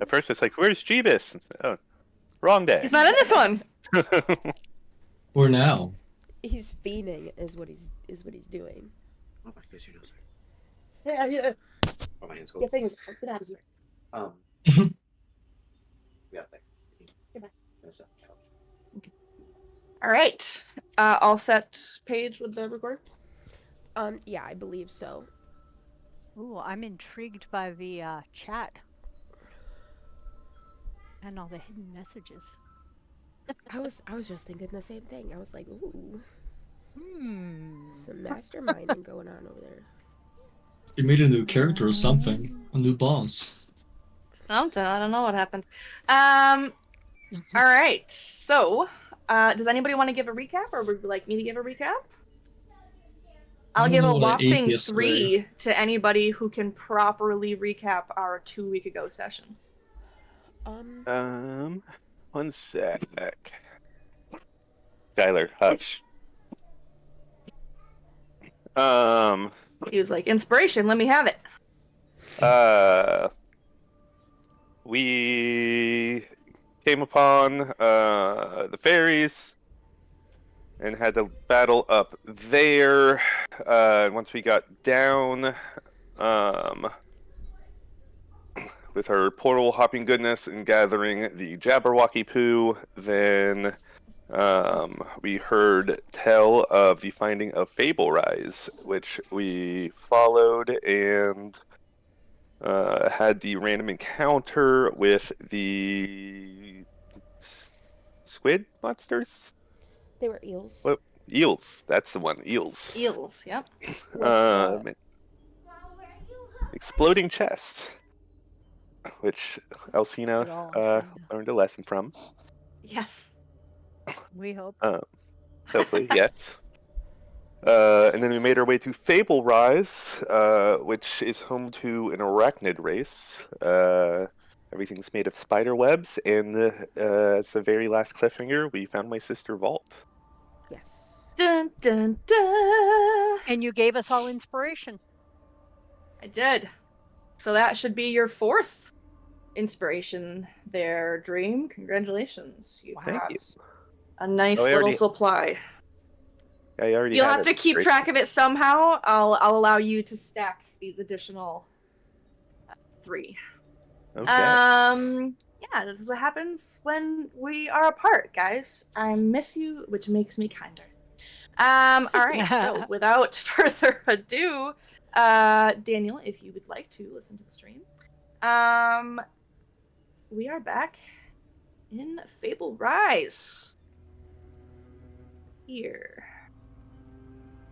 At first, it's like, where's Jeebus? Oh, wrong day. He's not in this one. For now. He's fiending, is what he's doing. Oh, I guess you know. Yeah. Oh, my hands go. Your fingers. Get out of here. Yeah, thanks. Goodbye. There's a couch. All right. All set, Paige, with the record? Yeah, I believe so. Ooh, I'm intrigued by the chat and all the hidden messages. I was just thinking the same thing. I was like, ooh, some masterminding going on over there. You made a new character or something. A new boss. Something. I don't know what happened. All right. So, does anybody want to give a recap, or would you like me to give a recap? I'll give a whopping 3 to anybody who can properly recap our 2 week ago session. 1 sec. Skylar, hush. He was like, inspiration, let me have it. We came upon the fairies and had to battle up there. Once we got down, with our portal hopping goodness and gathering the Jabberwocky poo, then we heard tell of the finding of Fable Rise, which we followed and had the random encounter with the squid monsters. They were eels. What? Eels. That's the one. Eels. Eels, yep. Exploding chest, which Alcina learned a lesson from. Yes. We hope. Hopefully, yes. And then we made our way to Fable Rise, which is home to an arachnid race. Everything's made of spider webs, and as the very last cliffhanger, we found my sister Vault. Yes. Dun, dun, dun. And you gave us all inspiration. I did. So that should be your 4th inspiration there, Dream. Congratulations. You Thank got you. a nice Oh, I little already- supply. I already You'll had have to keep inspiration. track of it somehow. I'll allow you to stack these additional 3. Okay. Yeah, this is what happens when we are apart, guys. I miss you, which makes me kinder. All right, so without further ado, Daniel, if you would like to listen to the stream, we are back in Fable Rise. Here.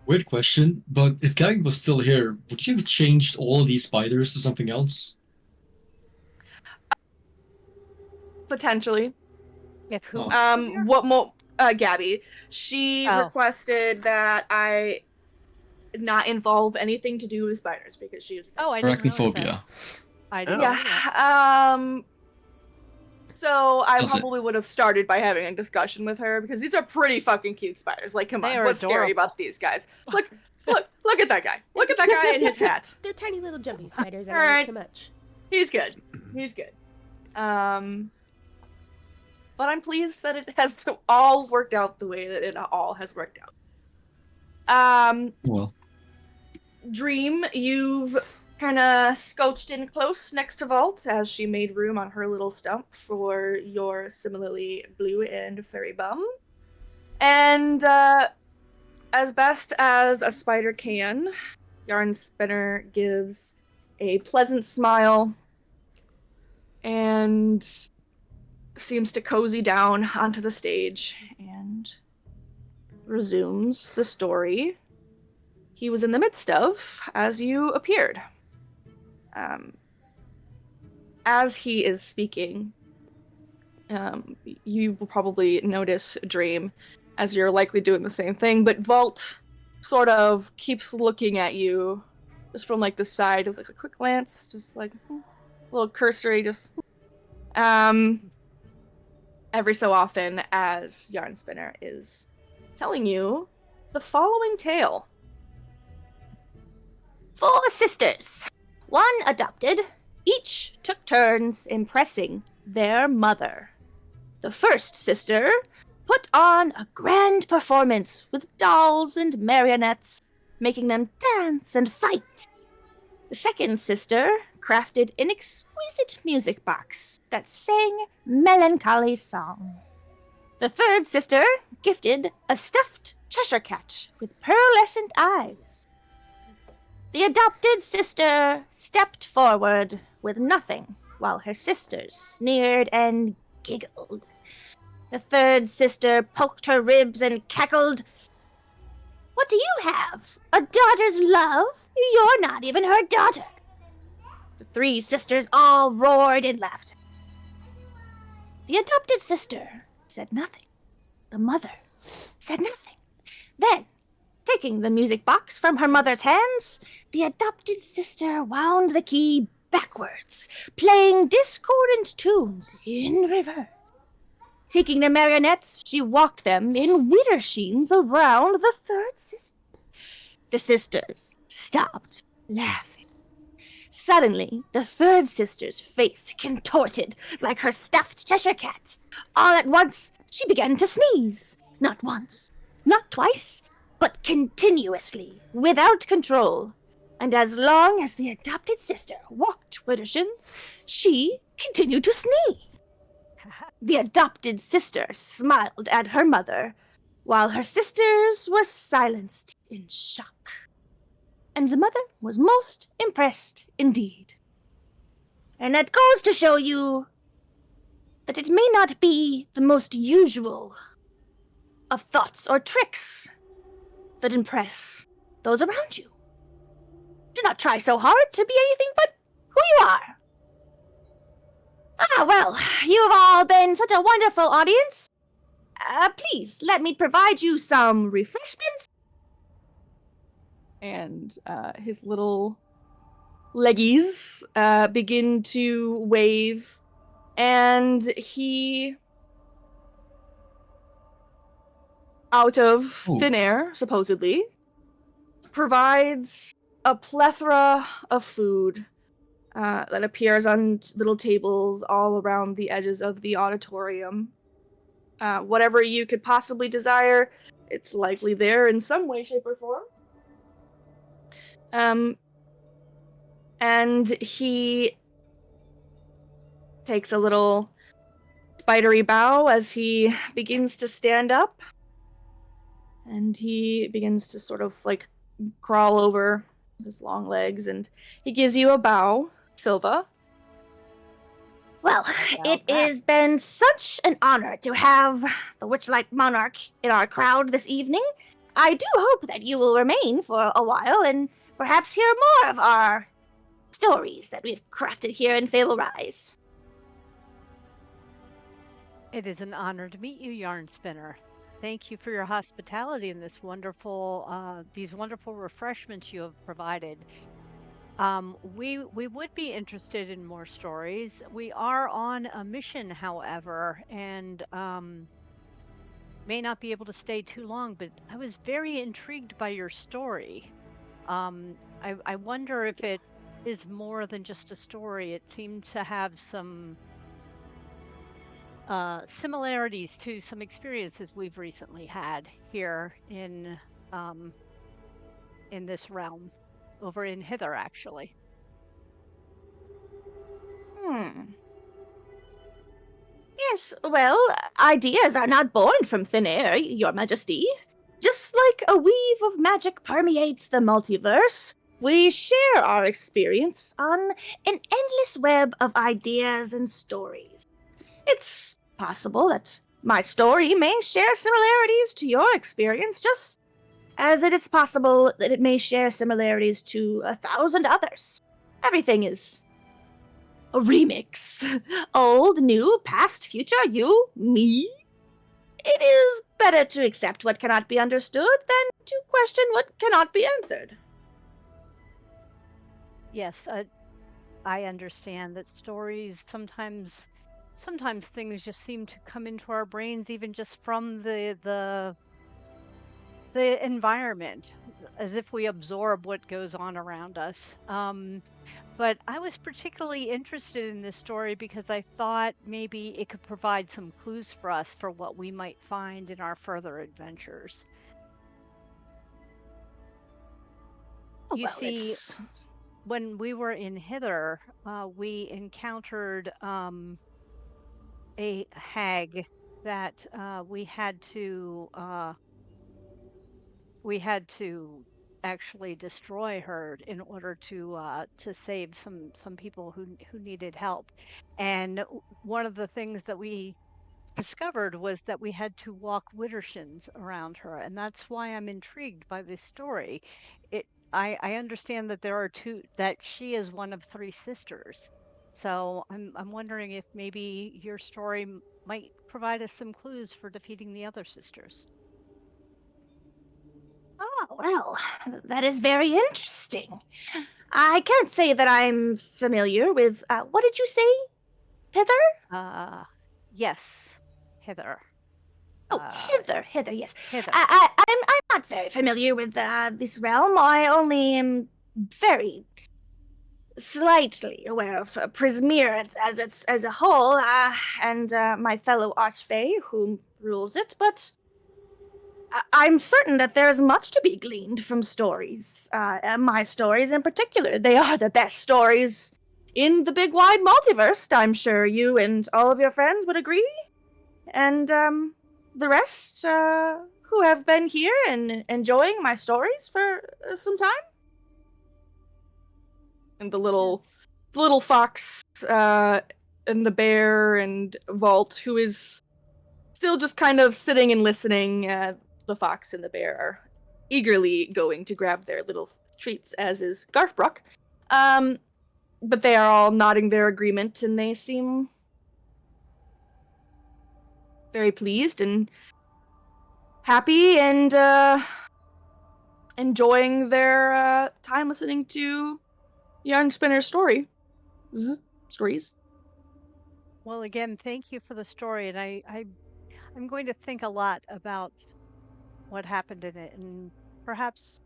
Weird question, but if Gag was still here, would you have changed all these spiders to something else? Potentially. If who? What more? Gabby. She requested that I not involve anything to do with spiders because she is. Oh, I didn't realize that. Arachnophobia. I didn't know that. Yeah. So I probably would have started by having a discussion with her because these are pretty fucking cute spiders. Like, come They on, are what's scary adorable. about these guys? Look at that guy. Look at that guy in his hat. They're tiny little jumpy spiders. I All love right. it so much. He's good. He's good. But I'm pleased that it has all worked out the way that it all has worked out. Well, Dream, you've kind of sculched in close next to Vault as she made room on her little stump for your similarly blue and fairy bum. And as best as a spider can, Yarn Spinner gives a pleasant smile and seems to cozy down onto the stage and resumes the story he was in the midst of as you appeared. As he is speaking, you will probably notice Dream as you're likely doing the same thing, but Vault sort of keeps looking at you just from like the side with like a quick glance, just like a little cursory, just every so often as Yarn Spinner is telling you the following tale. 4 sisters. 1 adopted, each took turns impressing their mother. The first sister put on a grand performance with dolls and marionettes, making them dance and fight. The second sister crafted an exquisite music box that sang melancholy songs. The third sister gifted a stuffed Cheshire cat with pearlescent eyes. The adopted sister stepped forward with nothing, while her sisters sneered and giggled. The third sister poked her ribs and cackled. What do you have? A daughter's love? You're not even her daughter. The three sisters all roared in laughter. The adopted sister said nothing. The mother said nothing. Then, taking the music box from her mother's hands, the adopted sister wound the key backwards, playing discordant tunes in reverse. Taking the marionettes, she walked them in widersheens around the third sister. The sisters stopped laughing. Suddenly, the third sister's face contorted like her stuffed Cheshire cat. All at once, she began to sneeze. Not once, not twice, but continuously, without control. And as long as the adopted sister walked widdershins, she continued to sneeze. The adopted sister smiled at her mother, while her sisters were silenced in shock. And the mother was most impressed indeed. And that goes to show you that it may not be the most usual of thoughts or tricks that impress those around you. Do not try so hard to be anything but who you are. Ah, well, you have all been such a wonderful audience. Please, let me provide you some refreshments. And his little leggies begin to wave, and he, out of thin air, supposedly, provides a plethora of food that appears on little tables all around the edges of the auditorium. Whatever you could possibly desire, it's likely there in some way, shape, or form. And he takes a little spidery bow as he begins to stand up. And he begins to sort of like crawl over his long legs, and he gives you a bow, Silva. Well, it has been such an honor to have the Witchlight Monarch in our crowd this evening. I do hope that you will remain for a while and perhaps hear more of our stories that we've crafted here in Fable Rise. It is an honor to meet you, Yarn Spinner. Thank you for your hospitality and this wonderful, these wonderful refreshments you have provided. We would be interested in more stories. We are on a mission, however, and may not be able to stay too long, but I was very intrigued by your story. I wonder if it is more than just a story. It seemed to have some similarities to some experiences we've recently had here in this realm, over in Hither, actually. Yes, well, ideas are not born from thin air, Your Majesty. Just like a weave of magic permeates the multiverse, we share our experience on an endless web of ideas and stories. It's possible that my story may share similarities to your experience, just as it is possible that it may share similarities to 1,000 others. Everything is a remix. Old, new, past, future, you, me. It is better to accept what cannot be understood than to question what cannot be answered. Yes, I understand that stories sometimes things just seem to come into our brains even just from the environment, as if we absorb what goes on around us. but I was particularly interested in this story because I thought maybe it could provide some clues for us for what we might find in our further adventures. You Well, see, when we were in Hither, we encountered a hag that we had to actually destroy her in order to save some people who needed help. And one of the things that we discovered was that we had to walk widdershins around her, and that's why I'm intrigued by this story. I understand that there are two, that she is one of three sisters. So I'm wondering if maybe your story might provide us some clues for defeating the other sisters. Oh, well, that is very interesting. I can't say that I'm familiar with, what did you say, Heather? Yes, Hither. Oh, Hither, yes. Hither. I'm not very familiar with this realm. I only am very slightly aware of Prismeer as a whole, and my fellow Archfey who rules it, but I'm certain that there is much to be gleaned from stories, and my stories in particular. They are the best stories in the big wide multiverse. I'm sure you and all of your friends would agree. And the rest who have been here and enjoying my stories for some time. And the little fox and the bear and Vault, who is still just kind of sitting and listening. The fox and the bear are eagerly going to grab their little treats, as is Garthbrook. But they are all nodding their agreement, and they seem very pleased and happy and enjoying their time listening to Yarn Spinner's stories. Well, again, thank you for the story, and I'm going to think a lot about what happened in it, and perhaps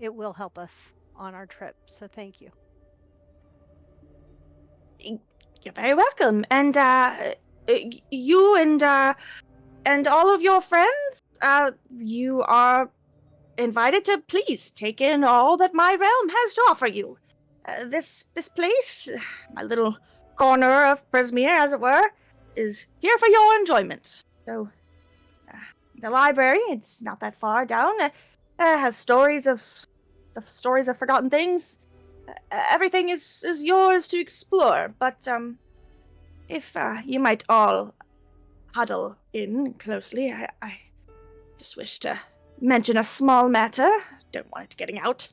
it will help us on our trip. So thank you. You're very welcome. And you and all of your friends, you are invited to please take in all that my realm has to offer you. This place, my little corner of Prismeer, as it were, is here for your enjoyment. So, the library, it's not that far down, has stories of forgotten things. Everything is yours to explore, but if you might all huddle in closely, I just wish to mention a small matter. Don't want it getting out.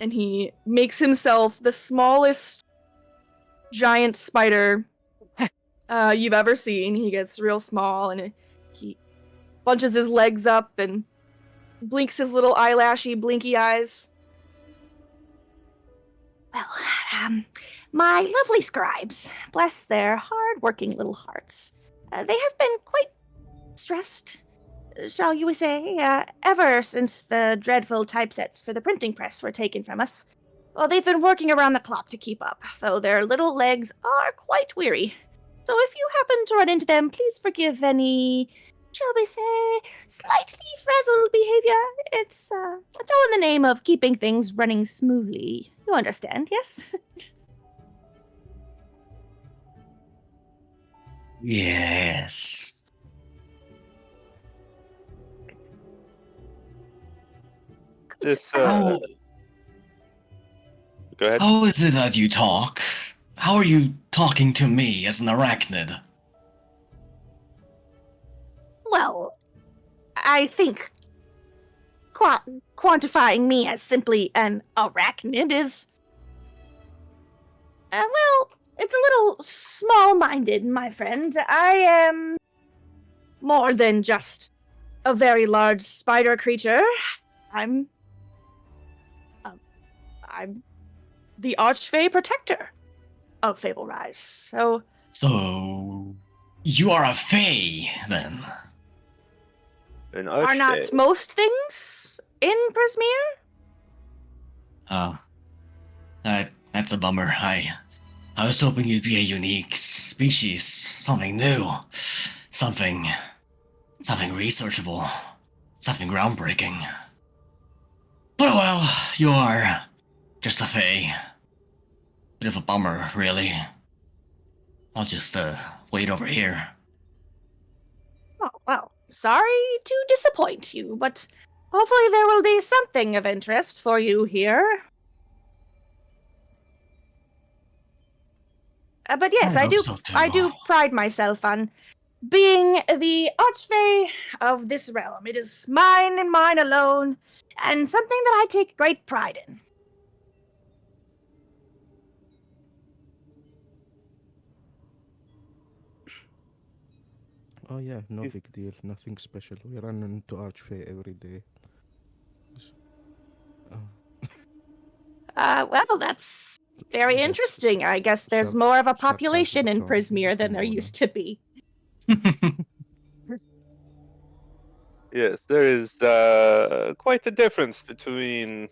And he makes himself the smallest giant spider you've ever seen. He gets real small, and he bunches his legs up and blinks his little eyelashy, blinky eyes. Well, my lovely scribes, bless their hard-working little hearts, they have been quite stressed, shall you say, ever since the dreadful typesets for the printing press were taken from us. Well, they've been working around the clock to keep up, though their little legs are quite weary. So if you happen to run into them, please forgive any, shall we say, slightly frazzled behavior. It's all in the name of keeping things running smoothly. You understand, yes? Yes. This, How, go ahead. how is it that you talk? How are you talking to me as an arachnid? Well, I think quantifying me as simply an arachnid is, well, it's a little small-minded, my friend. I am more than just a very large spider creature. I'm the Archfey protector of Fable Rise. So you are a fae, then? An are not Archfey. most things in Prismeer? That That's a bummer. I was hoping you'd be a unique species, something new, something researchable, something groundbreaking. But well, you are just a fae. Bit of a bummer, really. I'll just wait over here. Oh, well, sorry to disappoint you, but hopefully there will be something of interest for you here. But yes, I I hope do. so, too. I do pride myself on being the archfey of this realm. It is mine and mine alone, and something that I take great pride in. Oh yeah, no Yes. big deal. Nothing special. We run into Archfey every day. S- Well, that's very Yes, interesting. I guess there's sar- more of a sarcasm population in charge. Prismeer than Come there on. used to be. Yes, there is quite a difference between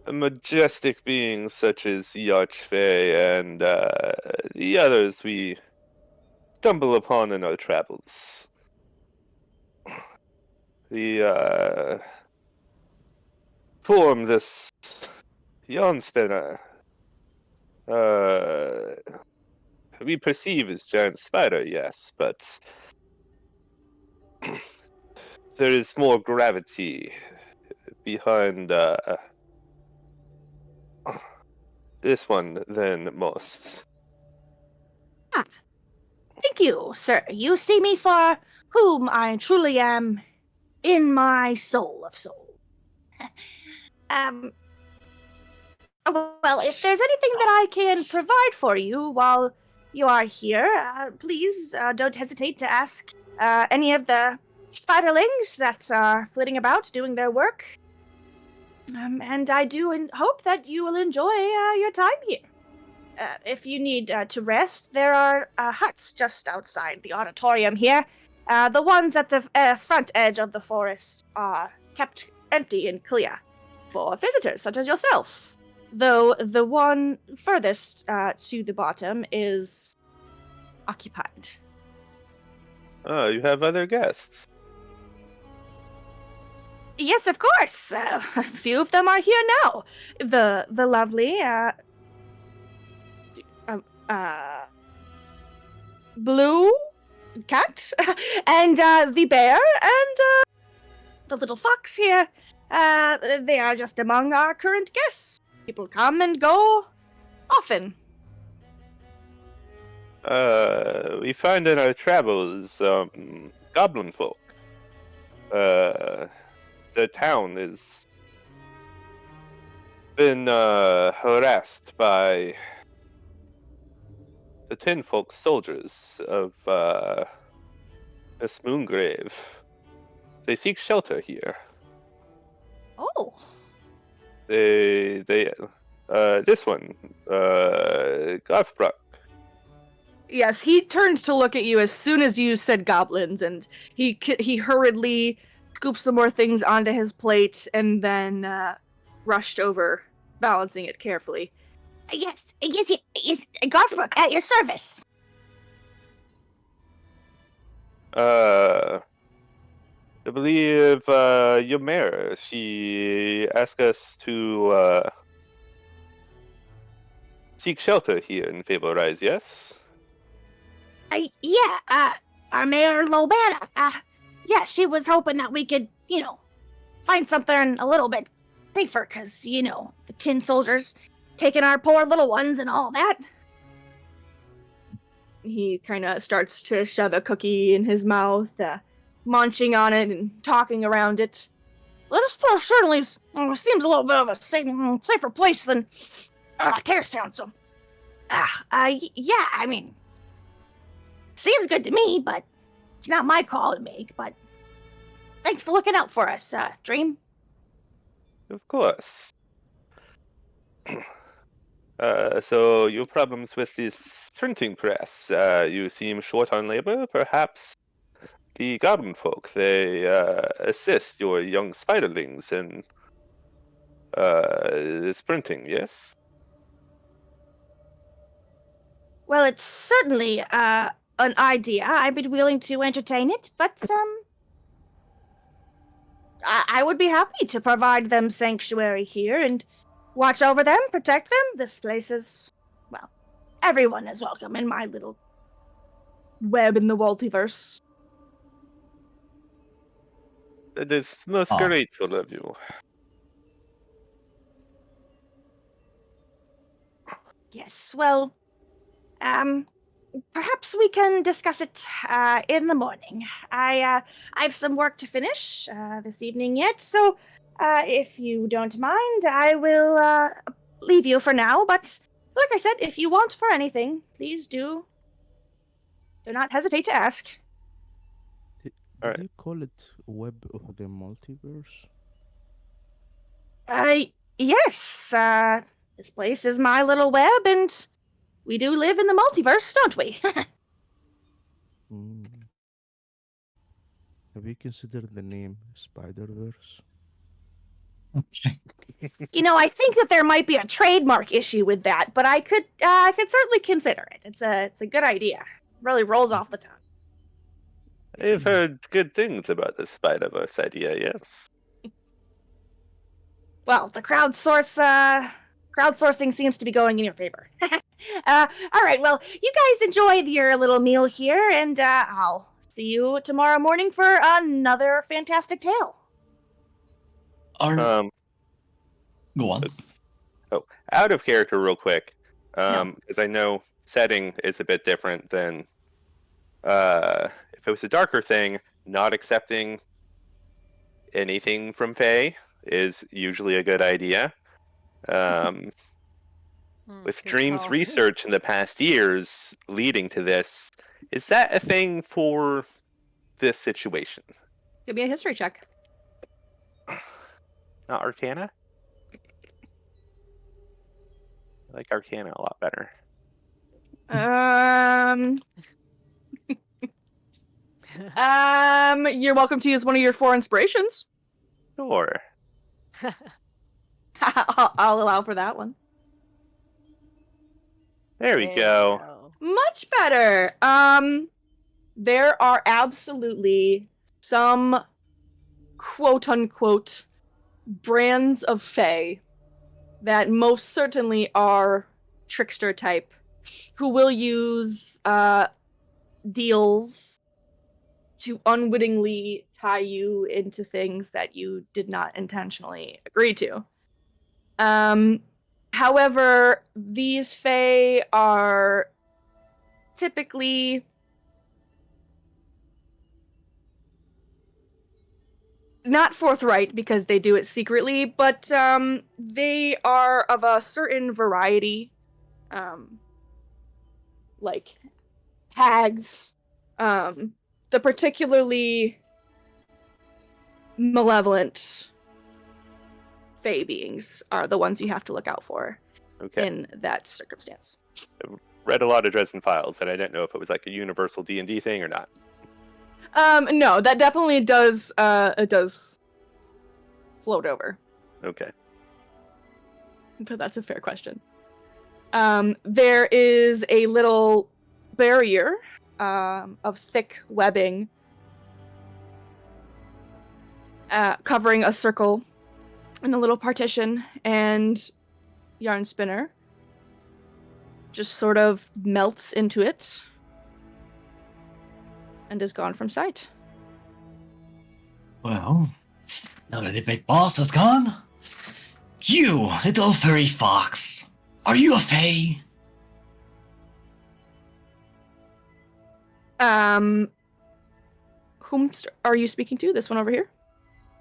a majestic beings such as the Archfey and the others we stumble upon in our travels. We form this yarn spinner. We perceive as giant spider, yes, but there is more gravity behind this one than most. Thank you, sir. You see me for whom I truly am in my soul of soul. Well, if there's anything that I can provide for you while you are here, please don't hesitate to ask any of the spiderlings that are flitting about doing their work. And I do hope that you will enjoy your time here. If you need to rest, there are huts just outside the auditorium here. The ones at the front edge of the forest are kept empty and clear for visitors such as yourself. Though the one furthest to the bottom is occupied. Oh, you have other guests. Yes, of course. A few of them are here now. The lovely blue cat and the bear and the little fox here. They are just among our current guests. People come and go often. We find in our travels, goblin folk. The town has been harassed by the Tinfolk soldiers of Miss Moongrave. They seek shelter here. Oh. This one, Gothbrook. Yes, he turns to look at you as soon as you said goblins, and he hurriedly scooped some more things onto his plate and then rushed over, balancing it carefully. Yes, Garthbrook, at your service. I believe your mayor. She asked us to seek shelter here in Fable Rise. Yes. Our Mayor Lobana. Yeah, she was hoping that we could, find something a little bit safer, because, the tin soldiers taking our poor little ones and all that. He kind of starts to shove a cookie in his mouth, munching on it and talking around it. Well, this place certainly seems a little bit of a safer place than Terrace Town, so... yeah, I mean... Seems good to me, but it's not my call to make, but... Thanks for looking out for us, Dream. Of course. So your problems with this printing press, you seem short on labor, perhaps the goblin folk, they assist your young spiderlings in this printing, yes? Well, it's certainly an idea. I'd be willing to entertain it, but I would be happy to provide them sanctuary here and watch over them, protect them. This place is, well, everyone is welcome in my little web in the multiverse. It is most Ah. grateful of you. Yes, well, perhaps we can discuss it in the morning. I have some work to finish this evening yet, so if you don't mind, I will leave you for now. But like I said, if you want for anything, please do not hesitate to ask. Did Alright. you call it Web of the Multiverse? Yes. This place is my little web, and we do live in the multiverse, don't we? Hmm. Have you considered the name Spider-Verse? Okay. You know, I think that there might be a trademark issue with that, but I could certainly consider it. It's a good idea. Really rolls off the tongue. I've heard good things about the Spider-Verse idea, yes. Well, the crowdsourcing seems to be going in your favor. All right, well, you guys enjoy your little meal here, and I'll see you tomorrow morning for another fantastic tale. Go on. Out of character real quick, No. because I know setting is a bit different than if it was a darker thing, not accepting anything from Fae is usually a good idea. With Good Dream's call. research in the past years leading to this, is that a thing for this situation? Give me a history check. Not Arcana? I like Arcana a lot better. You're welcome to use one of your 4 inspirations. Sure. I'll allow for that one. There we There go. Much better. There are absolutely some quote unquote brands of Fae that most certainly are trickster type who will use deals to unwittingly tie you into things that you did not intentionally agree to. However, these Fae are typically not forthright because they do it secretly, but they are of a certain variety, like hags, the particularly malevolent Fae beings are the ones you have to look out for Okay. in that circumstance. Read a lot of Dresden Files, and I didn't know if it was like a universal D&D thing or not. No, that definitely does. It does float over. Okay. But that's a fair question. There is a little barrier of thick webbing covering a circle in a little partition, and Yarn Spinner just sort of melts into it and is gone from sight. Well, now that the big boss is gone, you little furry fox, are you a Fae? Whom are you speaking to? This one over here?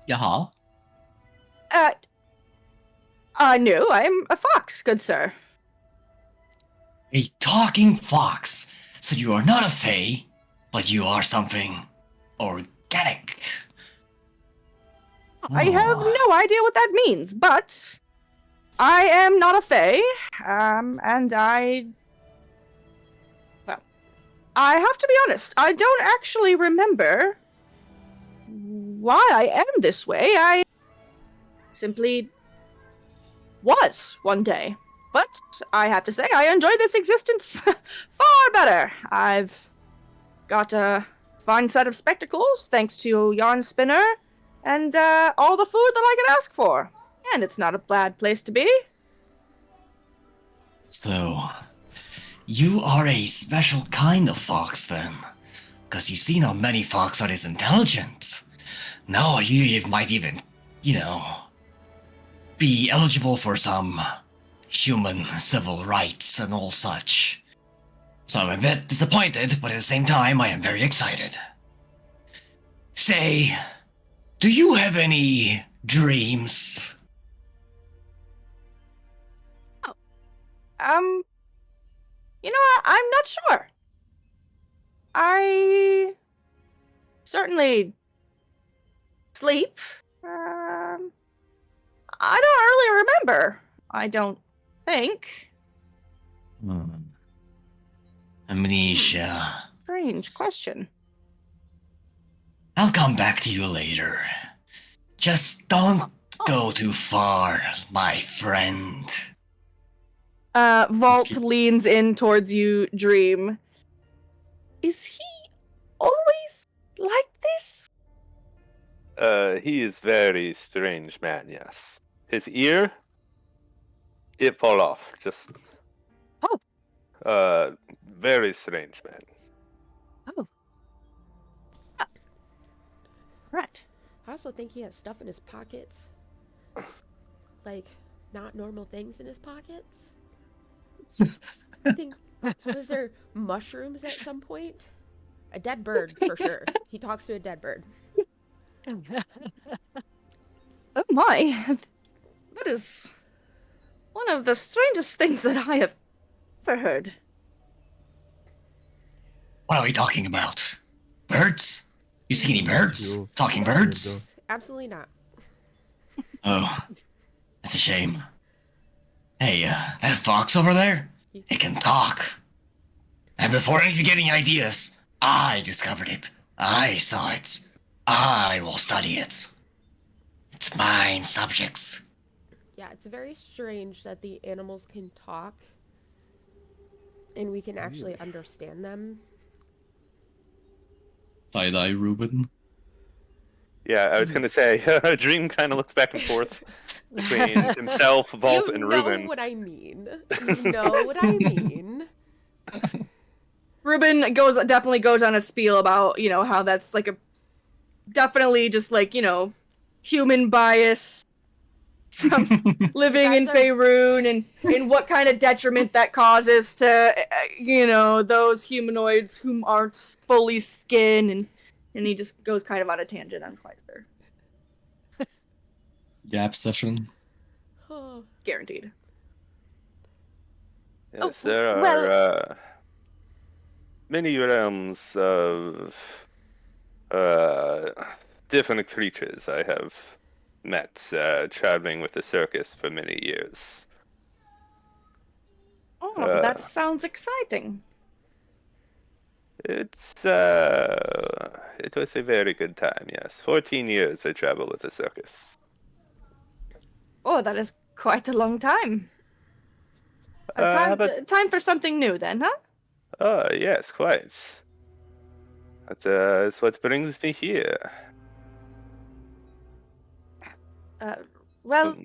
Yeah. No, I'm a fox, good sir. A talking fox. So you are not a Fae, but you are something organic. I have no idea what that means, but I am not a Fae, and well, I have to be honest, I don't actually remember why I am this way. I simply was one day. but I have to say I enjoy this existence far better. I've got a fine set of spectacles thanks to Yarn Spinner and all the food that I could ask for. And it's not a bad place to be. So, you are a special kind of fox then. Because you see not many fox are this intelligent. No, you might even, be eligible for some human civil rights and all such. So I'm a bit disappointed, but at the same time, I am very excited. Say, do you have any dreams? You know what? I'm not sure. I certainly sleep. I don't really remember. I don't think. Amnesia. Strange question. I'll come back to you later. Just don't go too far, my friend. Vault keep- leans in towards you, Dream. Is he always like this? He is very strange man, yes. His ear, it fall off. Just very strange man. Right. I also think he has stuff in his pockets. Like, not normal things in his pockets. I think, was there mushrooms at some point? A dead bird, for sure. He talks to a dead bird. Oh my. That is one of the strangest things that I have ever heard. What are we talking about? Birds? You see any birds? You- Talking birds? Weirdo. Absolutely not. Oh, that's a shame. Hey, that fox over there? It can talk. And before any of you get any ideas, I discovered it. I saw it. I will study it. It's mine subjects. Yeah, it's very strange that the animals can talk. And we can actually understand them. Side-eye Ruben. Yeah, I was gonna say, Dream kind of looks back and forth between himself, Vault, you and know Ruben. what I mean. You know what I mean. Ruben definitely goes on a spiel about, how that's like definitely just like, human bias from living in guys are- Faerun and what kind of detriment that causes to, those humanoids whom aren't fully skin and he just goes kind of on a tangent, I'm quite sure. Gap session. Oh, Guaranteed. Yes, Oh, there are many realms of different creatures I have met traveling with the circus for many years. Oh, that sounds exciting. It was a very good time, yes. 14 years I traveled with the circus. Oh, that is quite a long time. how about- Time for something new then, huh? Yes, quite. That's what brings me here. Well,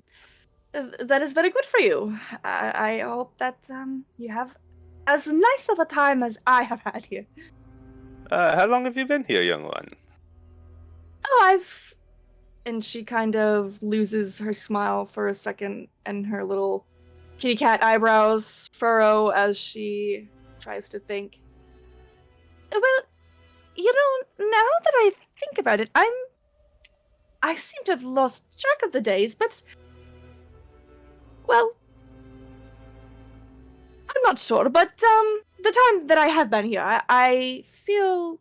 Um, that is very good for you. I hope that you have as nice of a time as I have had here. how long have you been here, young one? Oh, and she kind of loses her smile for a second, and her little kitty cat eyebrows furrow as she tries to think. Well, now that I think about it, I seem to have lost track of the days, but well, I'm not sure, but the time that I have been here, I feel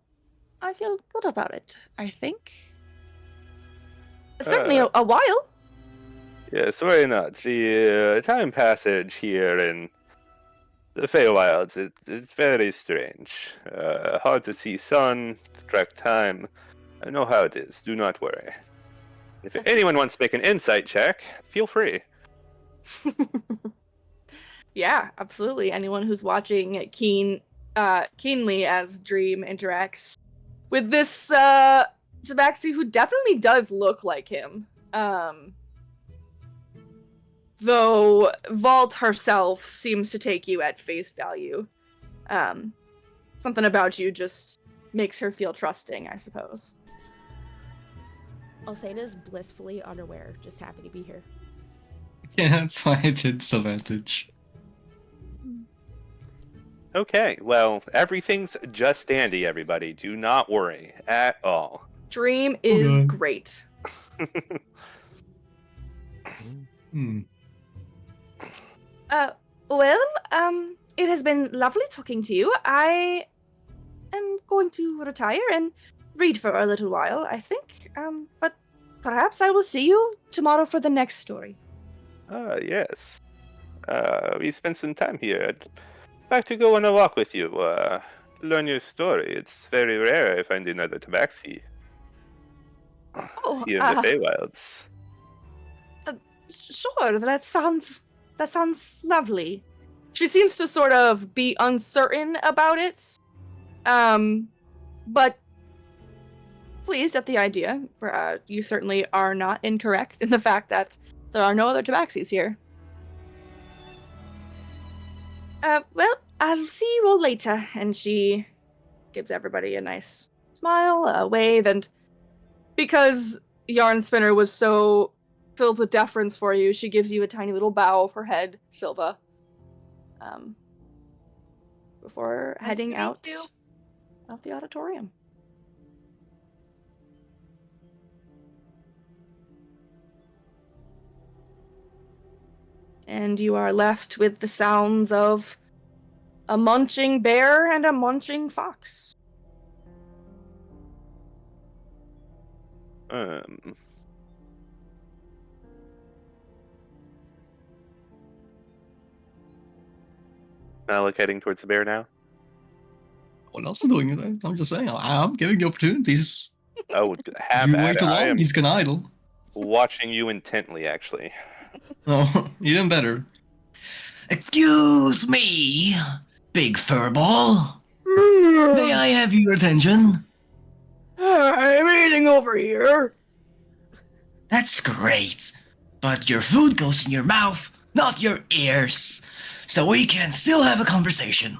good about it, I think. Certainly a while. Yes, worry not. The time passage here in the Feywilds, it's very strange. Hard to see sun, to track time. I know how it is. Do not worry. If anyone wants to make an insight check, feel free. Yeah, absolutely. Anyone who's watching keenly as Dream interacts with this Tabaxi, who definitely does look like him. Though Vault herself seems to take you at face value. Something about you just makes her feel trusting, I suppose. Alcena's blissfully unaware, just happy to be here. Yeah, that's why it's disadvantage. Okay, well, everything's just dandy, everybody. Do not worry at all. Dream is Okay. great. Hmm. Well, it has been lovely talking to you. I am going to retire and read for a little while, I think. But perhaps I will see you tomorrow for the next story. Yes. We spent some time here. I'd like to go on a walk with you, learn your story. It's very rare I find another Tabaxi Oh, here in the Feywilds. sure. That sounds lovely. She seems to sort of be uncertain about it. But pleased at the idea. You certainly are not incorrect in the fact that there are no other Tabaxis here. Well, I'll see you all later. And she gives everybody a nice smile, a wave, and because Yarn Spinner was so filled with deference for you, she gives you a tiny little bow of her head, Silva. Before Nice heading to meet out you. of the auditorium. And you are left with the sounds of a munching bear and a munching fox. Malik heading towards the bear now. What else is doing it? I'm just saying, I'm giving you opportunities. Oh, If have you at wait it. too I long, am he's gonna idle. watching you intently, actually. Oh, even better. Excuse me, big furball. May I have your attention? I'm eating over here. That's great. But your food goes in your mouth, not your ears. So we can still have a conversation.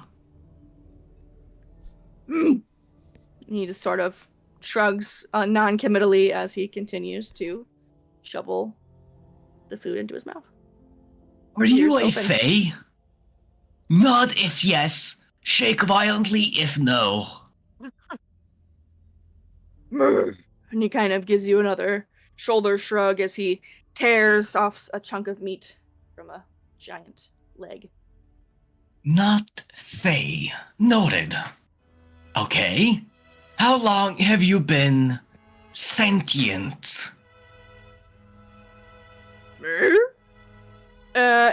He just sort of shrugs non-committally as he continues to shovel the food into his mouth. Are you a Ears open. fae? Nod if yes, shake violently if no. And he kind of gives you another shoulder shrug as he tears off a chunk of meat from a giant leg. Not fae. Noted. Okay. How long have you been sentient?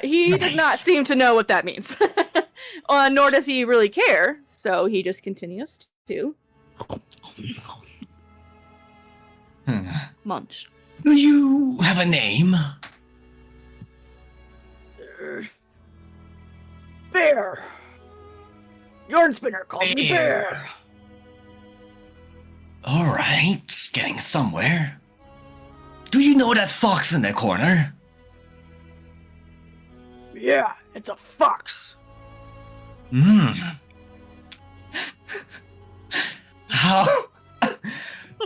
He did not Nice. seem to know what that means. Nor does he really care, so he just continues to munch. Do you have a name? Bear. Yarn Spinner calls me Bear. Alright, getting somewhere. Do you know that fox in the corner? Yeah, it's a fox. Hmm.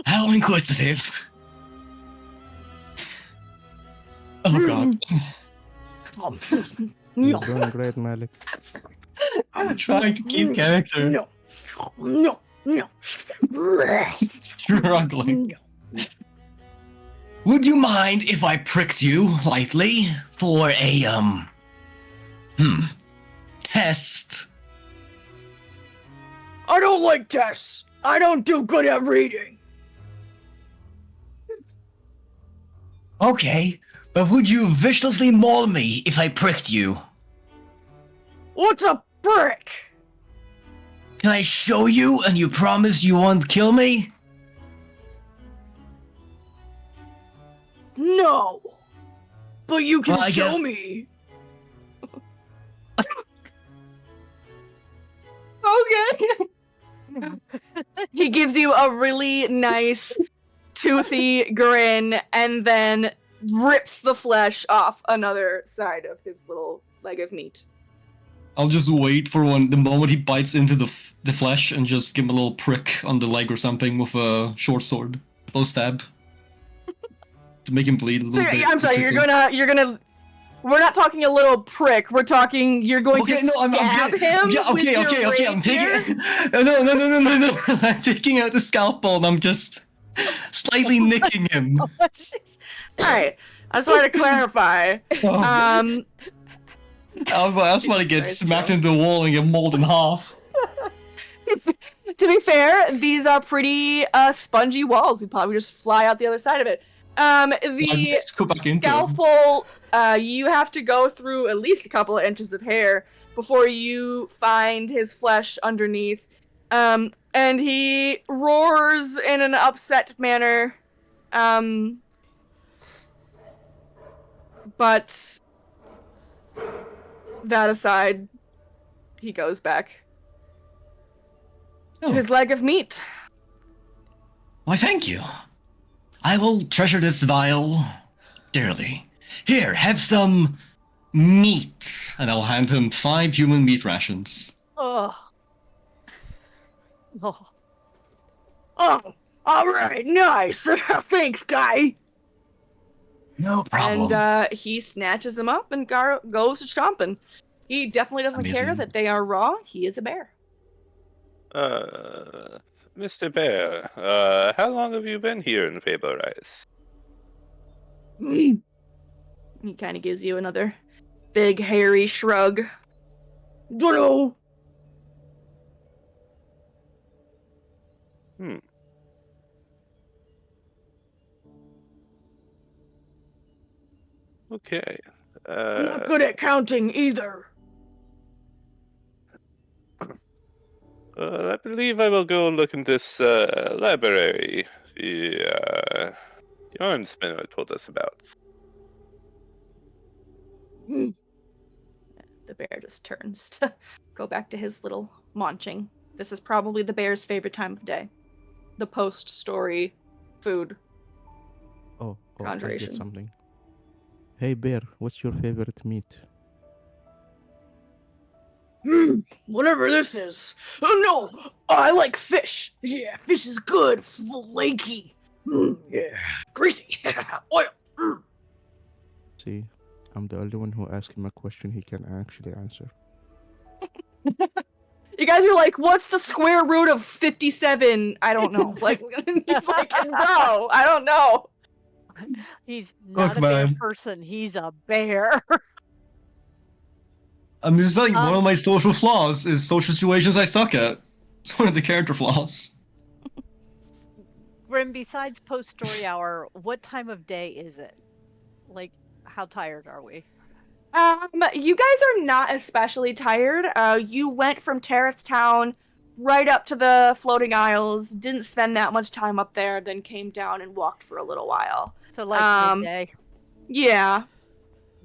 How inquisitive. Oh god. You're doing great, Malik. I'm trying to keep character. No. Struggling. Would you mind if I pricked you lightly for a test? I don't like tests. I don't do good at reading. Okay, but would you viciously maul me if I pricked you? What's a prick? Can I show you and you promise you won't kill me? No. But you can Well, I show guess- me. He gives you a really nice, toothy grin and then rips the flesh off another side of his little leg of meat. I'll just wait for the moment he bites into the flesh and just give him a little prick on the leg or something with a short sword. A little stab. To make him bleed a So little bit. I'm sorry, trickly. you're gonna. We're not talking a little prick. We're talking. You're going to stab him. Yeah, with your okay. I'm rapier? taking. No. I'm taking out the scalpel and I'm just slightly nicking him. Oh, jeez. All right. I just wanted to clarify. I was about to get Jesus smacked Christ, into the wall and get mauled in half. To be fair, these are pretty spongy walls. You probably just fly out the other side of it. The Just go back into it. scalpel, you have to go through at least a couple of inches of hair before you find his flesh underneath. And he roars in an upset manner. But that aside, he goes back to his leg of meat. Why, thank you. I will treasure this vial dearly. Here, have some meat. And I'll hand him 5 human meat rations. Oh. Oh. Oh, all right, nice. Thanks, guy. No problem. And he snatches him up and goes to chomping. He definitely doesn't care Amazing. that they are raw. He is a bear. Mr. Bear, how long have you been here in Fable Rise? He kind of gives you another big, hairy shrug. Dunno. Okay. I'm not good at counting either. I believe I will go look in this library the yarn spinner told us about. The bear just turns to go back to his little munching. This is probably the bear's favorite time of day. The post-story food. Oh, I get Conjuration. something. Hey bear, what's your favorite meat? Whatever this is. Oh no! I like fish. Yeah, fish is good. Flaky. Yeah. Greasy. Oil. See, I'm the only one who asked him a question he can actually answer. You guys were like, what's the square root of 57? I don't know. Like, he's like, bro, I don't know. He's not Look, a bear man. person. He's a bear. I'm just like, one of my social flaws is social situations I suck at. It's one of the character flaws. Grim, besides post-story hour, what time of day is it? Like, how tired are we? You guys are not especially tired. You went from Terrace Town right up to the floating isles, didn't spend that much time up there, then came down and walked for a little while. So like midday. Yeah.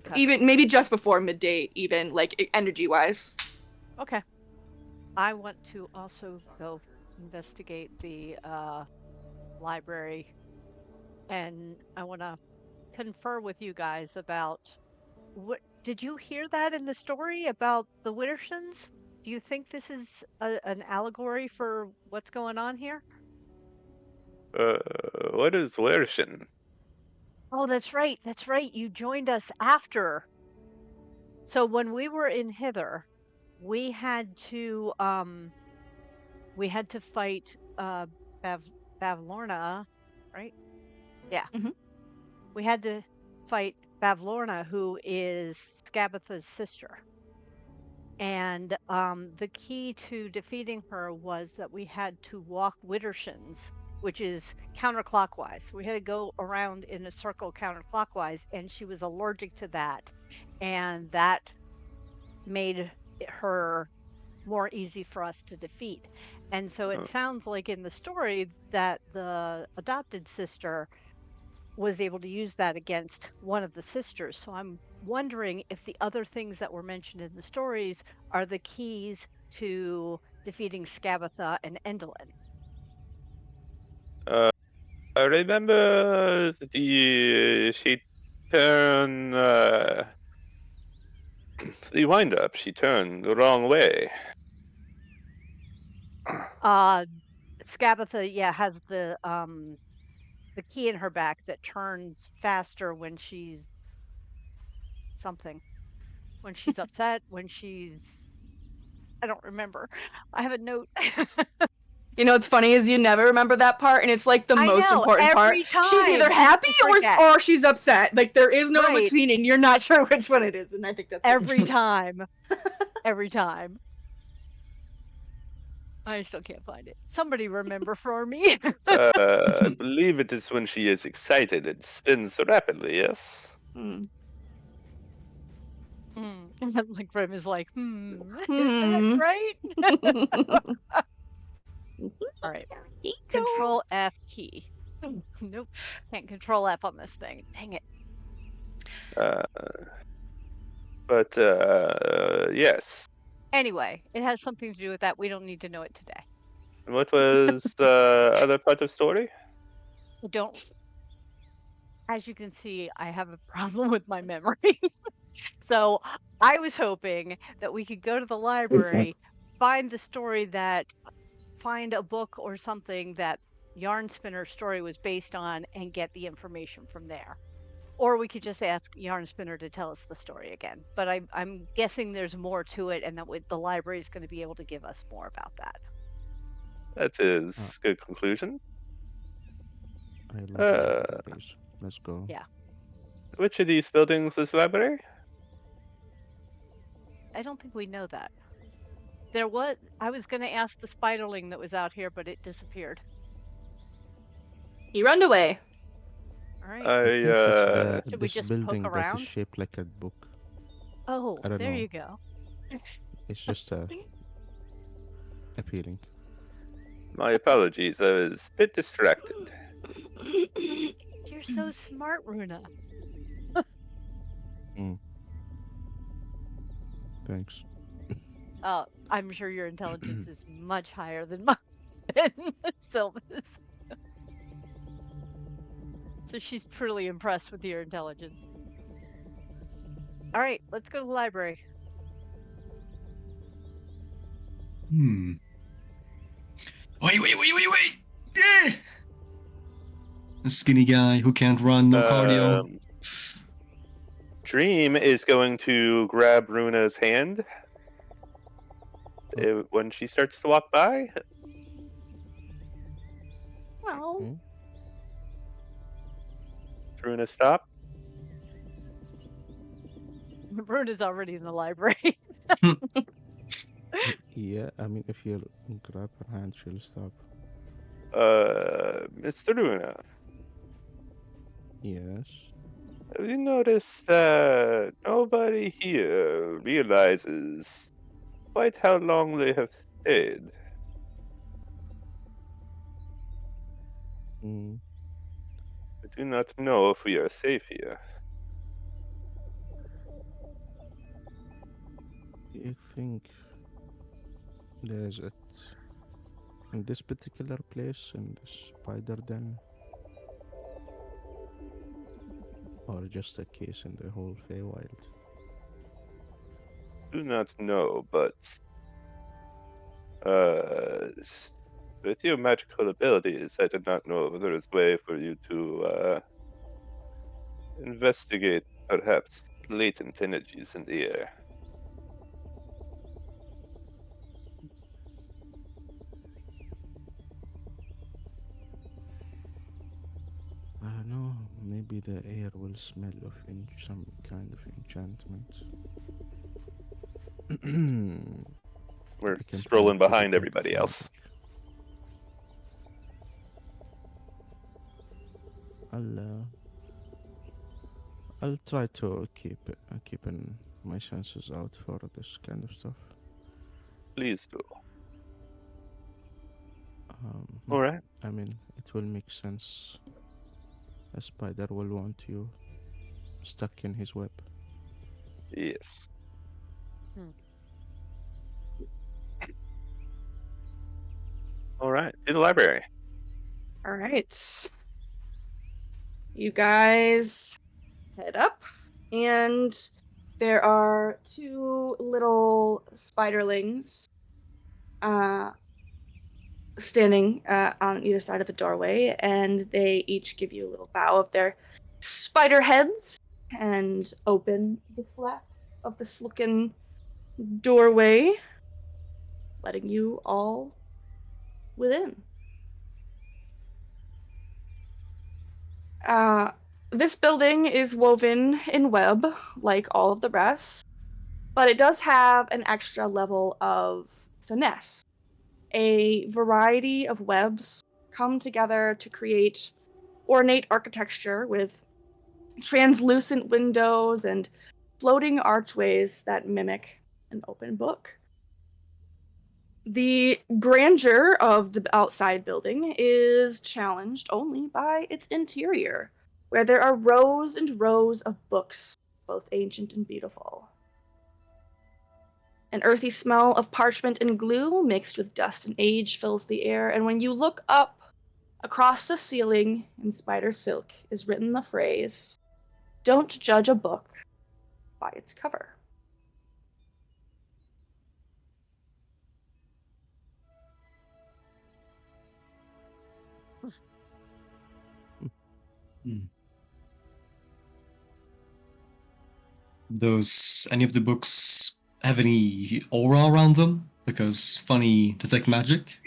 Okay. Even maybe just before midday, even like energy-wise. Okay. I want to also go investigate the library, and I want to confer with you guys about what. Did you hear that in the story about the Wittershins? Do you think this is an allegory for what's going on here? What is Wershin? Oh, that's right. That's right. You joined us after. So when we were in Hither, we had to fight Bavlorna, right? Yeah. Mhm. We had to fight Bavlorna, who is Scabatha's sister. And the key to defeating her was that we had to walk Wittershins, which is counterclockwise. We had to go around in a circle counterclockwise, and she was allergic to that. And that made her more easy for us to defeat. And so it sounds like in the story that the adopted sister was able to use that against one of the sisters. So I'm wondering if the other things that were mentioned in the stories are the keys to defeating Scabatha and Endelin. I remember she turned the wind up. She turned the wrong way. Scabatha, yeah, has the key in her back that turns faster when she's something. When she's upset, when she's I don't remember. I have a note. You know what's funny is you never remember that part, and it's like the I most know, important part. every She's either time happy I forget. or she's upset. Like there is no in Right. between, and you're not sure which one it is. And I think that's Every time. Every time. I still can't find it. Somebody remember for me. I believe it is when she is excited and spins rapidly, yes? And then like Grim is like, is Hmm. that right? All right. Control F key. Nope. Can't control F on this thing. Dang it. But yes. Anyway, it has something to do with that. We don't need to know it today. What was the other part of story? I don't. As you can see, I have a problem with my memory. So I was hoping that we could go to the library, find a book or something that Yarn Spinner's story was based on, and get the information from there. Or we could just ask Yarn Spinner to tell us the story again. But I'm guessing there's more to it, and that the library is going to be able to give us more about that. That is a good conclusion. I love libraries. Let's go. Yeah. Which of these buildings was the library? I don't think we know that. I was going to ask the spiderling that was out here, but it disappeared. He run away. All right. I think that Should we this just building poke that around? is shaped like a book. Oh, I don't there know. you go. It's just appealing. My apologies, I was a bit distracted. You're so smart, Runa. Thanks. I'm sure your intelligence is much higher than mine, Sylva's. So she's truly impressed with your intelligence. All right, let's go to the library. Wait! Eh! A skinny guy who can't run, no cardio. Dream is going to grab Runa's hand when she starts to walk by. Well, Runa, stop. Runa's already in the library. Yeah, I mean, if you grab her hand, she'll stop. Mr. Runa, Yes. have you noticed that nobody here realizes quite how long they have stayed? I do not know if we are safe here. You think there's in this particular place, in the spider den? Or just a case in the whole Feywild? Do not know, but with your magical abilities, I did not know if there is a way for you to investigate perhaps latent energies in the air. I don't know. Maybe the air will smell of some kind of enchantment. We're I can try strolling to behind detect everybody else. magic. I'll try to keeping my senses out for this kind of stuff. Please do. Hmm, All right. I mean, it will make sense. A spider will want you stuck in his web. Yes. All right, in the library. All right. You guys head up, and there are two little spiderlings standing on either side of the doorway, and they each give you a little bow of their spider heads and open the flap of this looking doorway, letting you all within. This building is woven in web, like all of the rest, but it does have an extra level of finesse. A variety of webs come together to create ornate architecture with translucent windows and floating archways that mimic an open book. The grandeur of the outside building is challenged only by its interior, where there are rows and rows of books, both ancient and beautiful. An earthy smell of parchment and glue mixed with dust and age fills the air, and when you look up, across the ceiling in spider silk is written the phrase, "Don't judge a book by its cover." Does any of the books have any aura around them? Because funny detect magic.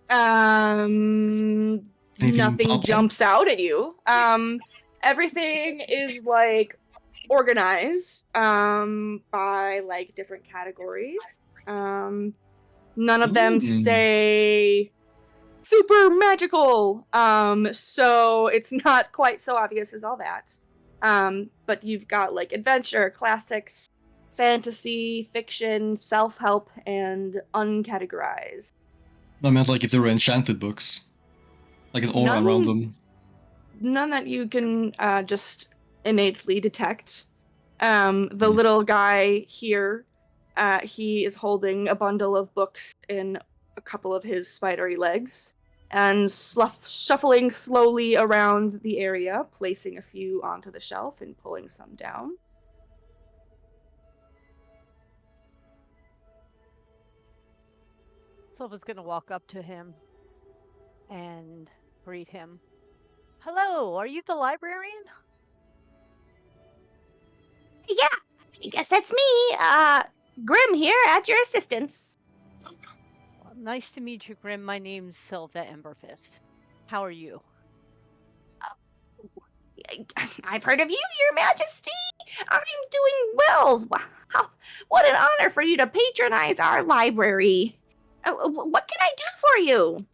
Anything Nothing pop out? jumps out at you. Everything is like organized by like different categories. None of them say super magical. So it's not quite so obvious as all that. But you've got like adventure, classics, fantasy, fiction, self-help, and uncategorized. I meant like if they were enchanted books, like an aura around them. None that you can just innately detect. The little guy here, he is holding a bundle of books in a couple of his spidery legs and shuffling slowly around the area, placing a few onto the shelf and pulling some down. Silva's gonna walk up to him and greet him. Hello, are you the librarian? Yeah, I guess that's me. Grim here at your assistance. Well, nice to meet you, Grim. My name's Silva Emberfist. How are you? I've heard of you, Your Majesty. I'm doing well. Wow, what an honor for you to patronize our library. What can I do for you?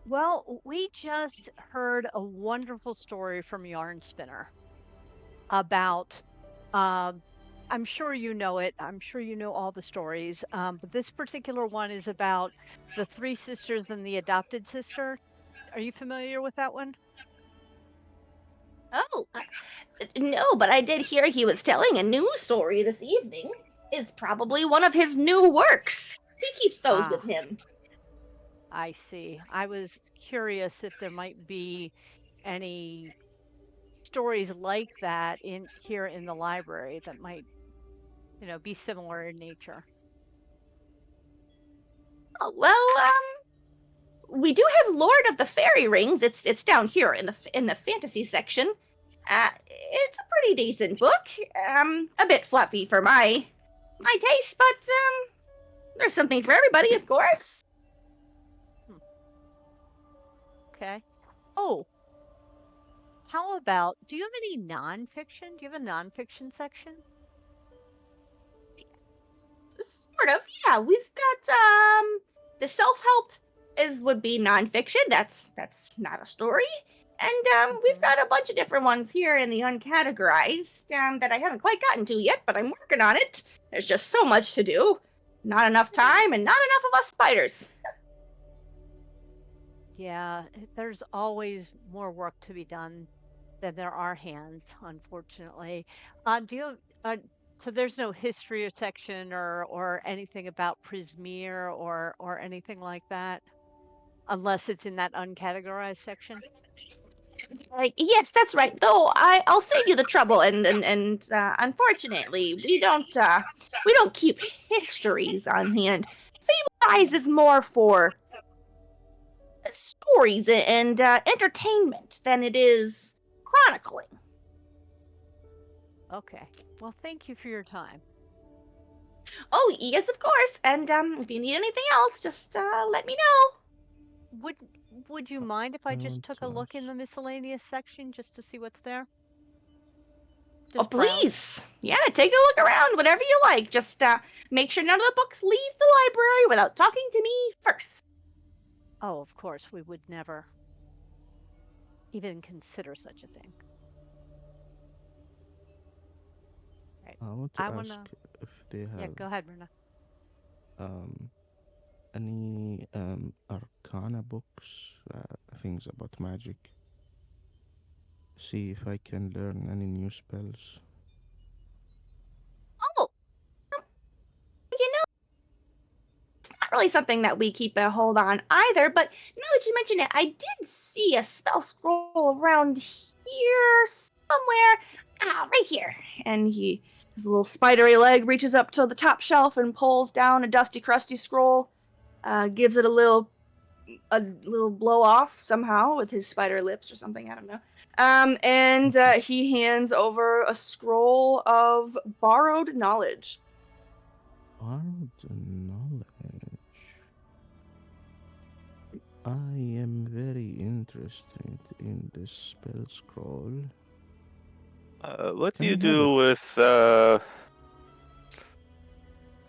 Well, we just heard a wonderful story from Yarn Spinner about, I'm sure you know it. I'm sure you know all the stories. But this particular one is about the three sisters and the adopted sister. Are you familiar with that one? Oh, no, but I did hear he was telling a new story this evening. It's probably one of his new works. He keeps those with him. I see. I was curious if there might be any stories like that in here in the library that might, be similar in nature. Oh, well, we do have Lord of the Fairy Rings. It's down here in the fantasy section. It's a pretty decent book. A bit fluffy for my taste, but there's something for everybody, of course. Okay. Oh, how about, do you have any nonfiction? Do you have a nonfiction section? Sort of, yeah. We've got the self-help would be nonfiction. That's not a story. And we've got a bunch of different ones here in the uncategorized that I haven't quite gotten to yet, but I'm working on it. There's just so much to do. Not enough time and not enough of us spiders. Yeah, there's always more work to be done than there are hands, unfortunately. Do you So there's no history section or anything about Prismeer or anything like that, unless it's in that uncategorized section. Yes, that's right. Though I'll save you the trouble, and unfortunately, we don't keep histories on hand. Fable Rise is more for stories and entertainment than it is chronicling. Okay. Well, thank you for your time. Oh yes, of course. And if you need anything else, just let me know. Would you mind if I just Don't took a look in ask. the miscellaneous section just to see what's there? Oh, Just browse? please. Yeah, take a look around, whatever you like. Just make sure none of the books leave the library without talking to me first. Oh, of course, we would never even consider such a thing. Right. I want I to wanna- ask if they Yeah, have go ahead, Myrna. any arcana books, things about magic. See if I can learn any new spells. Oh, you know, it's not really something that we keep a hold on either, but now that you mention it, I did see a spell scroll around here somewhere. Ah, right here. And his little spidery leg reaches up to the top shelf and pulls down a dusty, crusty scroll, gives it a little blow off somehow with his spider lips or something, I don't know. And he hands over a scroll of borrowed knowledge. Borrowed knowledge. I am very interested in this spell scroll. What do Can you I have do it? with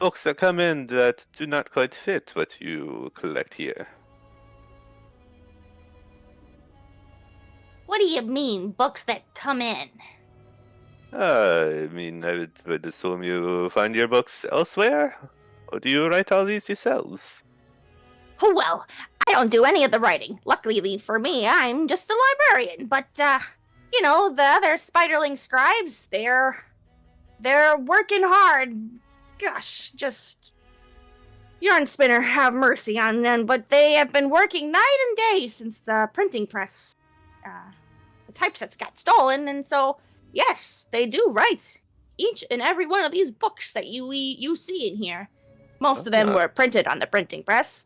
books that come in that do not quite fit what you collect here? What do you mean, books that come in? I mean, I would assume you find your books elsewhere? Or do you write all these yourselves? Oh, well, I don't do any of the writing. Luckily for me, I'm just the librarian. But, you know, the other spiderling scribes, they're working hard. Gosh, just yarn spinner have mercy on them, but they have been working night and day since the printing press, the typesets got stolen, and so yes, they do write each and every one of these books that you see in here. Most of them were printed on the printing press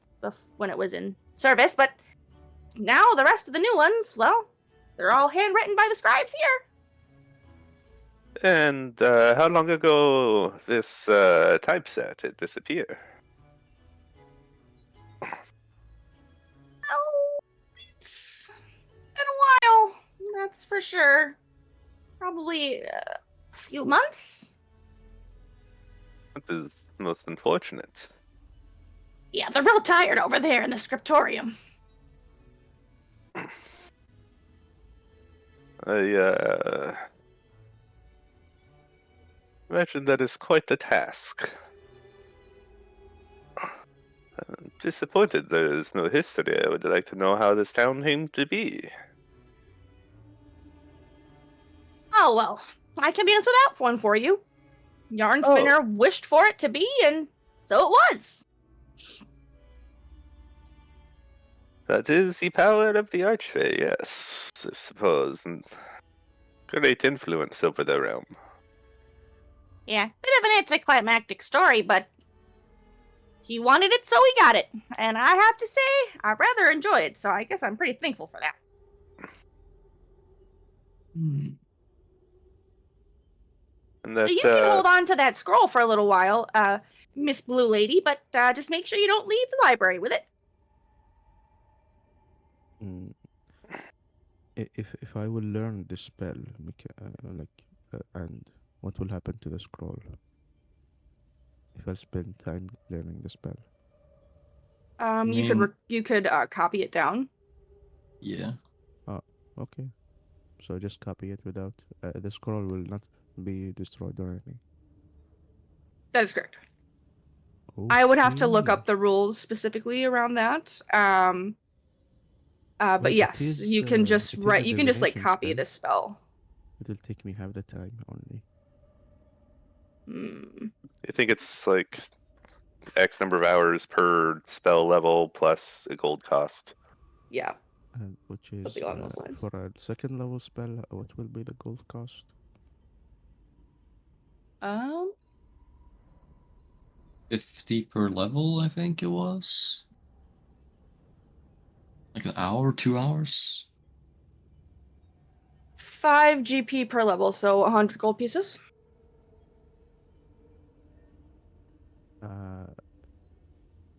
when it was in service, but now the rest of the new ones, well, they're all handwritten by the scribes here. And how long ago this typeset had disappeared? Oh, it's been a while, that's for sure. Probably a few months. That is most unfortunate. Yeah, they're real tired over there in the scriptorium. I imagine that is quite the task. I'm disappointed there is no history. I would like to know how this town came to be. Oh, well, I can answer that one for you. Yarn Spinner wished for it to be, and so it was. That is the power of the Archfey, yes, I suppose. And great influence over the realm. Yeah, bit of an anticlimactic story, but he wanted it, so he got it. And I have to say, I rather enjoy it, so I guess I'm pretty thankful for that. And that, You can hold on to that scroll for a little while, Miss Blue Lady, but just make sure you don't leave the library with it. If I will learn this spell, and what will happen to the scroll? If I spend time learning the spell. You could copy it down. Yeah. Okay. So just copy it without the scroll will not be destroyed or anything. That is correct. I would have to look up Okay. the rules specifically around that. But Well, yes, it is, you can just it is write. a You can just like divination copy spell. this spell. It will take me half the time only. I think it's like X number of hours per spell level plus a gold cost. Yeah. Which is Something along those lines. for a second level spell. What will be the gold cost? 50 per level, I think it was. Like an hour, 2 hours. 5 GP per level, so 100 gold pieces.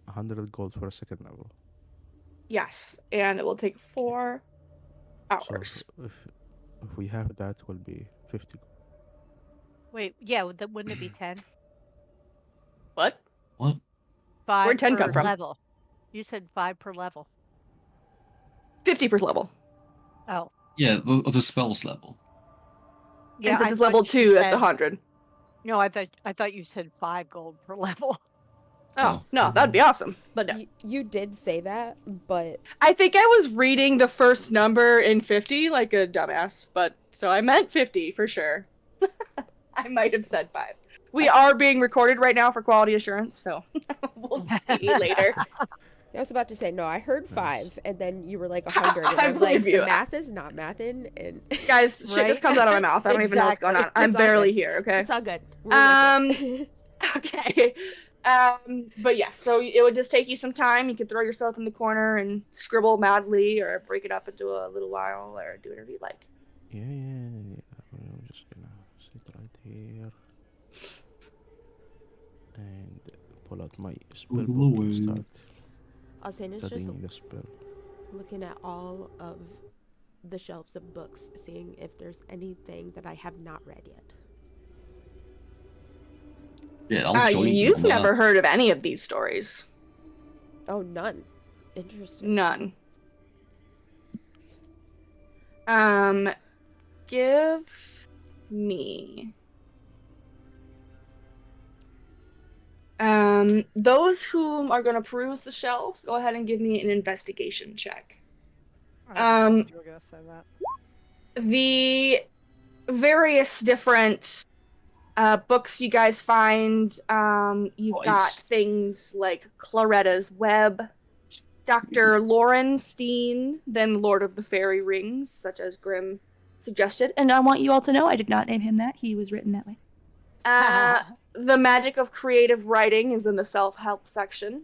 100 gold for a second level. Yes, and it will take 4 hours. So if we have that, will be 50 gold. Wait, yeah, wouldn't it be 10? What? What? 5 Where'd 10 per come from? level. You said 5 per level. 50 per level. Oh. Yeah, the spells level. Yeah, And if I it's thought level she 2, that's said- 100. No, I thought you said 5 gold per level. Oh, no, that'd be awesome. But no. You did say that, but I think I was reading the first number in 50 like a dumbass, but so I meant 50 for sure. I might have said 5. We are being recorded right now for quality assurance, so we'll see later. I was about to say no. I heard 5, and then you were like 100, and I I'm like, believe you. the math is not mathing, and Guys, shit Right? just comes out of my mouth. I don't even know what's going on. Exactly. I'm It's all barely good. here, okay? it's all good. We're with it. Okay. But yeah, so it would just take you some time. You could throw yourself in the corner and scribble madly, or break it up into a little while, or do whatever you like. Yeah. I'm just gonna sit right here and pull out my spell book and start I'll say it's just studying the spell. looking at all of the shelves of books, seeing if there's anything that I have not read yet. Yeah, I'll join you You've on that. never heard of any of these stories. Oh, none. Interesting. None. Give me. Those whom are going to peruse the shelves, go ahead and give me an investigation check. You were gonna say that. The various different books you guys find, you've got Nice. things like Claretta's Web, Dr. Lorenstein, then Lord of the Fairy Rings, such as Grimm suggested. And I want you all to know I did not name him that. He was written that way. The Magic of Creative Writing is in the self-help section.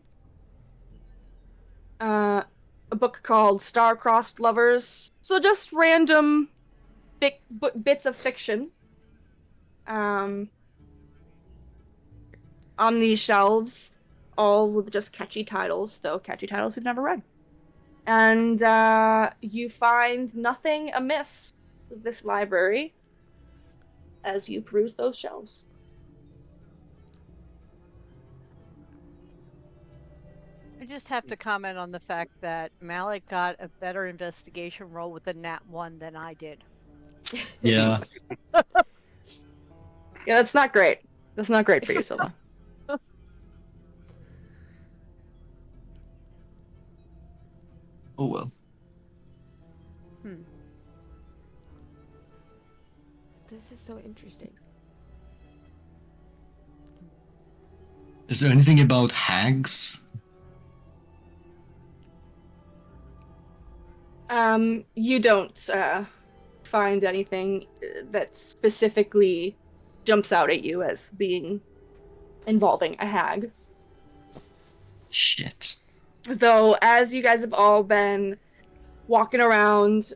A book called Star-Crossed Lovers. So just random bits of fiction. On these shelves, all with just catchy titles, though catchy titles you've never read. And you find nothing amiss with this library as you peruse those shelves. I just have to comment on the fact that Malik got a better investigation roll with a nat 1 than I did. Yeah. Yeah, that's not great. That's not great for you, Silva. Oh well. This is so interesting. Is there anything about hags? You don't find anything that specifically jumps out at you as being involving a hag. Shit. Though, as you guys have all been walking around,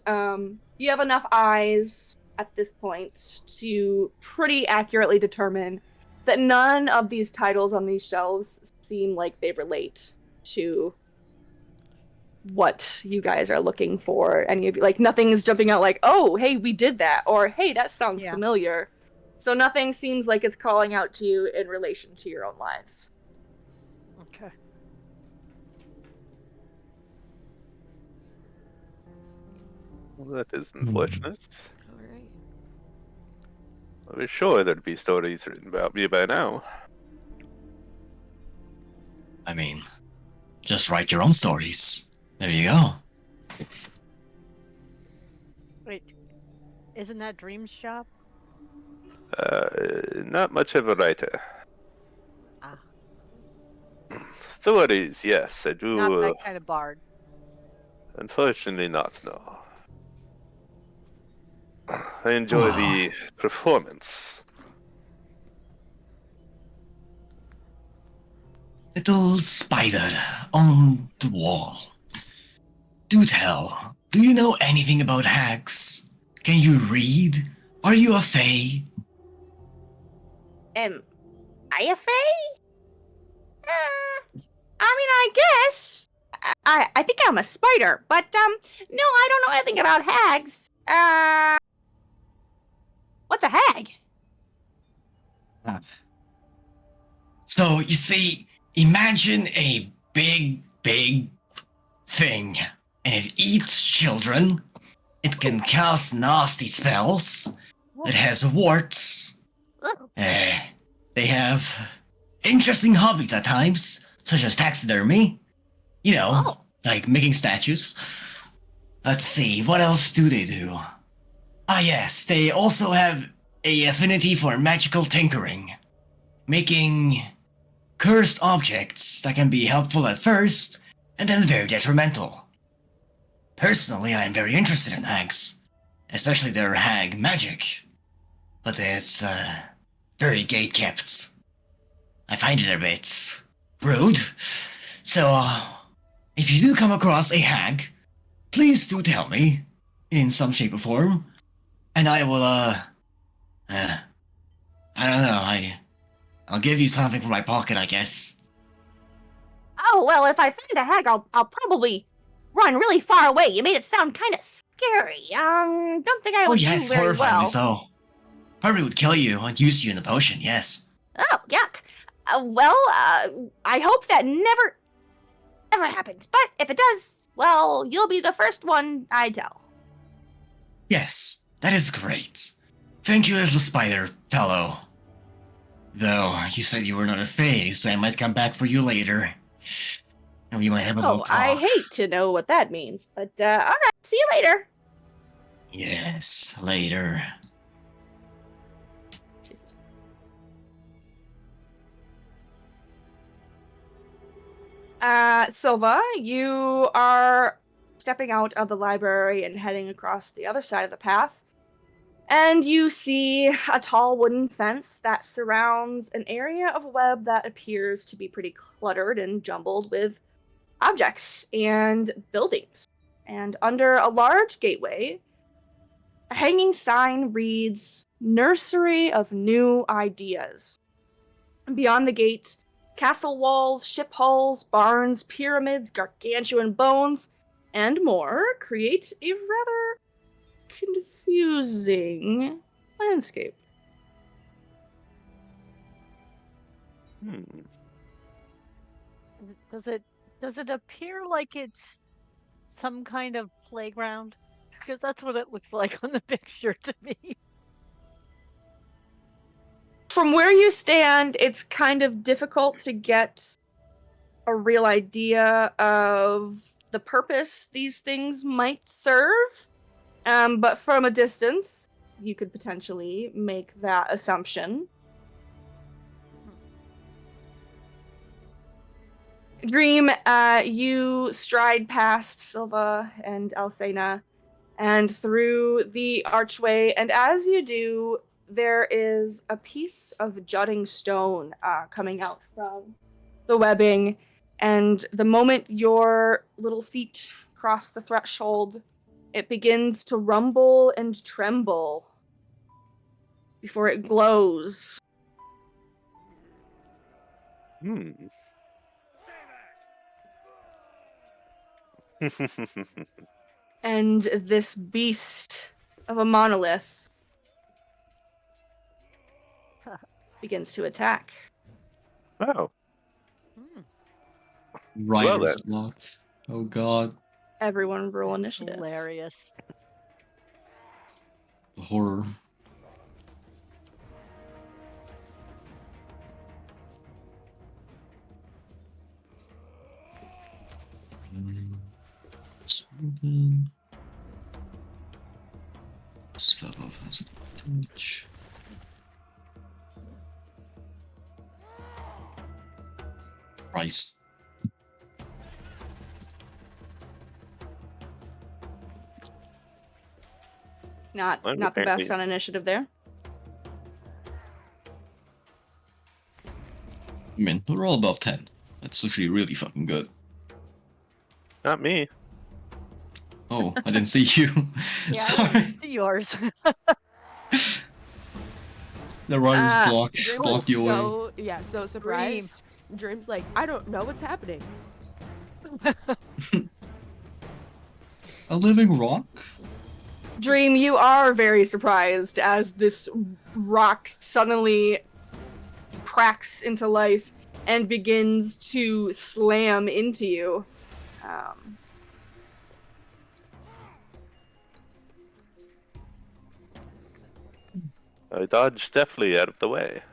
you have enough eyes at this point to pretty accurately determine that none of these titles on these shelves seem like they relate to what you guys are looking for. Any of you, like, nothing is jumping out like, oh, hey, we did that, or hey, that sounds Yeah. familiar. So nothing seems like it's calling out to you in relation to your own lives. Okay. Well, that is unfortunate. All right. I was sure there'd be stories written about me by now. I mean, just write your own stories. There you go. Wait, isn't that Dream's job? Not much of a writer. Ah. Stories, yes, I do. Not that kind of bard. Unfortunately, not, no. I enjoy the performance. Little spider on the wall. Do tell, do you know anything about hags? Can you read? Are you a fae? Am I a fae? I mean, I guess. I think I'm a spider, but no, I don't know anything about hags. What's a hag? So, you see, imagine a big thing, and it eats children. It can cast nasty spells. It has warts. Ugh. They have interesting hobbies at times, such as taxidermy. You know, Oh. like making statues. Let's see, what else do they do? Ah, yes, they also have a affinity for magical tinkering, making cursed objects that can be helpful at first and then very detrimental. Personally, I am very interested in hags, especially their hag magic, but it's very gate-kept. I find it a bit rude. So, if you do come across a hag, please do tell me, in some shape or form, and I will, I don't know, I'll give you something from my pocket, I guess. Oh, well, if I find a hag, I'll probably run really far away. You made it sound kind of scary. Don't think I Oh would yes, do very horrifyingly well. so. Probably would kill you and use you in the potion, yes. Oh, yuck. I hope that never happens. But if it does, well, you'll be the first one I tell. Yes, that is great. Thank you, little spider fellow. Though, you said you were not a fae, so I might come back for you later. And we might have a little Oh, talk. I hate to know what that means. But, alright, see you later. Yes, later. Jesus. Silva, you are stepping out of the library and heading across the other side of the path. And you see a tall wooden fence that surrounds an area of web that appears to be pretty cluttered and jumbled with objects and buildings. And under a large gateway, a hanging sign reads, Nursery of New Ideas. Beyond the gate, castle walls, ship hulls, barns, pyramids, gargantuan bones, and more create a rather confusing landscape. Does it appear like it's some kind of playground? Because that's what it looks like on the picture to me. From where you stand, it's kind of difficult to get a real idea of the purpose these things might serve. But from a distance, you could potentially make that assumption. Dream, you stride past Silva and Alcena and through the archway, and as you do, there is a piece of jutting stone coming out from the webbing, and the moment your little feet cross the threshold, it begins to rumble and tremble before it glows. And this beast of a monolith begins to attack. Oh. Rider's then. block. Oh god. Everyone roll That's initiative. hilarious. The horror. Spell of has advantage. Christ. Not Well, not the best apparently- on initiative there. I mean, we're all above 10. That's actually really fucking good. Not me. Oh, I didn't see you. Yeah, Sorry. yours. The riders block Dream block was you away. so surprised. Dream's like, I don't know what's happening. A living rock? Dream, you are very surprised as this rock suddenly cracks into life and begins to slam into you. I dodged deftly out of the way.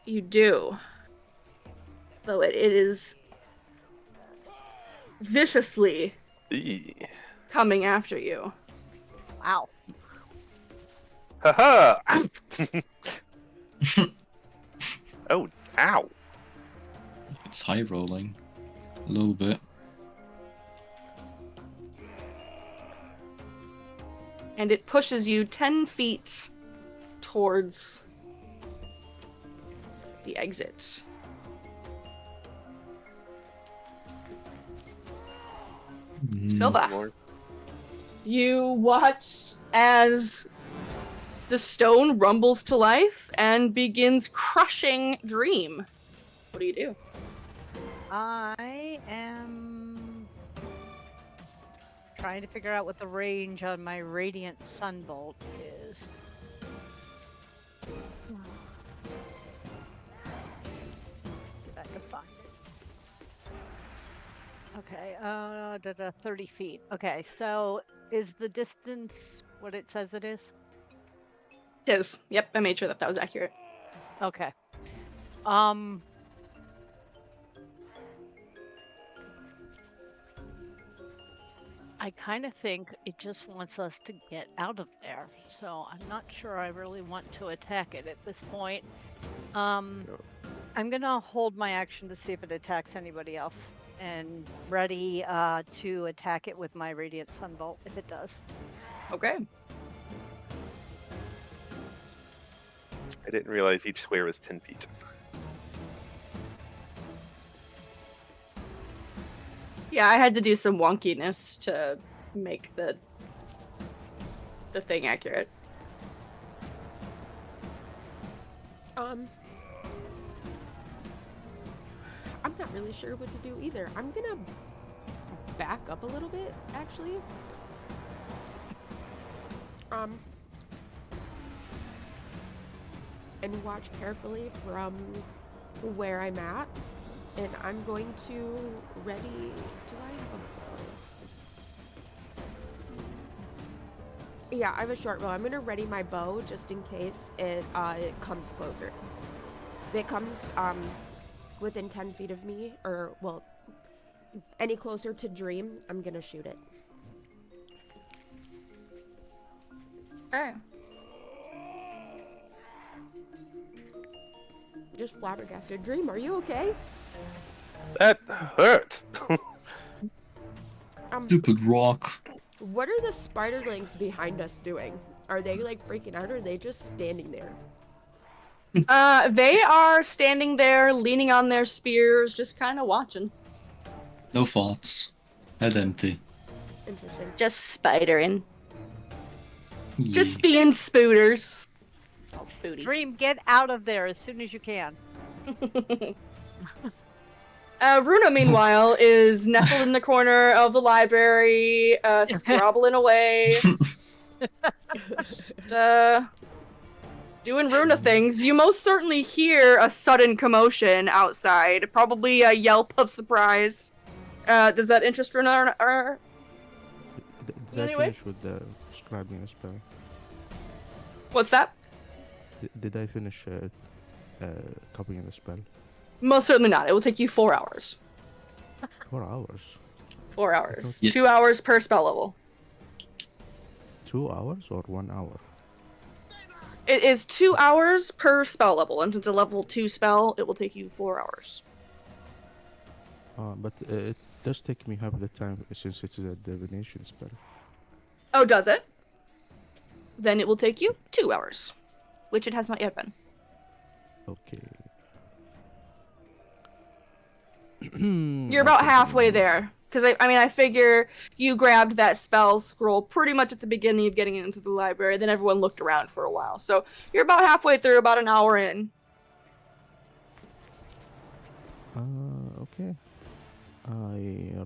You do. Though it is viciously Eee. coming after you. Wow. Haha! Oh, ow! It's high rolling. A little bit. And it pushes you 10 feet towards the exit. Silva, Lord. you watch as the stone rumbles to life and begins crushing Dream. What do you do? I am trying to figure out what the range on my Radiant Sunbolt is. See if I can find it. Okay, 30 feet. Okay, so is the distance what it says it is? It is. Yep, I made sure that was accurate. Okay. I kind of think it just wants us to get out of there, so I'm not sure I really want to attack it at this point. I'm gonna hold my action to see if it attacks anybody else, and ready to attack it with my Radiant Sunbolt if it does. Okay. I didn't realize each square was 10 feet. Yeah, I had to do some wonkiness to make the thing accurate. I'm not really sure what to do either. I'm gonna back up a little bit, actually. And watch carefully from where I'm at. And I'm going to ready. Do I have a bow? Yeah, I have a short bow. I'm gonna ready my bow just in case it comes closer. If it comes within 10 feet of me, or well, any closer to Dream, I'm gonna shoot it. Okay. Just flabbergasted. Dream, are you okay? That hurt! Stupid rock. What are the spiderlings behind us doing? Are they like freaking out, or are they just standing there? They are standing there, leaning on their spears, just kind of watching. No thoughts. Head empty. Interesting. Just spidering. Yeah. Just being spooters. Oh, spooties. Dream, get out of there as soon as you can. Runa, meanwhile, is nestled in the corner of the library, scrobbling away. Just, doing Runa things. You most certainly hear a sudden commotion outside, probably a yelp of surprise. Does that interest Runa? Or... Did I Anyway. finish with the scribing a spell? What's that? Did I finish copying the spell? Most certainly not. It will take you 4 hours. 4 hours. 4 hours. Yeah. 2 hours per spell level. 2 hours or 1 hour? It is 2 hours per spell level, and since it's a level 2 spell, it will take you 4 hours. But it does take me half the time since it's a divination spell. Oh, does it? Then it will take you 2 hours, which it has not yet been. Okay. You're about halfway there. Because, I figure you grabbed that spell scroll pretty much at the beginning of getting into the library, then everyone looked around for a while. So you're about halfway through, about an hour in. Okay.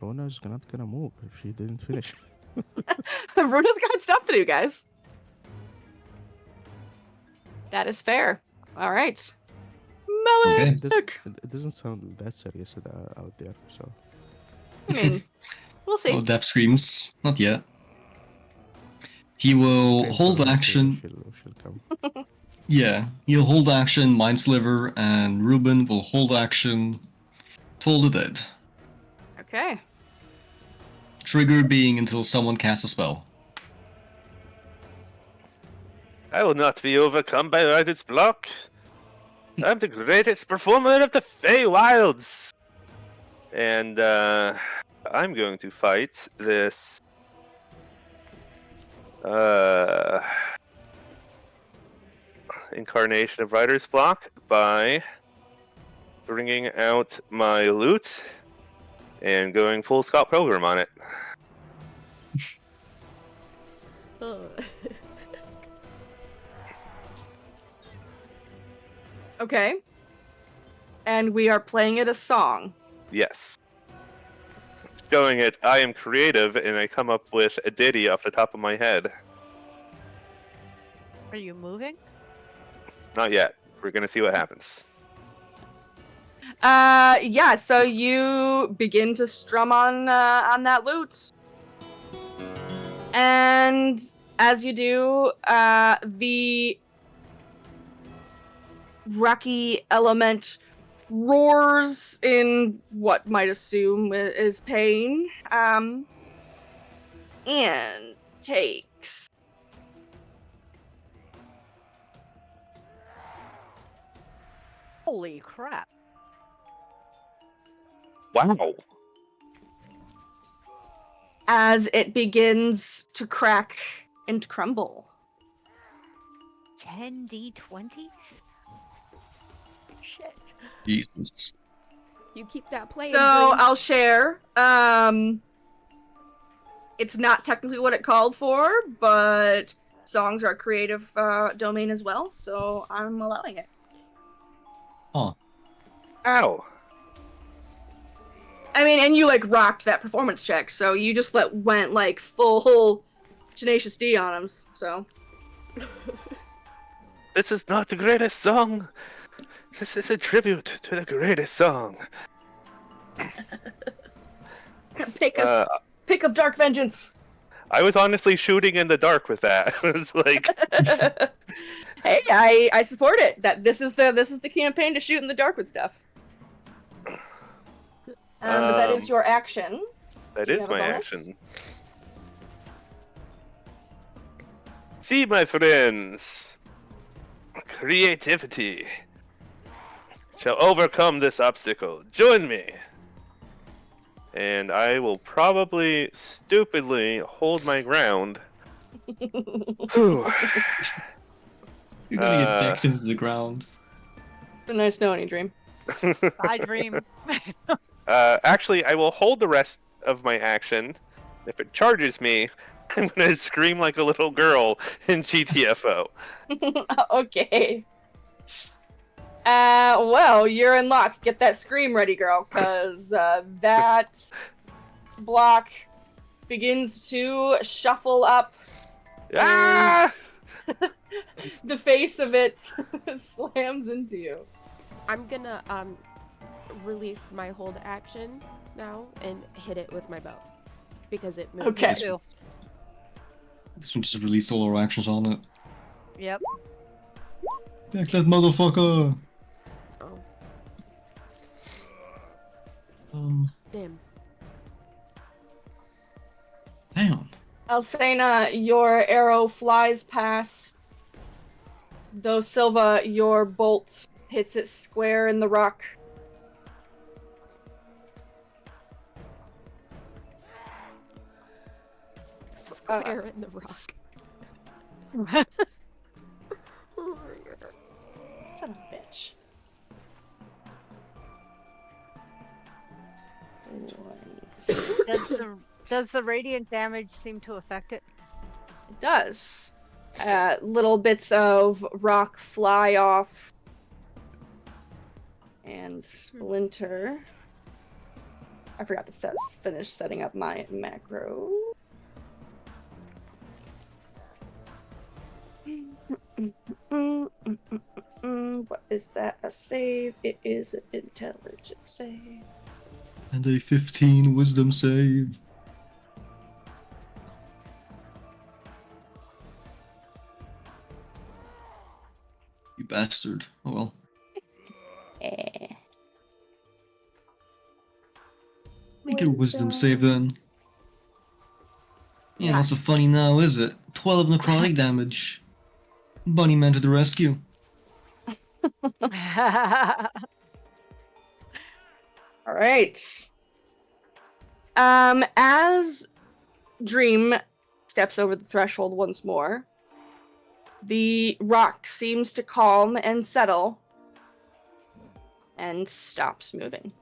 Rona's not gonna move if she didn't finish. Runa's got stuff to do, guys. That is fair. All right. Okay. Melick! It doesn't sound that serious out there, so. I mean, we'll see. Oh, Dap screams. Not yet. He will Scream hold for her, action. She'll come. Yeah, he'll hold action, Mind Sliver, and Ruben will hold action, Toll the Dead. Okay. Trigger being until someone casts a spell. I will not be overcome by writer's block. I'm the greatest performer of the Feywilds. And I'm going to fight this incarnation of writer's block by bringing out my loot and going full Scott Pilgrim on it. Okay. And we are playing it a song. Yes. Showing it, I am creative, and I come up with a ditty off the top of my head. Are you moving? Not yet. We're gonna see what happens. Yeah, so you begin to strum on that lute. And as you do, the rocky element roars in what might assume is pain, and takes Holy crap. Wow. as it begins to crack and crumble. 10 D20s? Shit. Jesus. You keep that playing. So Dream. I'll share. It's not technically what it called for, but songs are a creative domain as well, so I'm allowing it. Oh. Ow. I mean, and you like rocked that performance check, so you just went like full Tenacious D on him. So This is not the greatest song. This is a tribute to the greatest song. pick of Dark Vengeance. I was honestly shooting in the dark with that. It was like, Hey, I support it. That this is the campaign to shoot in the dark with stuff. But that is your action. that Do you is have a my bonus? action. See, my friends, creativity shall overcome this obstacle. Join me. And I will probably stupidly hold my ground. Whew. You're gonna get decked into the ground. It's a nice knowing you, Dream. I dream. Actually, I will hold the rest of my action. If it charges me, I'm gonna scream like a little girl in GTFO. Okay. Well, you're in luck. Get that scream ready, girl, because that block begins to shuffle up. Ah! The face of it slams into you. I'm gonna release my hold action now and hit it with my bow because it moved. Okay. Too. This one just released all our actions on it. Yep. Deck that motherfucker! Oh, damn. Damn. Alcena, your arrow flies past. Though Silva, your bolt hits it square in the rock. Square in the rock. Oh my god. Son of a bitch. Does the radiant damage seem to affect it? It does. Little bits of rock fly off and splinter. I forgot to finish setting up my macro. What is that? A save? It is an intelligence save. And a 15 wisdom save. You bastard. Oh well. Make your wisdom save then. Yeah, not so funny now, is it? 12 necrotic damage. Bunny man to the rescue. All right. As Dream steps over the threshold once more, the rock seems to calm and settle and stops moving.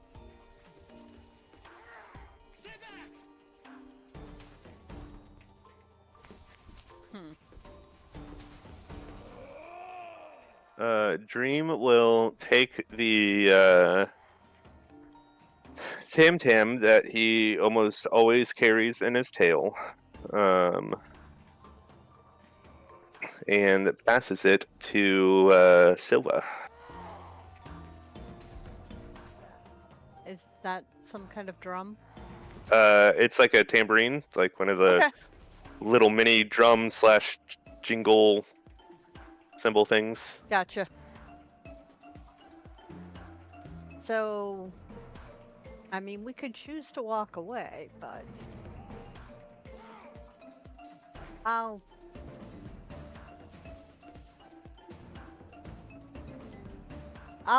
Dream will take the Tam Tam that he almost always carries in his tail, and passes it to Silva. Is that some kind of drum? It's like a tambourine. It's like one of the little mini drum / jingle symbol things. Gotcha. So, I mean, we could choose to walk away, but I'll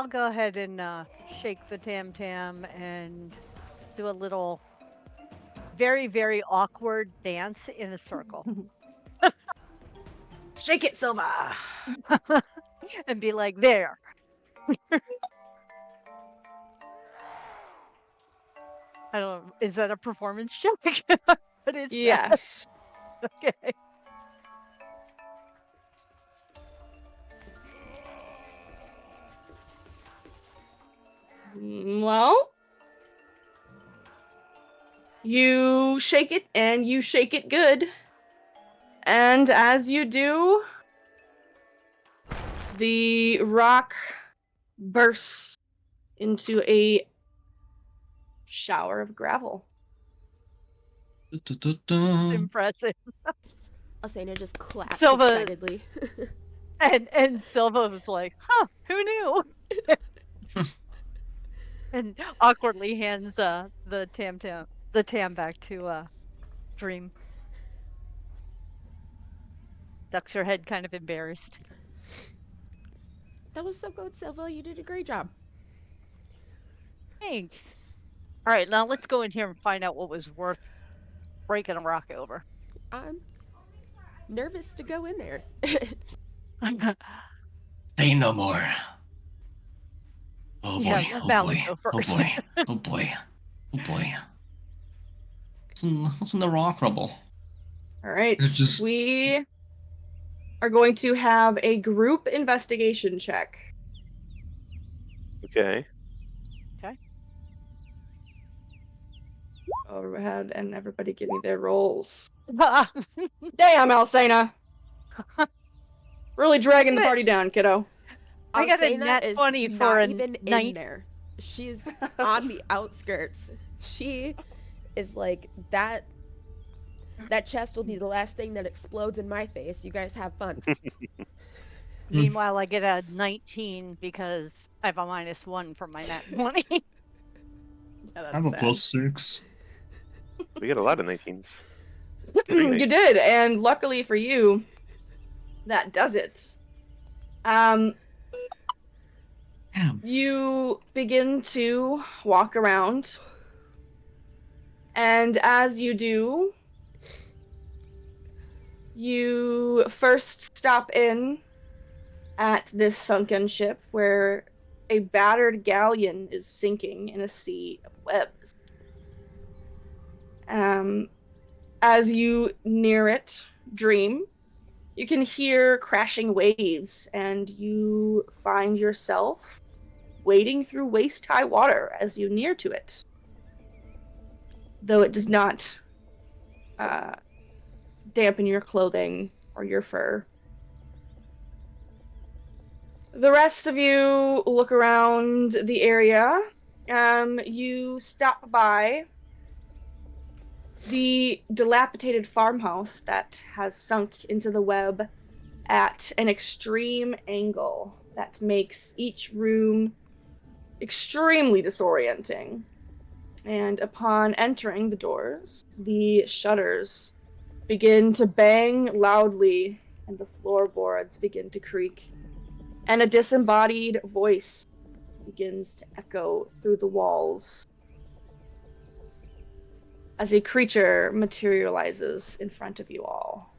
go ahead and shake the Tam Tam and do a little very, very awkward dance in a circle. Shake it, Silva! And be like, there. I don't know, is that a performance check? What is Yes. that? Okay. Well, you shake it and you shake it good. And as you do, the rock bursts into a shower of gravel. Da-da-da-da. Impressive. Asena just claps Silva- excitedly. And Silva was like, huh, who knew? And awkwardly hands the tam back to Dream. Ducks her head, kind of embarrassed. That was so good, Silva. You did a great job. Thanks. All right, now let's go in here and find out what was worth breaking a rock over. I'm nervous to go in there. Say no more. Oh boy, Yeah, let Valen go oh first. boy, oh boy, oh boy. What's in the rock rubble? All right, It's just- we are going to have a group investigation check. Okay. Go ahead and everybody give me their rolls. I Damn, Alcena! Really dragging the party down, kiddo. got a Alcena nat is 20 for not a even night. in there. She's on the outskirts. She is like that. That chest will be the last thing that explodes in my face. You guys have fun. Meanwhile, I get a 19 because I have a -1 from my nat 20. Yeah, I have a +6. We get a lot of 19s. You did, and luckily for you, that does it. Damn. You begin to walk around, and as you do, You first stop in at this sunken ship where a battered galleon is sinking in a sea of webs. As you near it, Dream, you can hear crashing waves, and you find yourself wading through waist-high water as you near to it. Though it does not dampen your clothing or your fur. The rest of you look around the area. You stop by the dilapidated farmhouse that has sunk into the web at an extreme angle that makes each room extremely disorienting. And upon entering the doors, the shutters begin to bang loudly and the floorboards begin to creak. And a disembodied voice begins to echo through the walls as a creature materializes in front of you all.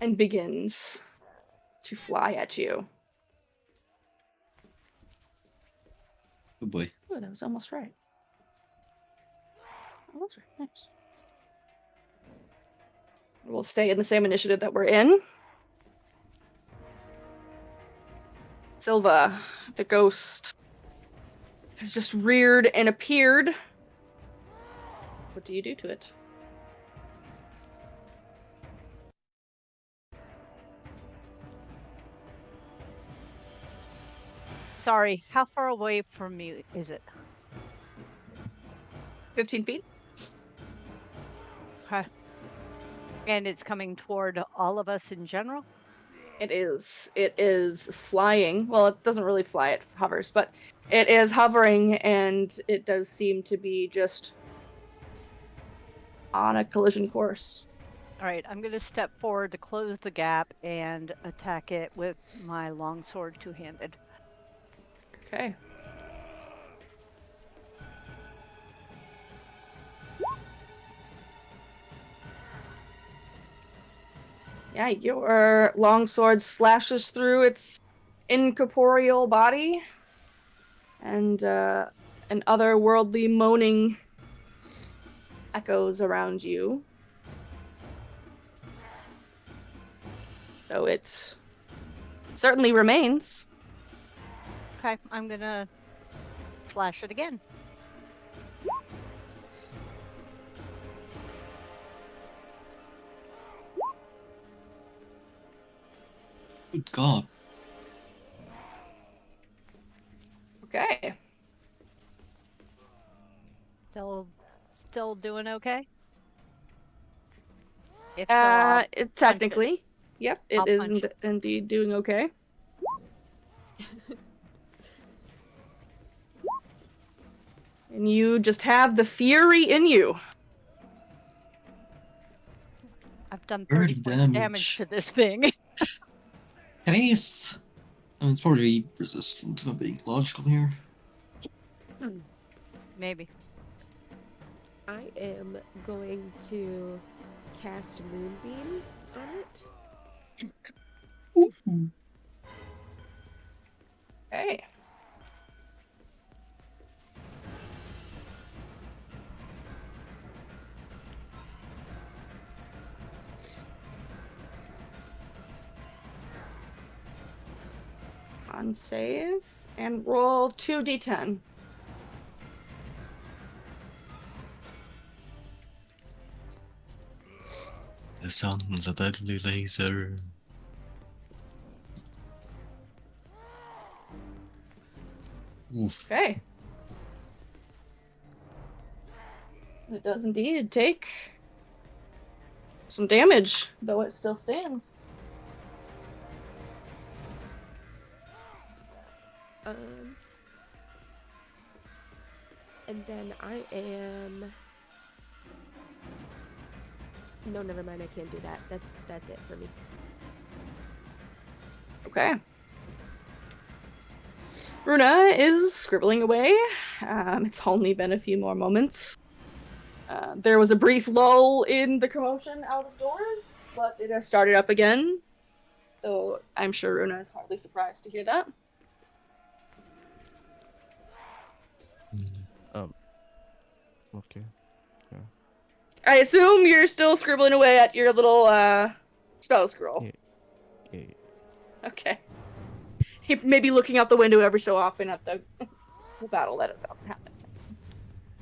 And begins to fly at you. Oh boy. Oh, that was almost right. Almost right. Nice. We'll stay in the same initiative that we're in. Silva, the ghost, has just reared and appeared. What do you do to it? Sorry, how far away from me is it? 15 feet? Okay. And it's coming toward all of us in general? It is. It is flying. Well, it doesn't really fly, it hovers, but it is hovering, and it does seem to be just on a collision course. All right, I'm going to step forward to close the gap and attack it with my longsword two-handed. Okay. Yeah, your longsword slashes through its incorporeal body, and an otherworldly moaning echoes around you. So it certainly remains. Okay, I'm going to slash it again. Good God. Okay. Still doing okay? If so, I'll Technically, yep, it I'll is punch. indeed doing okay. And you just have the fury in you. I've done 30 30 points of damage to this thing. At least. I mean, it's probably resistant, if I'm being logical here. Maybe. I am going to cast Moonbeam on it. Okay. On save and roll 2d10. The sun's a deadly laser. Okay. It does indeed take some damage, though it still stands. And then I am. No, never mind. I can't do that. That's it for me. Runa is scribbling away. It's only been a few more moments. There was a brief lull in the commotion out of doors, but it has started up again. So I'm sure Runa is hardly surprised to hear that. Okay. I assume you're still scribbling away at your little spell scroll. Yeah. Okay. He may be looking out the window every so often at the battle that is happening.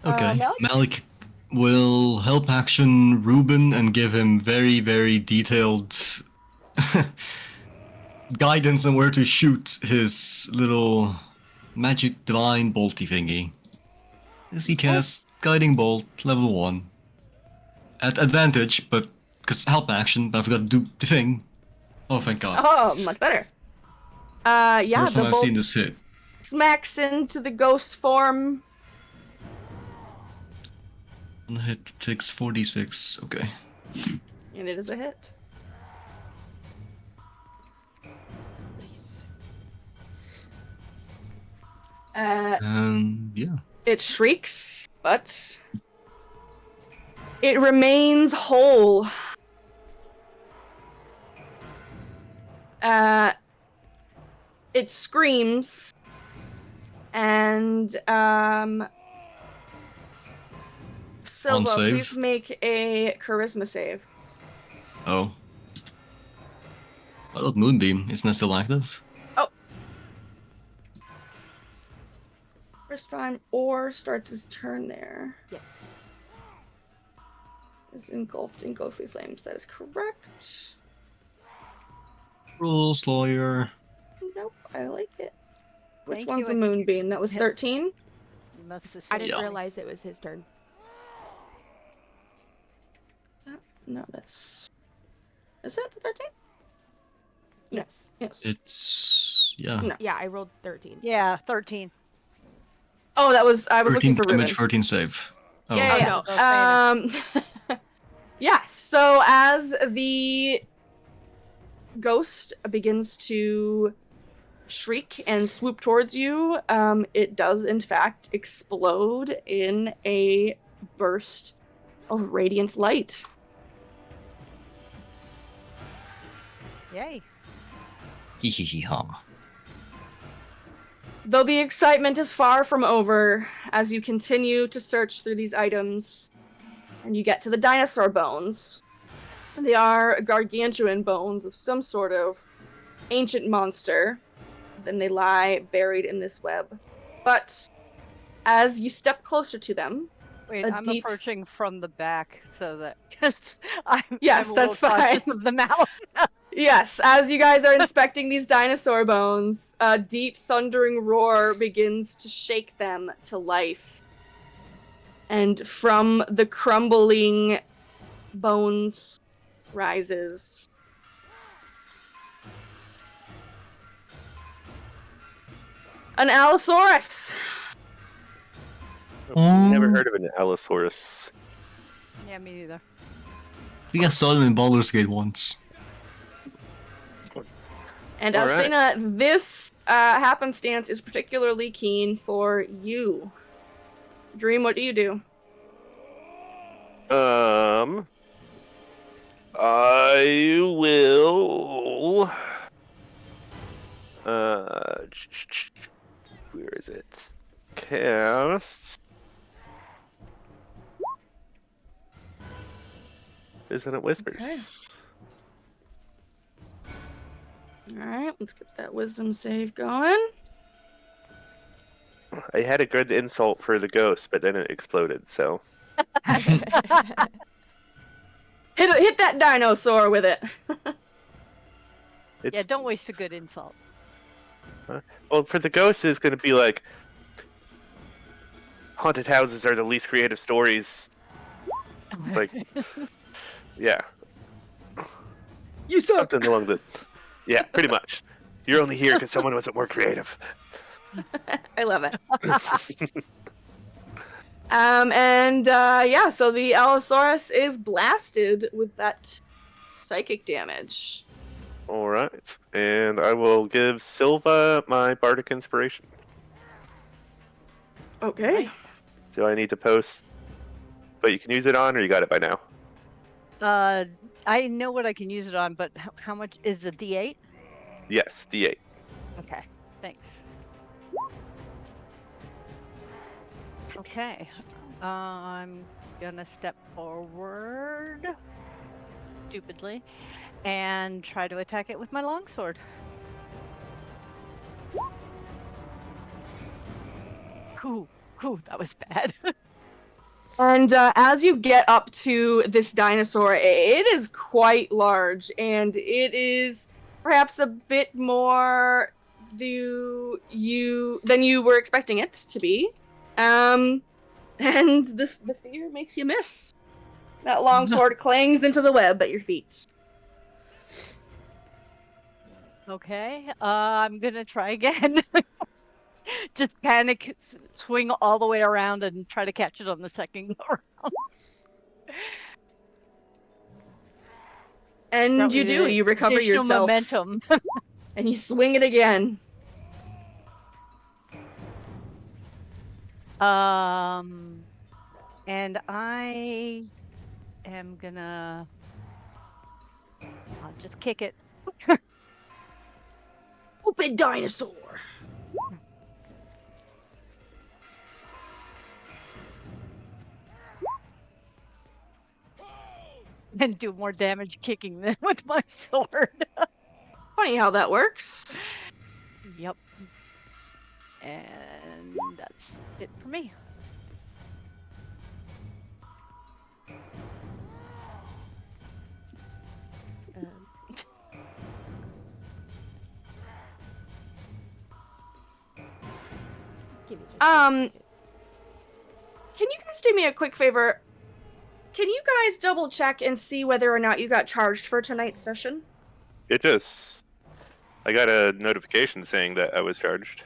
Okay. Malik? Malik will help action Ruben and give him very, very detailed guidance on where to shoot his little magic divine bolty thingy. As he casts Guiding Bolt, level 1. At advantage, but because help action, but I forgot to do the thing. Oh, thank God. Oh, much better. Yeah, First the time I've bolt seen this hit. smacks into the ghost form. One hit takes 46. Okay. And it is a hit. Nice. Yeah. It shrieks, but it remains whole. It screams, and Silva, save. please make a charisma save. Oh. I thought Moonbeam. Isn't that still active? First time, or starts his turn there. Yes. Is engulfed in ghostly flames. That is correct. Rules, lawyer. Nope, I like it. Which Thank one's you, the I think you- moonbeam? That was 13? You must have I said didn't Yeah. realize it was his turn. No, that's... Is that the 13? Yes. Yes. It's... yeah. No. Yeah, I rolled 13. Yeah, 13. Oh, that was... I was 13 looking for Ruben. damage, 13 save. Oh. Yeah, Oh, yeah. Yeah, so as the ghost begins to shriek and swoop towards you, it does in fact explode in a burst of radiant light. Yay. Hee hee hee ha. Though the excitement is far from over, as you continue to search through these items, and you get to the dinosaur bones. They are gargantuan bones of some sort of ancient monster. Then they lie buried in this web. But as you step closer to them, Wait, A I'm deep- approaching from the back so that I'm Yes, I'm a that's little cautious fine. of the mouth. yes, as you guys are inspecting these dinosaur bones, a deep thundering roar begins to shake them to life. And from the crumbling bones rises an Allosaurus. I've never heard of an Allosaurus. Yeah, me neither. I think I saw them in Baldur's Gate once. And All right. Alcina, this happenstance is particularly keen for you. Dream, what do you do? I will. Where is it? Cast. Dissonant Whispers. Alright, let's get that wisdom save going. I had a good insult for the ghost, but then it exploded, so. Hit that dinosaur with it. It's, Yeah, don't waste a good insult. Well, for the ghost, it's going to be like, haunted houses are the least creative stories. It's like, yeah, You suck. something along the. Yeah, pretty much. You're only here because someone wasn't more creative. I love it. Yeah, so the Allosaurus is blasted with that psychic damage. All right, and I will give Silva my bardic inspiration. Okay. Right. Do I need to post what you can use it on, or you got it by now? I know what I can use it on, but how much is the D8? Yes, D8. Okay, thanks. Okay, I'm gonna step forward stupidly and try to attack it with my longsword. Ooh, that was bad. And as you get up to this dinosaur, it is quite large, and it is perhaps a bit more than you were expecting it to be. And the fear makes you miss. That long sword clangs into the web at your feet. Okay, I'm gonna try again. Just panic, swing all the way around and try to catch it on the second go around. And you do. You recover Additional yourself. momentum. And you swing it again. And I am gonna... I'll just kick it. Stupid dinosaur. And do more damage kicking than with my sword. Funny how that works. Yep. And that's it for me. Give me just 1 second. Can you guys do me a quick favor? Can you guys double check and see whether or not you got charged for tonight's session? I got a notification saying that I was charged.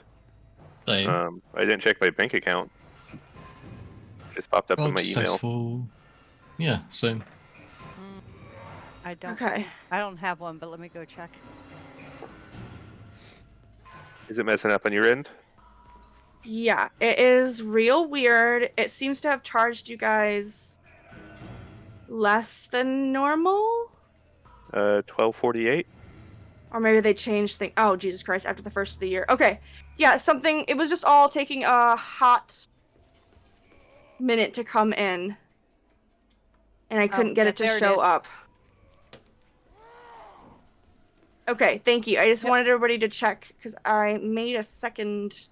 Same. I didn't check my bank account. Just popped up in my email. Successful. Yeah, same. I don't. Okay. I don't have one, but let me go check. Is it messing up on your end? Yeah, it is real weird. It seems to have charged you guys less than normal? 1248. Or maybe they changed things. Oh, Jesus Christ, after the first of the year. Okay. Yeah, it was just all taking a hot minute to come in. And I couldn't get yeah, it to there it show is. up. Okay, thank you. I just wanted everybody to check, because I made a second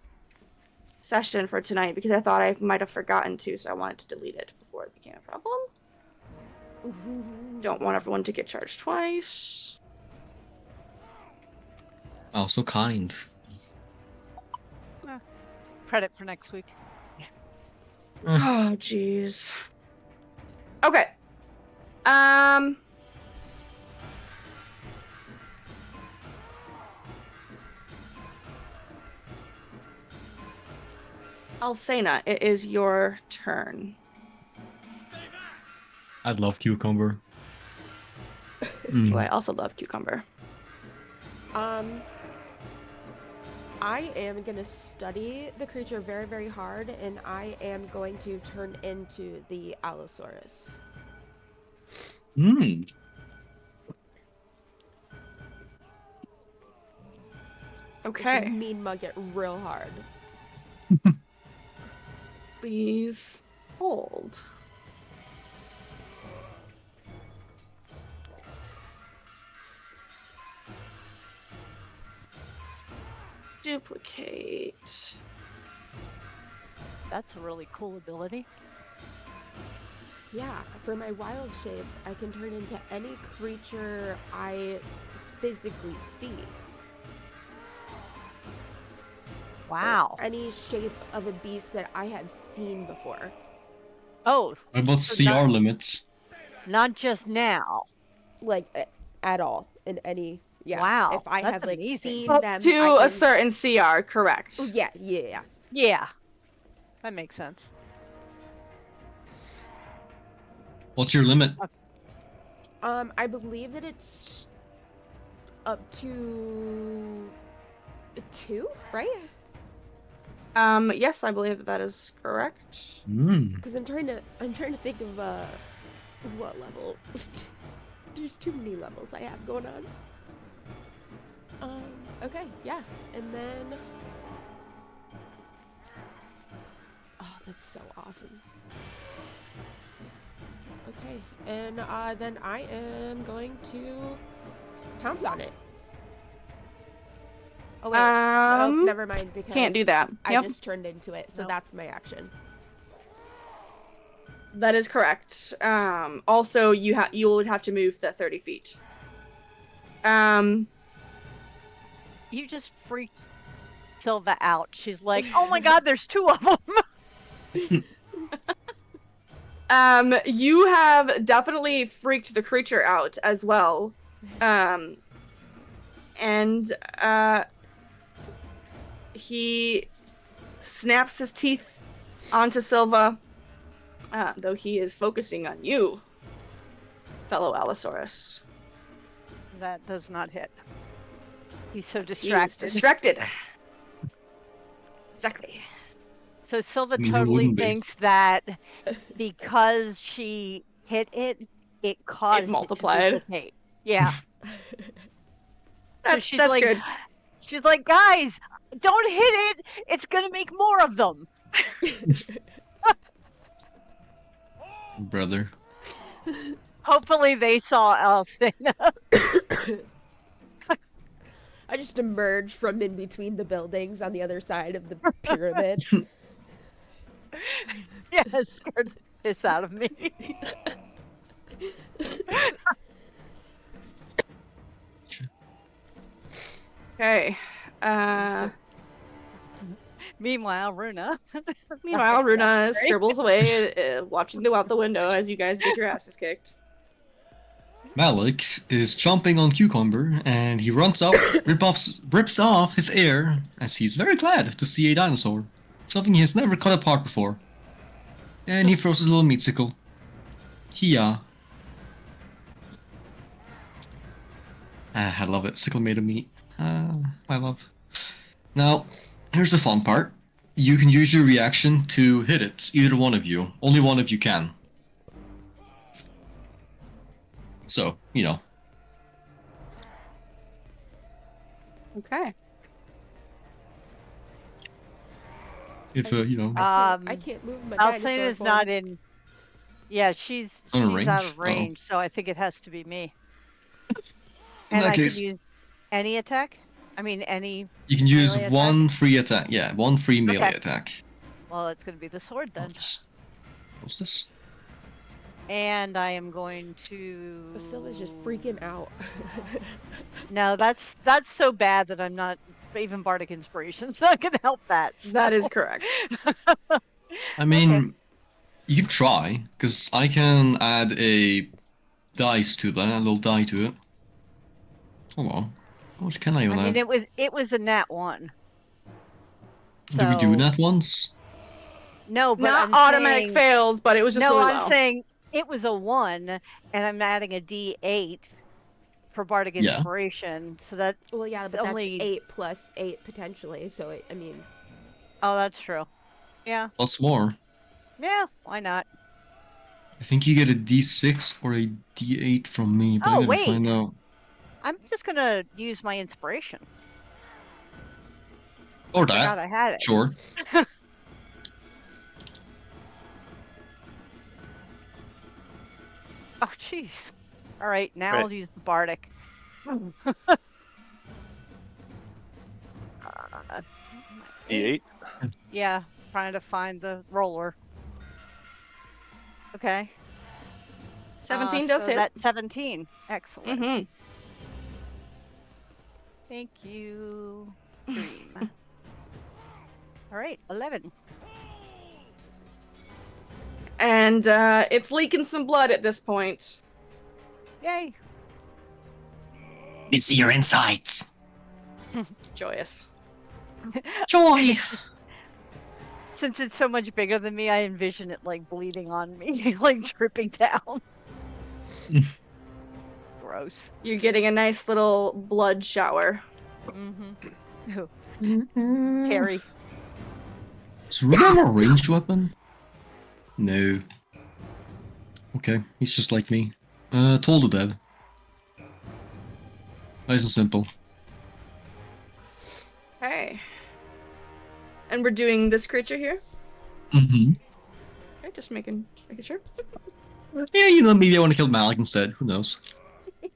session for tonight, because I thought I might have forgotten to, so I wanted to delete it before it became a problem. Don't want everyone to get charged twice. Also kind. Credit for next week. Oh, jeez. Okay. Alcena, it is your turn. I love cucumber. Oh, I also love cucumber. I am gonna study the creature very, very hard, and I am going to turn into the Allosaurus. Hmm. I Okay. should mean mug it real hard. Please hold. Duplicate. That's a really cool ability. Yeah, for my wild shapes, I can turn into any creature I physically see. Wow. Or any shape of a beast that I have seen before. Oh, What about So CR limits? not just now. Like, at all. In any... Yeah. Wow, If I that's have, like, amazing. seen Up them... to I a can... certain CR, correct. Oh, yeah, yeah. Yeah, that makes sense. What's your limit? I believe that it's up to 2, right? Yes, I believe that is correct. Because I'm trying to think of what level. There's too many levels I have going on. Okay, yeah, and then. Oh, that's so awesome. Okay, and then I am going to pounce on it. Oh wait, never mind because Can't do that. I Yep. just turned into it, so Nope. that's my action. That is correct. Also, you would have to move the 30 feet. You just freaked Silva out. She's like, "Oh my God, there's 2 of them." You have definitely freaked the creature out as well. And he snaps his teeth onto Silva, though he is focusing on you, fellow Allosaurus. That does not hit. He's so He is distracted. distracted. Exactly. So Silva mean, who totally wouldn't be? thinks that because she hit it, it caused it multiplied. to duplicate. Yeah. That's she's that's like, good. She's like, guys, don't hit it. It's gonna make more of them. Brother. Hopefully they saw Alcina. I just emerged from in between the buildings on the other side of the pyramid. Yeah, scared the piss out of me. Okay. Meanwhile, Runa. Meanwhile, Runa scribbles away, watching out the window as you guys get your asses kicked. Malik is chomping on Cucumber, and he runs up, rips off his ear, as he's very glad to see a dinosaur. Something he has never cut apart before. And he throws his little meat sickle. Hiya. I love it. Sickle made of meat. My love. Now, here's the fun part. You can use your reaction to hit it, either one of you. Only one of you can. So, you know. Okay. If, you know. I can't move my dinosaur Alcina's form. not in. Yeah, she's Out of out range? of range, so I think it has to be me. In And that I case, can use any attack. I mean, any. you can use melee one free attack. Yeah, one free melee Okay. attack. Well, it's going to be the sword then. What's this? And I am going to. Silva's just freaking out. No, that's so bad that I'm not. Even Bardic Inspiration's not going to help that. That is correct. I mean, Okay. you can try, because I can add a dice to that, a little die to it. Hold on. How much can I even I mean, add? it was a nat 1. Do we do So- that once? No, but Not I'm automatic saying, fails, but it was just no, really I'm low. saying it was a 1, and I'm adding a D8 for Bardic Yeah. Inspiration. So that. Well, yeah, It's but only- that's 8 plus 8 potentially. So I mean, Oh, that's true. Yeah. Plus more. Yeah. Why not? I think you get a d6 or a d8 from me, but I Oh, gotta wait. find out. I'm just gonna use my inspiration. Or Forgot that. I had it. Sure. Oh, jeez. All right, now Right. I'll use the Bardic. E8. Yeah, trying to find the roller. Okay. 17 does so hit. That's 17. Excellent. Mm-hmm. Thank you, Dream. All right, 11. And it's leaking some blood at this point. Yay. You see your insides. Joyous. Joy. Since it's so much bigger than me, I envision it like bleeding on me, like dripping down. Gross. You're getting a nice little blood shower. Mm-hmm. Carrie. Does Ruben have a ranged weapon? No. Okay, he's just like me. Toll the Dead. Nice and simple. Okay. And we're doing this creature here? Mm-hmm. Okay, just making sure. Yeah, you know, maybe I want to kill Malik instead. Who knows?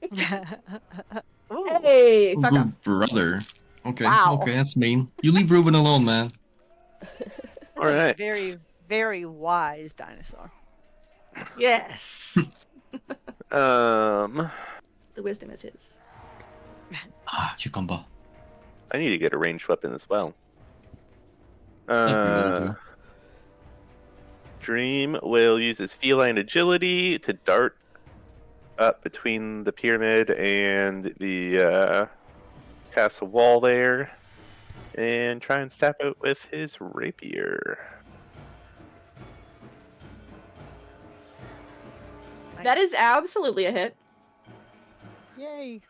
Ooh. Hey, fuck Ooh, off. brother. Okay, Wow. okay, that's mean. You leave Ruben alone, man. That's All a right. very, very wise dinosaur. Yes. Um, The wisdom is his. Ah, cucumber. I need to get a ranged weapon as well. Like we all do. Dream will use his feline agility to dart up between the pyramid and the castle wall there, and try and stab it with his rapier. That is absolutely a hit. Yay.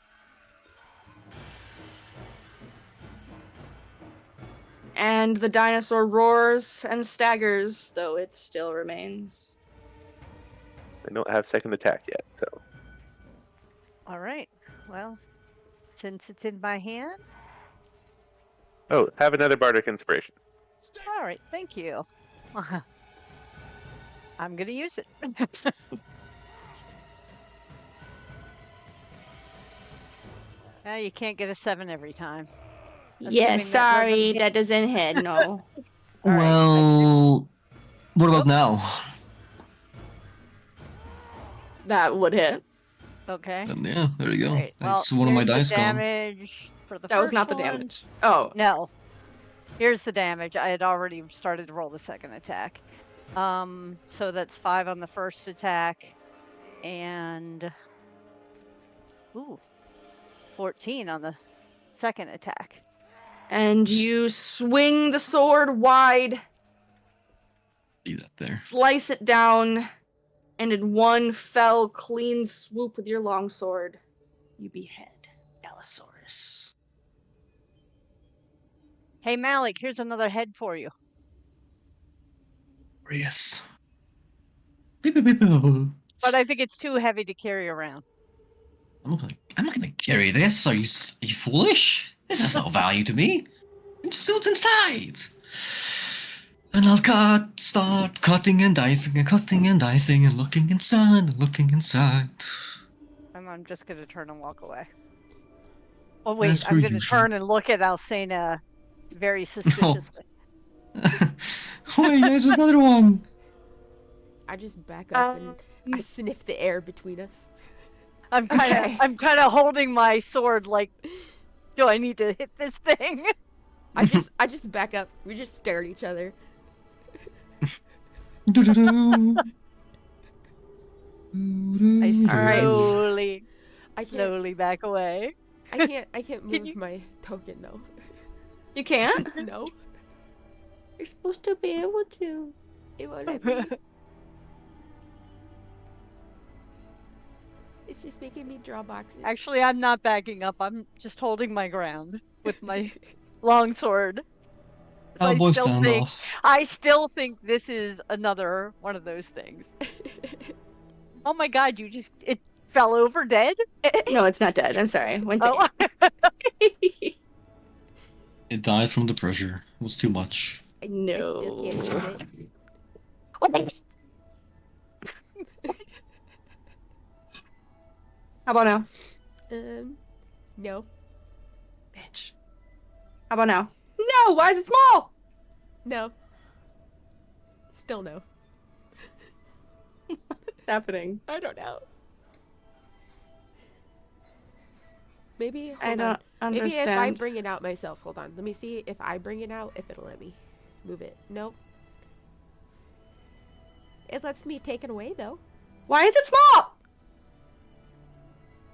And the dinosaur roars and staggers, though it still remains. I don't have second attack yet, so All right. Well, since it's in my hand. oh, have another bardic inspiration. All right. Thank you. I'm gonna use it. You can't get a 7 every time. Yeah, Assuming that doesn't sorry, hit. that doesn't hit, no. Alright, Well, what about now? That would hit. Okay. Yeah, there you go. All right. Well, That's one of my here's dice the gone. damage for the That was first not the one. damage. Oh. No. Here's the damage. I had already started to roll the second attack. So that's 5 on the first attack, and 14 on the second attack. And you swing the sword wide, Leave that there. slice it down, and in one fell, clean swoop with your longsword, you behead Allosaurus. Hey Malik, here's another head for you. Yes. But I think it's too heavy to carry around. I'm not gonna carry this. Are you foolish? This has no value to me. Just see what's inside. And I'll start cutting and dicing and cutting and dicing and looking inside and looking inside. And I'm just gonna turn and walk away. Oh wait, As per I'm gonna usual. turn and look at Alcena very suspiciously. Wait, there's another one. I just back up and I sniff the air between us. I'm kind of holding my sword like, do I need to hit this thing? I just back up. We just stare at each other. I Alright. slowly back away. I can't Can move you- my token though. You can't? No, You're supposed to be able to. it won't let me. It's just making me draw boxes. Actually, I'm not backing up. I'm just holding my ground with my longsword. 'Cause Cowboy standoff. I still think this is another one of those things. Oh my god, it fell over dead? No, it's not dead. I'm sorry. Went Oh. It died from the pressure. It was too much. I still can't No. shoot it. How about now? No, Bitch. How about now? No! Why is it small? no, still no. What's happening? I don't know. Maybe I hold don't on. Maybe if I understand. bring it out myself. Hold on. Let me see if I bring it out, if it'll let me move it. Nope. It lets me take it away though. Why is it small?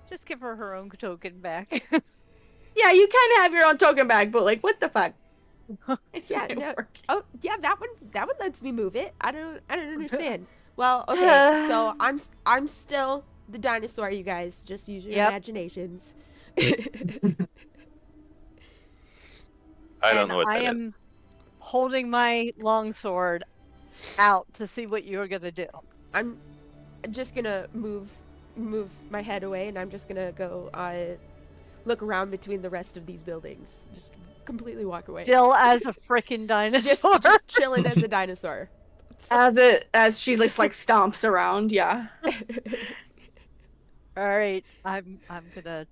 Just give her own token back. Yeah, you kind of have your own token back, but like, what the fuck? It's Yeah, not no. working. Oh, yeah, that one lets me move it. I don't understand. Well, okay. So I'm still the dinosaur, you guys. Just use your Yep. imaginations. I don't know what I that is. am holding my longsword out to see what you're gonna do. I'm just gonna move my head away, and I'm just gonna go look around between the rest of these buildings. Just completely walk away. Still as a freaking dinosaur. Just chilling as a dinosaur. As she like stomps around, yeah. All right, I'm gonna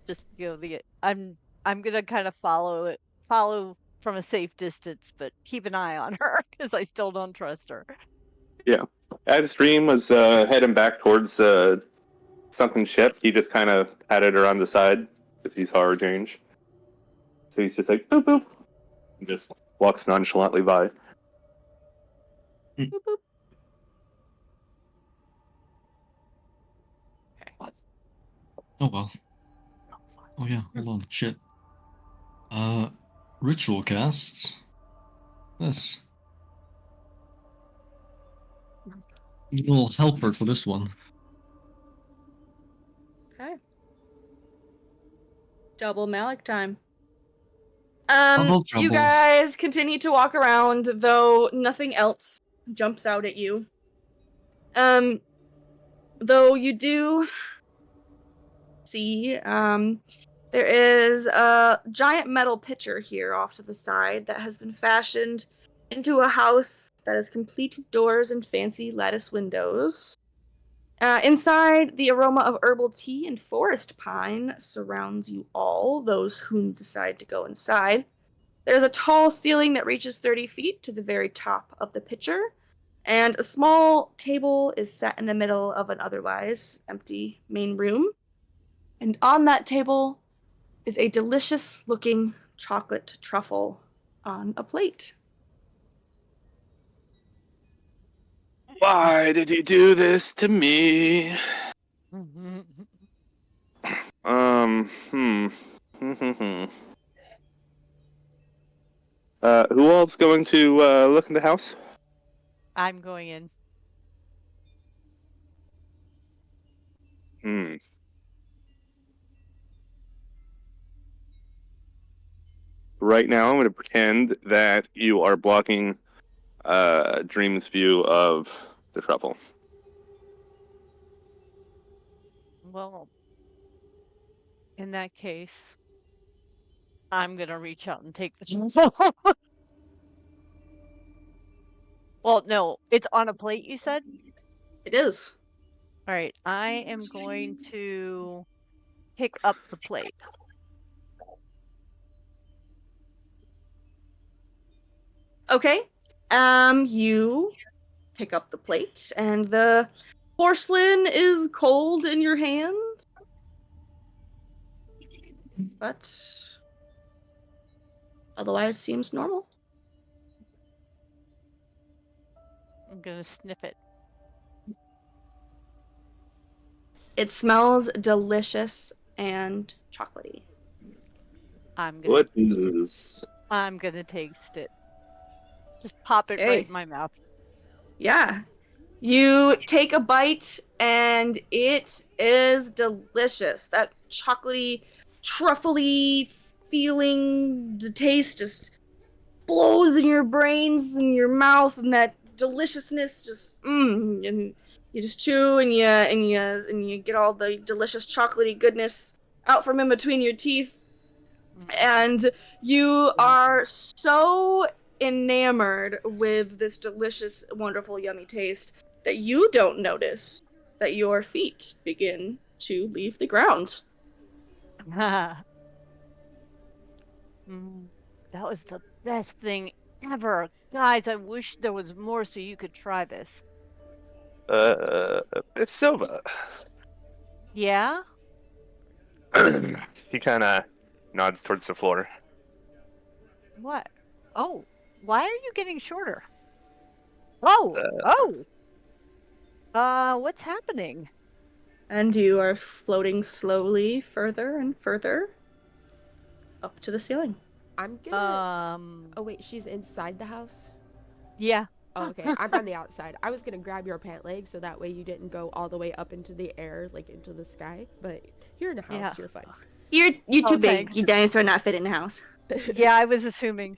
just I'm gonna kind of follow from a safe distance, but keep an eye on her because I still don't trust her. Yeah. As Dream was heading back towards the sunken ship, he just kind of patted her on the side because he's horror change. So he's just like, boop, boop. And just walks nonchalantly by. Boop, boop. Oh well. Oh yeah, hold on. Shit. Ritual casts. This. Little helper for this one. Okay. Double Malik time. Double You trouble. guys continue to walk around, though nothing else jumps out at you. Though you do see, there is a giant metal pitcher here off to the side that has been fashioned into a house that is complete with doors and fancy lattice windows. Inside, the aroma of herbal tea and forest pine surrounds you all, those whom decide to go inside. There's a tall ceiling that reaches 30 feet to the very top of the pitcher, and a small table is set in the middle of an otherwise empty main room. And on that table is a delicious-looking chocolate truffle on a plate. Why did you do this to me? Who all's going to look in the house? I'm going in. Right now, I'm going to pretend that you are blocking Dream's view of the truffle. Well, in that case, I'm gonna reach out and take the truffle. Well, no, it's on a plate, you said? It is. All right, I am going to pick up the plate. Okay. You pick up the plate, and the porcelain is cold in your hand. But otherwise seems normal. I'm gonna sniff it. It smells delicious and chocolatey. I'm gonna What is... I'm gonna taste it. Just pop it Okay. right in my mouth. Yeah. You take a bite, and it is delicious. That chocolatey, truffly feeling, the taste just blows in your brains and your mouth, and that deliciousness just and you just chew and you get all the delicious chocolatey goodness out from in between your teeth, and you are so enamored with this delicious, wonderful, yummy taste that you don't notice that your feet begin to leave the ground. That was the best thing ever. Guys, I wish there was more so you could try this. Silva. Yeah? He kind of nods towards the floor. What? Oh, why are you getting shorter? Oh! What's happening? And you are floating slowly further and further up to the ceiling. I'm gonna. Oh wait, she's inside the house. Yeah. Oh, okay, I'm on the outside. I was gonna grab your pant leg so that way you didn't go all the way up into the air, like into the sky. But you're in the house, Yeah. you're fine. You're too big. Thanks. You dinosaur not fit in the house. Yeah, I was assuming.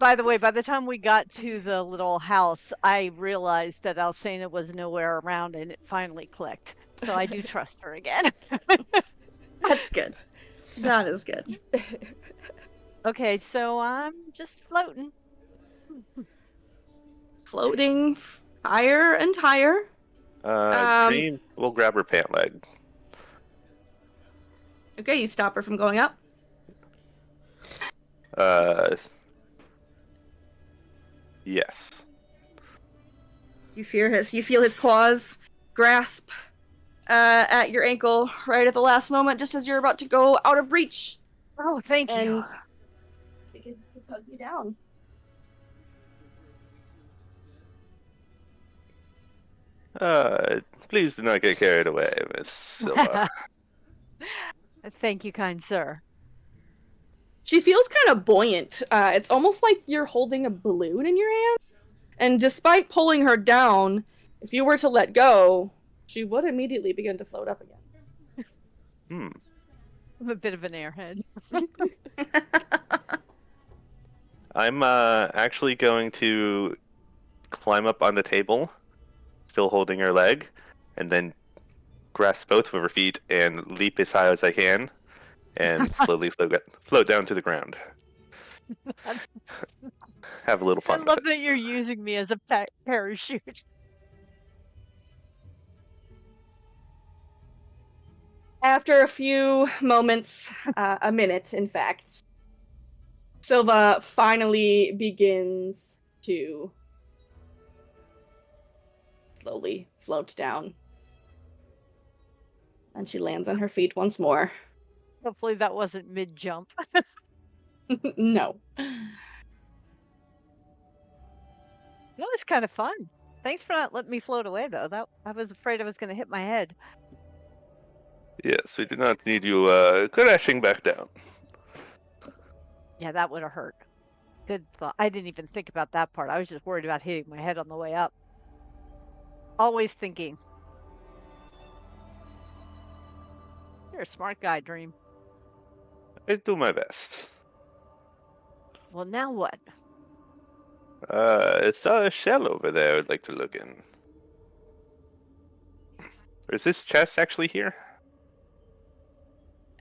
By the way, by the time we got to the little house, I realized that Alcena was nowhere around and it finally clicked. So I do trust her again. That's good. That is good. Okay, so I'm just floating. Floating higher and higher. Dream will grab her pant leg. Okay, you stop her from going up. Yes. You feel his claws grasp at your ankle right at the last moment, just as you're about to go out of reach, Oh, thank you. and begins to tug you down. Please do not get carried away, Miss Silva. Thank you, kind sir. She feels kind of buoyant. It's almost like you're holding a balloon in your hand. And despite pulling her down, if you were to let go, she would immediately begin to float up again. I'm a bit of an airhead. I'm actually going to climb up on the table, still holding her leg, and then grasp both of her feet and leap as high as I can, and slowly float down to the ground. Have a little I fun love with it. that you're using me as a parachute. After a few moments, a minute, in fact, Silva finally begins to slowly float down. And she lands on her feet once more. Hopefully that wasn't mid-jump. No. That was kind of fun. Thanks for not letting me float away, though. I was afraid I was going to hit my head. Yes, we do not need you crashing back down. Yeah, that would have hurt. Good thought. I didn't even think about that part. I was just worried about hitting my head on the way up. Always thinking. You're a smart guy, Dream. I do my best. Well, now what? It's a shell over there I'd like to look in. Or is this chest actually here?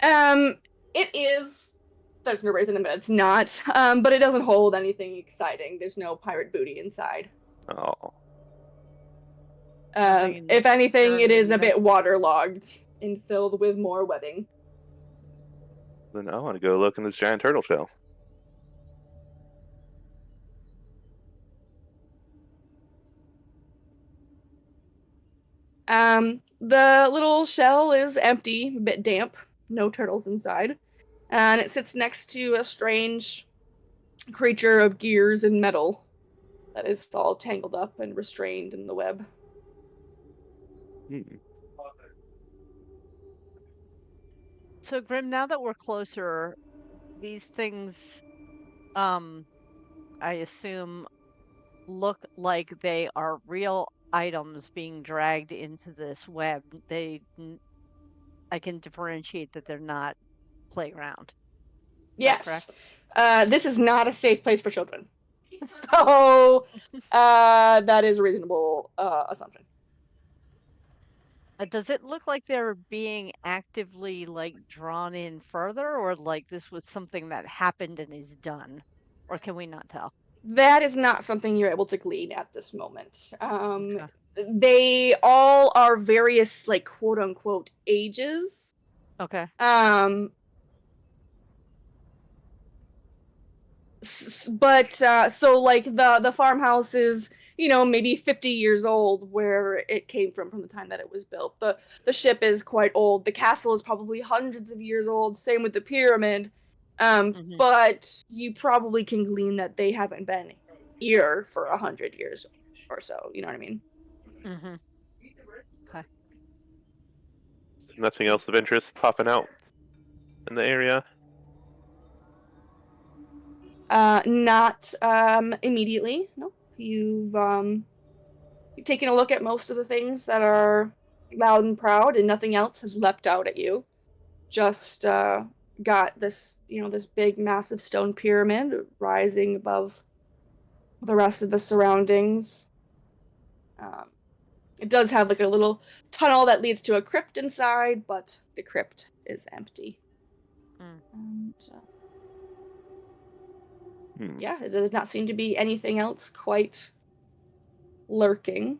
It is. There's no reason that it's not. But it doesn't hold anything exciting. There's no pirate booty inside. Oh. If anything, it is a Burning. bit waterlogged and filled with more webbing. Then I want to go look in this giant turtle shell. The little shell is empty, a bit damp, no turtles inside. And it sits next to a strange creature of gears and metal that is all tangled up and restrained in the web. So, Grim, now that we're closer, these things, I assume, look like they are real items being dragged into this web. I can differentiate that they're not playground. Is that Yes. correct? This is not a safe place for children. So, that is a reasonable assumption. Does it look like they're being actively like drawn in further, or like this was something that happened and is done? Or can we not tell? That is not something you're able to glean at this moment. Okay. They all are various, like, quote unquote ages. Okay. But so like the farmhouse is, you know, maybe 50 years old where it came from the time that it was built. The ship is quite old. The castle is probably hundreds of years old. Same with the pyramid. But you probably can glean that they haven't been here for 100 years or so. You know what I mean? Okay. Nothing else of interest popping out in the area? Not immediately. No. You've taken a look at most of the things that are loud and proud, and nothing else has leapt out at you. Just got this, you know, this big, massive stone pyramid rising above the rest of the surroundings. It does have like a little tunnel that leads to a crypt inside, but the crypt is empty. And, yeah, it does not seem to be anything else quite lurking.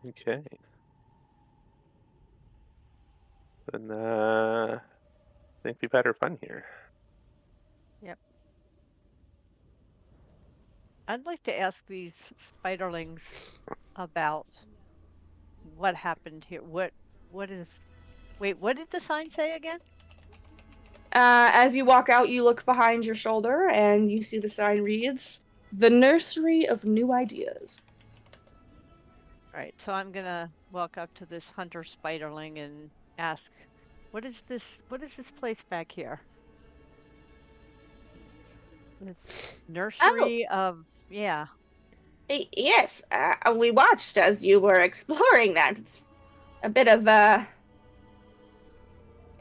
Okay. Then I think we've had our fun here. Yep. I'd like to ask these spiderlings about what happened here. What is? Wait, what did the sign say again? As you walk out, you look behind your shoulder and you see the sign reads, "The Nursery of New Ideas." All right, so I'm gonna walk up to this hunter spiderling and ask, what is this place back here? This nursery of, yeah. Yes, we watched as you were exploring that. It's a bit of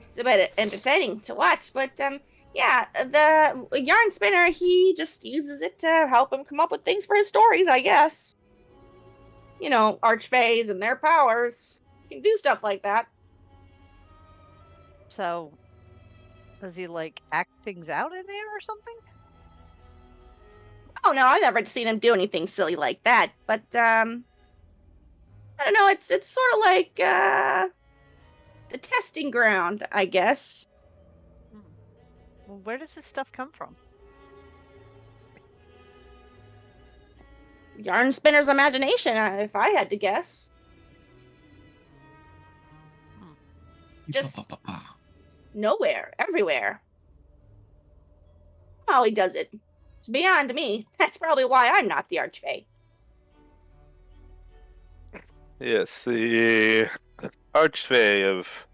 it's a bit entertaining to watch, but yeah, the yarn spinner, he just uses it to help him come up with things for his stories, I guess. You know, archfays and their powers. You can do stuff like that. So does he like act things out in there or something? Oh no, I've never seen him do anything silly like that, but I don't know, it's sort of like the testing ground, I guess. Well, where does this stuff come from? Yarn spinner's imagination, if I had to guess. Just nowhere, everywhere. How he does it, it's beyond me. That's probably why I'm not the Archfey. Yes, the Archfey of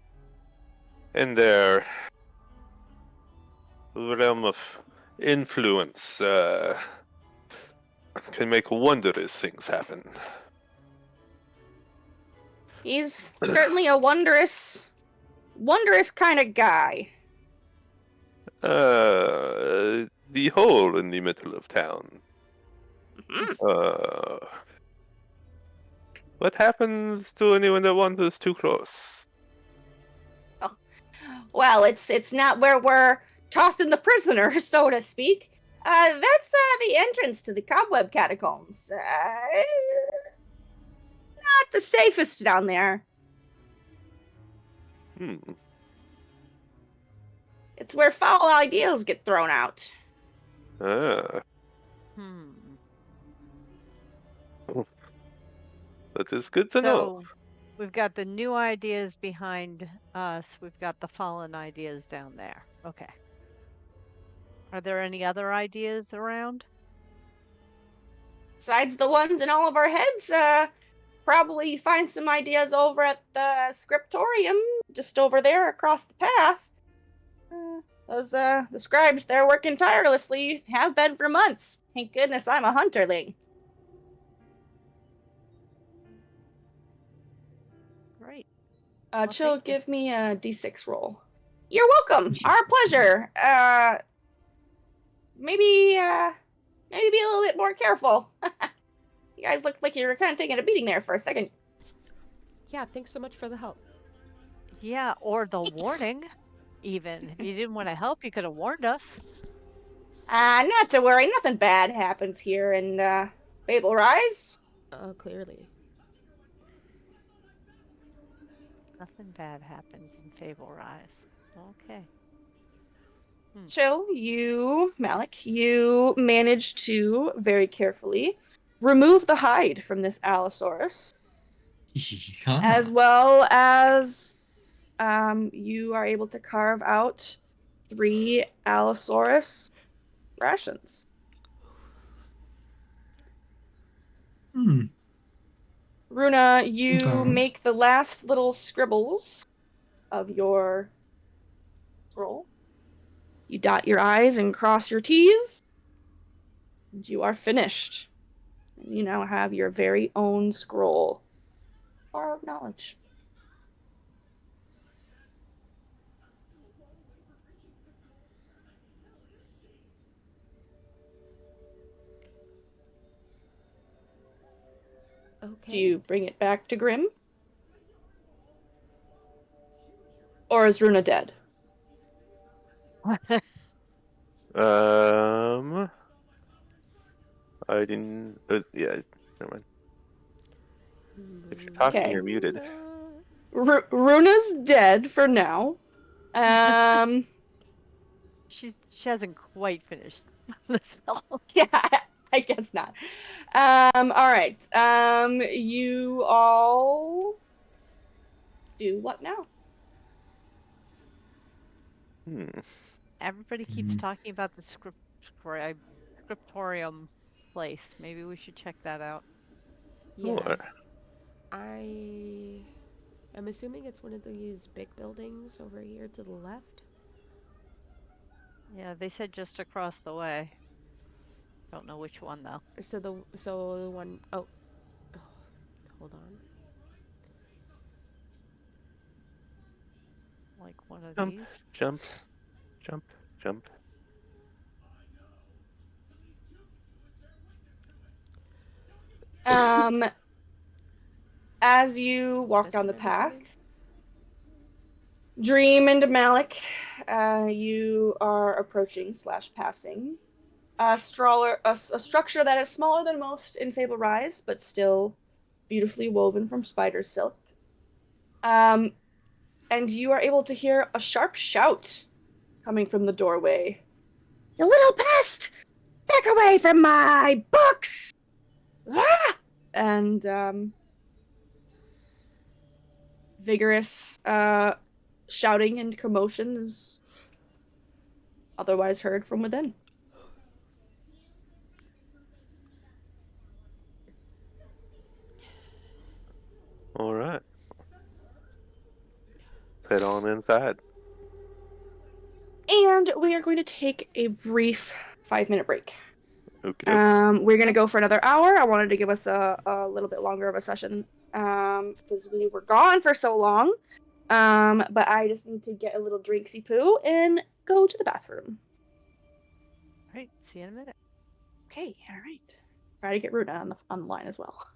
in their realm of influence can make wondrous things happen. He's certainly a wondrous kind of guy. The hole in the middle of town. What happens to anyone that wanders too close? Well, it's not where we're tossing the prisoner, so to speak. That's the entrance to the cobweb catacombs. Not the safest down there. It's where foul ideas get thrown out. That is good to know. We've got the new ideas behind us. We've got the fallen ideas down there. Okay. Are there any other ideas around? Besides the ones in all of our heads, probably find some ideas over at the scriptorium, just over there across the path. The scribes, they're working tirelessly, have been for months. Thank goodness I'm a hunterling. Great. Chill, give me a d6 roll. You're welcome. Our pleasure. Maybe be a little bit more careful. You guys looked like you were kind of taking a beating there for a second. Yeah, thanks so much for the help. Yeah, or the warning, even. If you didn't want to help, you could have warned us. Not to worry. Nothing bad happens here in Fable Rise. Clearly. Nothing bad happens in Fable Rise. Okay. Chill, Malik, you manage to very carefully remove the hide from this Allosaurus, as well as you are able to carve out 3 Allosaurus rations. Runa, you make the last little scribbles of your scroll. You dot your I's and cross your T's, and you are finished. And you now have your very own scroll of knowledge. Do you bring it back to Grim? Or is Runa dead? I didn't. Yeah, never mind. If you're talking, Okay. you're muted. Runa's dead for now. She hasn't quite finished the spell. Yeah, I guess not. All right. You all do what now? Everybody keeps talking about the scriptorium place. Maybe we should check that out. Yeah. Sure. I'm assuming it's one of these big buildings over here to the left. Yeah, they said just across the way. Don't know which one though. So the one oh hold on. Like one of Jump, these. jump, jump, jump. As you walk This down one the I'm path, assuming? Dream and Malik, you are approaching / passing a structure that is smaller than most in Fable Rise, but still beautifully woven from spider silk. And you are able to hear a sharp shout coming from the doorway. You little pest! Back away from my books! Ah! And vigorous shouting and commotion is otherwise heard from within. All right. Head on inside. And we are going to take a brief 5-minute break. Okey-doke. We're going to go for another hour. I wanted to give us a little bit longer of a session because we were gone for so long. But I just need to get a little drinksy poo and go to the bathroom. All right, see you in a minute. Okay, all right. Try to get Runa on the line as well.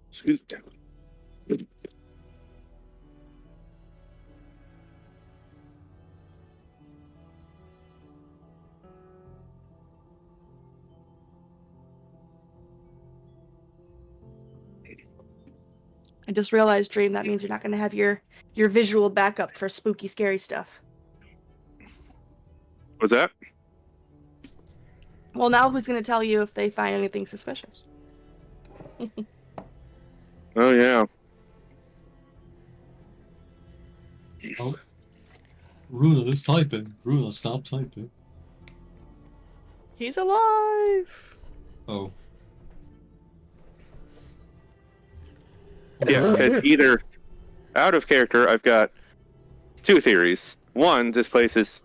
Excuse me. I just realized, Dream, that means you're not going to have your visual backup for spooky, scary stuff. What's that? Well, now who's going to tell you if they find anything suspicious? Oh yeah. Oh. Runa is typing. Runa, stop typing. He's alive! Oh. Yeah, because either out of character, I've got two theories. One, this place is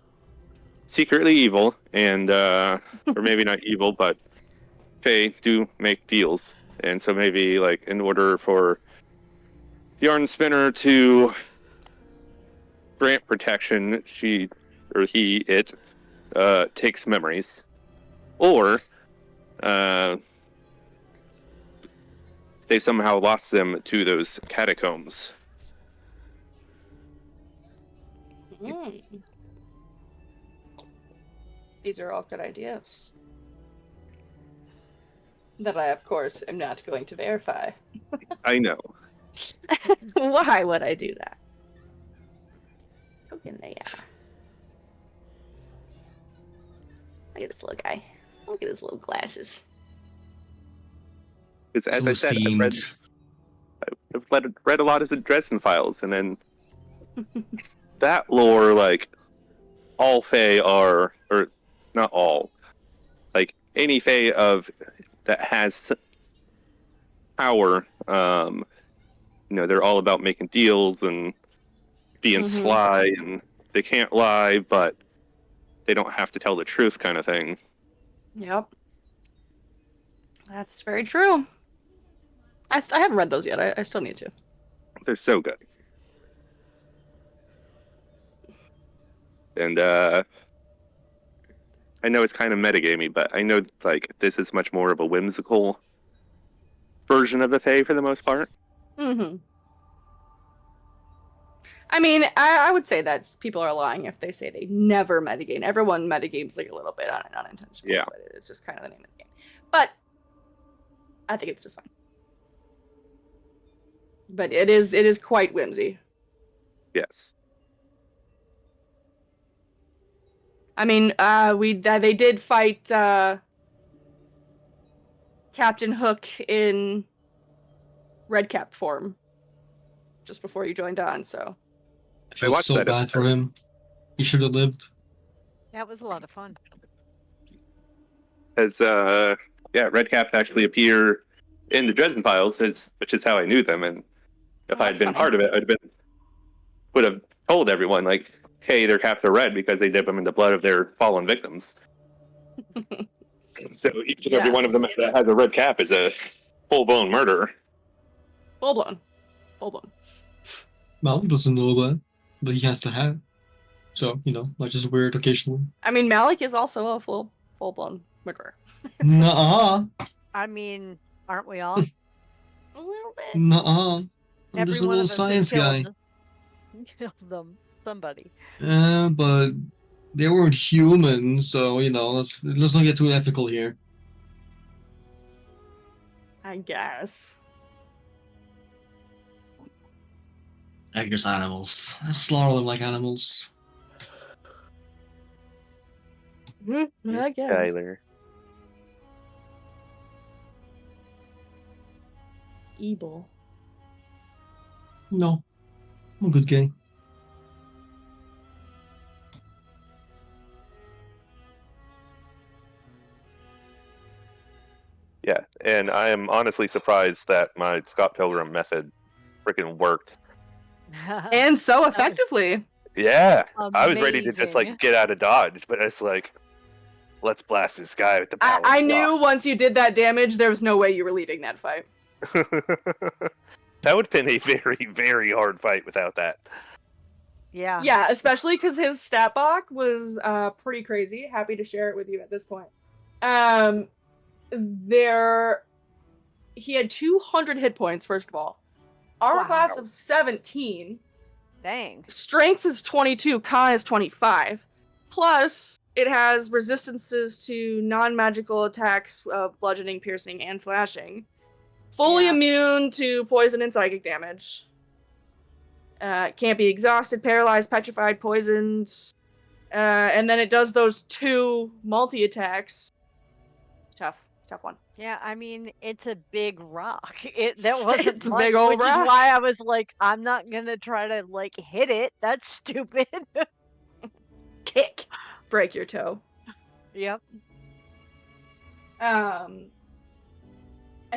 secretly evil, and or maybe not evil, but Fae do make deals, and so maybe like in order for Yarn Spinner to grant protection, it takes memories, or they somehow lost them to those catacombs. These are all good ideas. That I, of course, am not going to verify. I know. Why would I do that? Token they Look at this little guy. Look at his little glasses. Because as So I said, steamed. I've read a lot of Dresden Files, and then that lore, like, all Fae are, or not all, like, any Fae that has power, they're all about making deals and being Mhm. sly, and they can't lie, but they don't have to tell the truth kind of thing. Yep. That's very true. I haven't read those yet. I still need to. They're so good. And I know it's kind of metagamey, but I know like this is much more of a whimsical version of the Fae for the most part. Mm-hmm. I mean, I would say that people are lying if they say they never metagame. Everyone metagames like a little bit unintentionally. Yeah. But it's just kind of the name of the game. But I think it's just fine. But it is quite whimsy. Yes. I mean, they did fight Captain Hook in Redcap form just before you joined on, so. I feel watched so that bad for episode. him. He should have lived. That was a lot of fun. As Redcap actually appear in the Dresden Files, which is how I knew them, and if Oh, I had that's been funny. part of it, would have told everyone like, hey, their caps are red because they dip them in the blood of their fallen victims. So each and every one of them that has a red cap is a full-blown murderer. Full blown. Malik doesn't know that, but he has the hat. So, not just weird occasionally. I mean, Malik is also a full blown murderer. Nuh-uh. I mean, aren't we all? A little bit. Nuh-uh. I'm Every just a one little of us has science guy. killed them. Somebody. But they weren't human, so, let's not get too ethical here. I guess. I guess animals. Slaughter them like animals. I guess. Skyler. Evil. No. I'm a good guy. Yeah, and I am honestly surprised that my Scott Pilgrim method freaking worked. And so effectively. Yeah, I was ready to just Amazing. like get out of dodge, but it's like, let's blast this guy with the power. I of knew once you did that damage, there was no way you were leaving that fight. rock. That would have been a very, very hard fight without that. Yeah. Yeah, especially because his stat block was pretty crazy. Happy to share it with you at this point. He had 200 hit points, first of all. Armor Wow. class of 17. Dang. Strength is 22, con is 25. Plus, it has resistances to non-magical attacks of bludgeoning, piercing, and slashing. Fully Yeah. immune to poison and psychic damage. Can't be exhausted, paralyzed, petrified, poisoned. And then it does those 2 multi-attacks. Tough one. Yeah, I mean, it's a big rock. That wasn't It's a much, big old which rock. is why I was like, I'm not gonna try to like hit it. That's stupid. Kick. Break your toe. Yep. I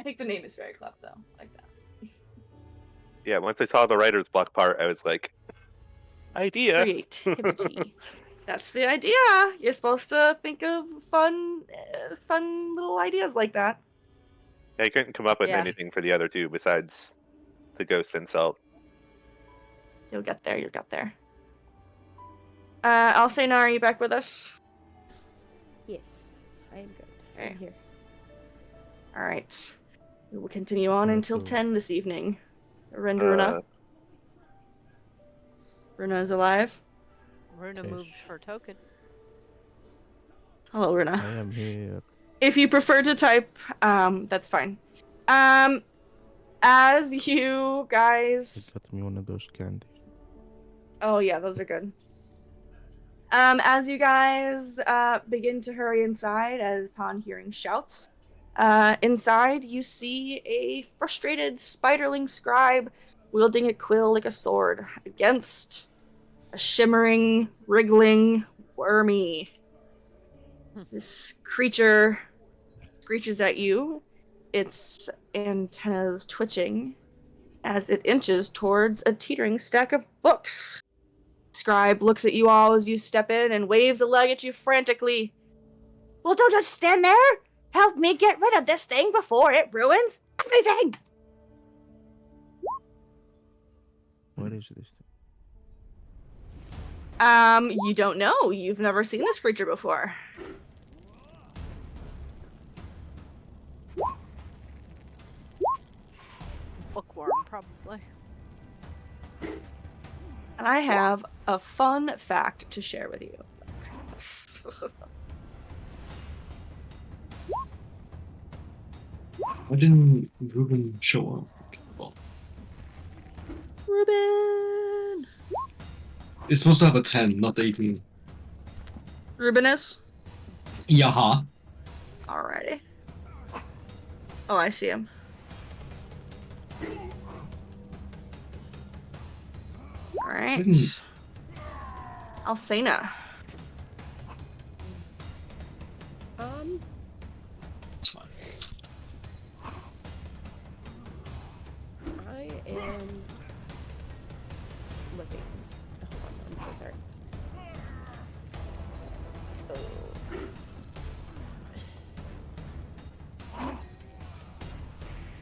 think the name is very clever though. I like that. Yeah, once I saw the writer's block part, I was like, idea. Creativity. That's the idea. You're supposed to think of fun little ideas like that. I couldn't come up with Yeah. anything for the other two besides the ghost insult. You'll get there. Alcena, are you back with us? Yes, I am good. Okay. I'm here. All right. We will continue on Me until too. 10 this evening. Runa. Runa is alive. Runa Yes. moved for token. Hello, I Runa. am here. If you prefer to type, that's fine. as you It guys, got me one of those candies. oh yeah, those are good. As you guys begin to hurry inside, as upon hearing shouts, inside you see a frustrated spiderling scribe wielding a quill like a sword against a shimmering, wriggling wormy. This creature screeches at you, its antennas twitching as it inches towards a teetering stack of books. Scribe looks at you all as you step in and waves a leg at you frantically. Well, don't just stand there. Help me get rid of this thing before it ruins everything. What is this? You don't know. You've never seen this creature before. Bookworm, probably. And I have a fun fact to share with you. Why didn't Ruben show up? Well, Ruben! it's supposed to have a 10, not 18. Rubenus? Yaha. Alrighty. Oh, I see him. Alright. Didn't- Alcena. It's fine. I am looking. Hold on, I'm so sorry.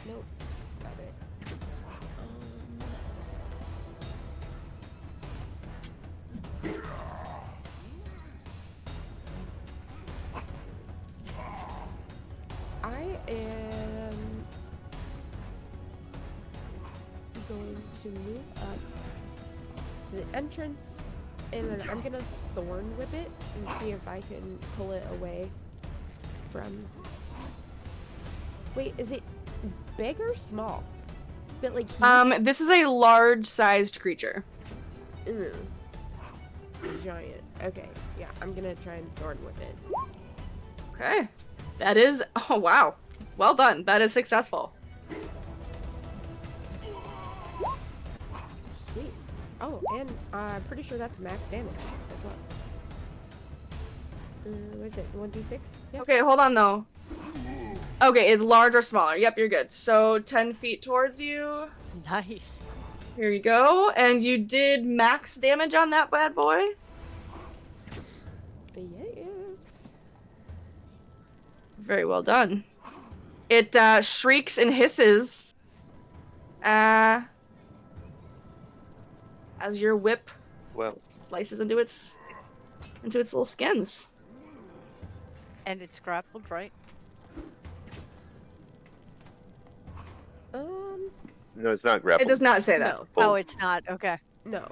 Nope, stop it. I am going to move up to the entrance, and then I'm gonna thorn whip it and see if I can pull it away from. Wait, is it big or small? Is it like huge? This is a large-sized creature. Giant. Okay, yeah, I'm gonna try and thorn whip it. Okay. That is... Oh, wow. Well done. That is successful. Sweet. Oh, and I'm pretty sure that's max damage as well. What is it? 1d6? Yep. Okay, hold on, though. Okay, it's large or smaller. Yep, you're good. So 10 feet towards you. Nice. Here you go. And you did max damage on that bad boy? Yes. Very well done. It shrieks and hisses as your whip Well, slices into its little skins. And it's grappled, right? no, it's not grappled. It does not say that. No. Oh, it's not. Okay. No.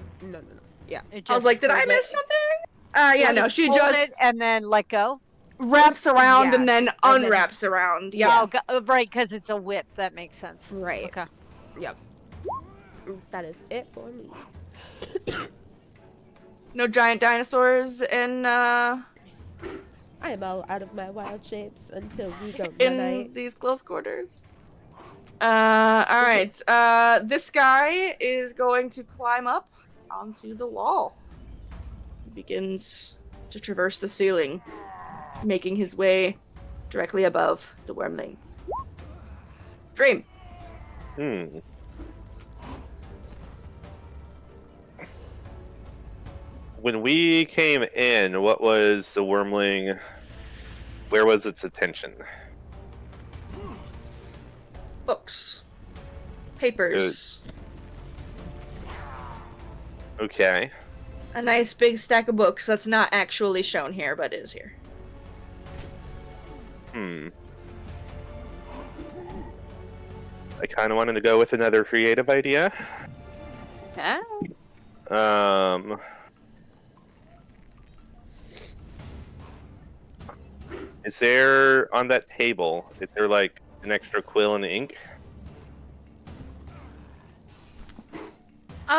Yeah. It I was just like, did I pulled miss it- something? Yeah, it no, she pulled just it and then let go. wraps around Yeah, and then and then- unwraps around. Oh, Yeah. right, because it's a whip. That makes sense. Right. Okay. Yep. That is it for me. No giant dinosaurs in I am all out of my wild shapes until we go night. these close quarters. All right. This guy is going to climb up onto the wall. He begins to traverse the ceiling, making his way directly above the wormling. Dream. When we came in, what was the wormling? Where was its attention? Books. Papers. Okay. A nice big stack of books that's not actually shown here, but is here. I kind of wanted to go with another creative idea. Huh? Is there on that table? Is there like an extra quill and ink? Yeah.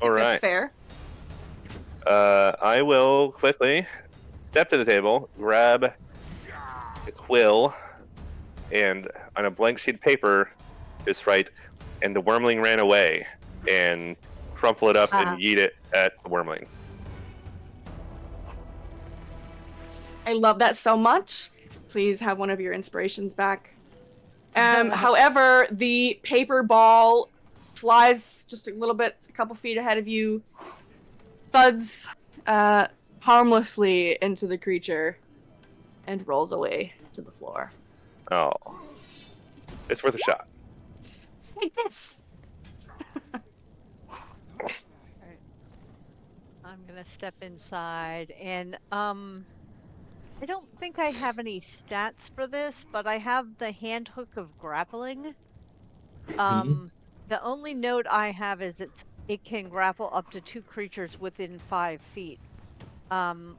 All That's right. fair. I will quickly step to the table, grab a quill, and on a blank sheet of paper, just write, "And the wormling ran away," and crumple it up and yeet it at the wormling. I love that so much. Please have one of your inspirations back. No. However, the paper ball flies just a little bit, a couple feet ahead of you, thuds harmlessly into the creature, and rolls away to the floor. Oh, it's worth a shot. Like this. I'm gonna step inside and I don't think I have any stats for this, but I have the handhook of grappling. The only note I have is it can grapple up to 2 creatures within 5 feet.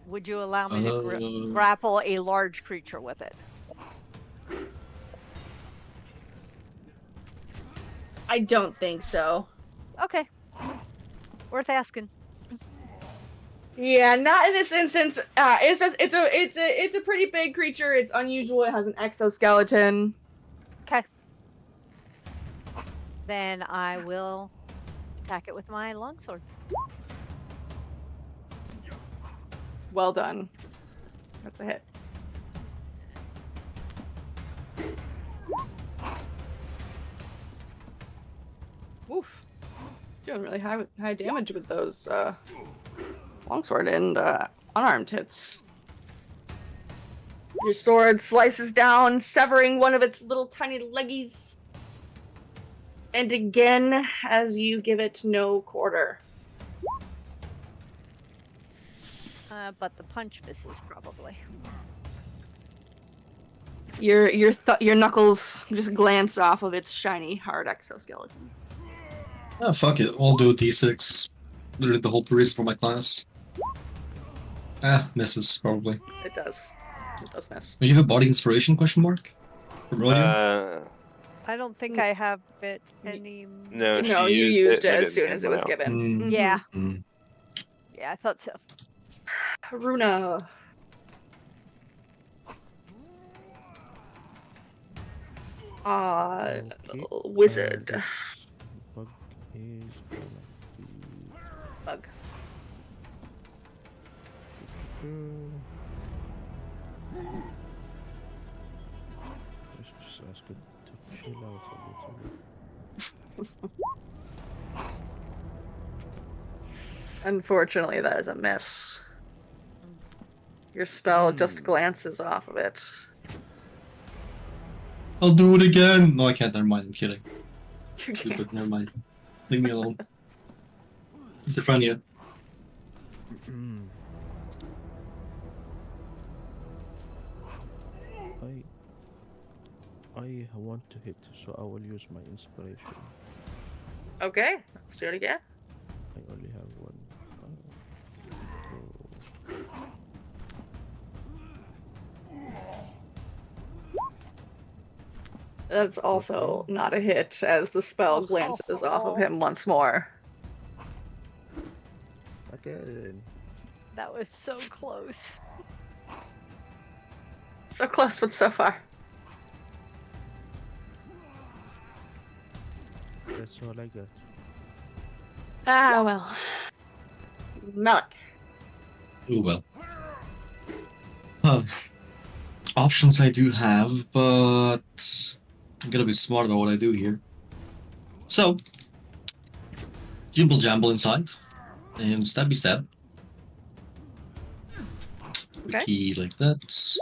Would you allow me to grapple a large creature with it? I don't think so. Okay. Worth asking. Yeah, not in this instance. It's a pretty big creature. It's unusual. It has an exoskeleton. Okay. Then I will attack it with my longsword. Well done. That's a hit. Oof. Doing really high damage with those longsword and unarmed hits. Your sword slices down, severing one of its little tiny leggies. And again, as you give it no quarter. But the punch misses probably. Your knuckles just glance off of its shiny, hard exoskeleton. Oh, fuck it. I'll do a d6. Literally the whole reason for my class. Misses, probably. It does. It does miss. Do you have a body inspiration, question mark? From earlier? I don't think I have it any. No, No, she you used used it I as didn't soon as it was wow. given. Mhm. Yeah. Mm. Yeah, I thought so. Runa. Wizard. This bug is gonna be Bug. Let's just ask it to chill out a little. Unfortunately, that is a miss. Your spell just glances off of it. I'll do it again! No, I can't, never mind, I'm kidding. You Stupid, can't. never mind. Leave me alone. It's a friend here. I want to hit, so I will use my inspiration. Okay, let's do it again. I only have one. That's also not a hit, as the spell glances off of him once more. Again. That was so close. So close, but so far. That's all I got. Ah, well. Malik. Oh well. Options I do have, but I'm gonna be smart about what I do here. So, jimble jamble inside, and stabby stab. Okay. Key like that.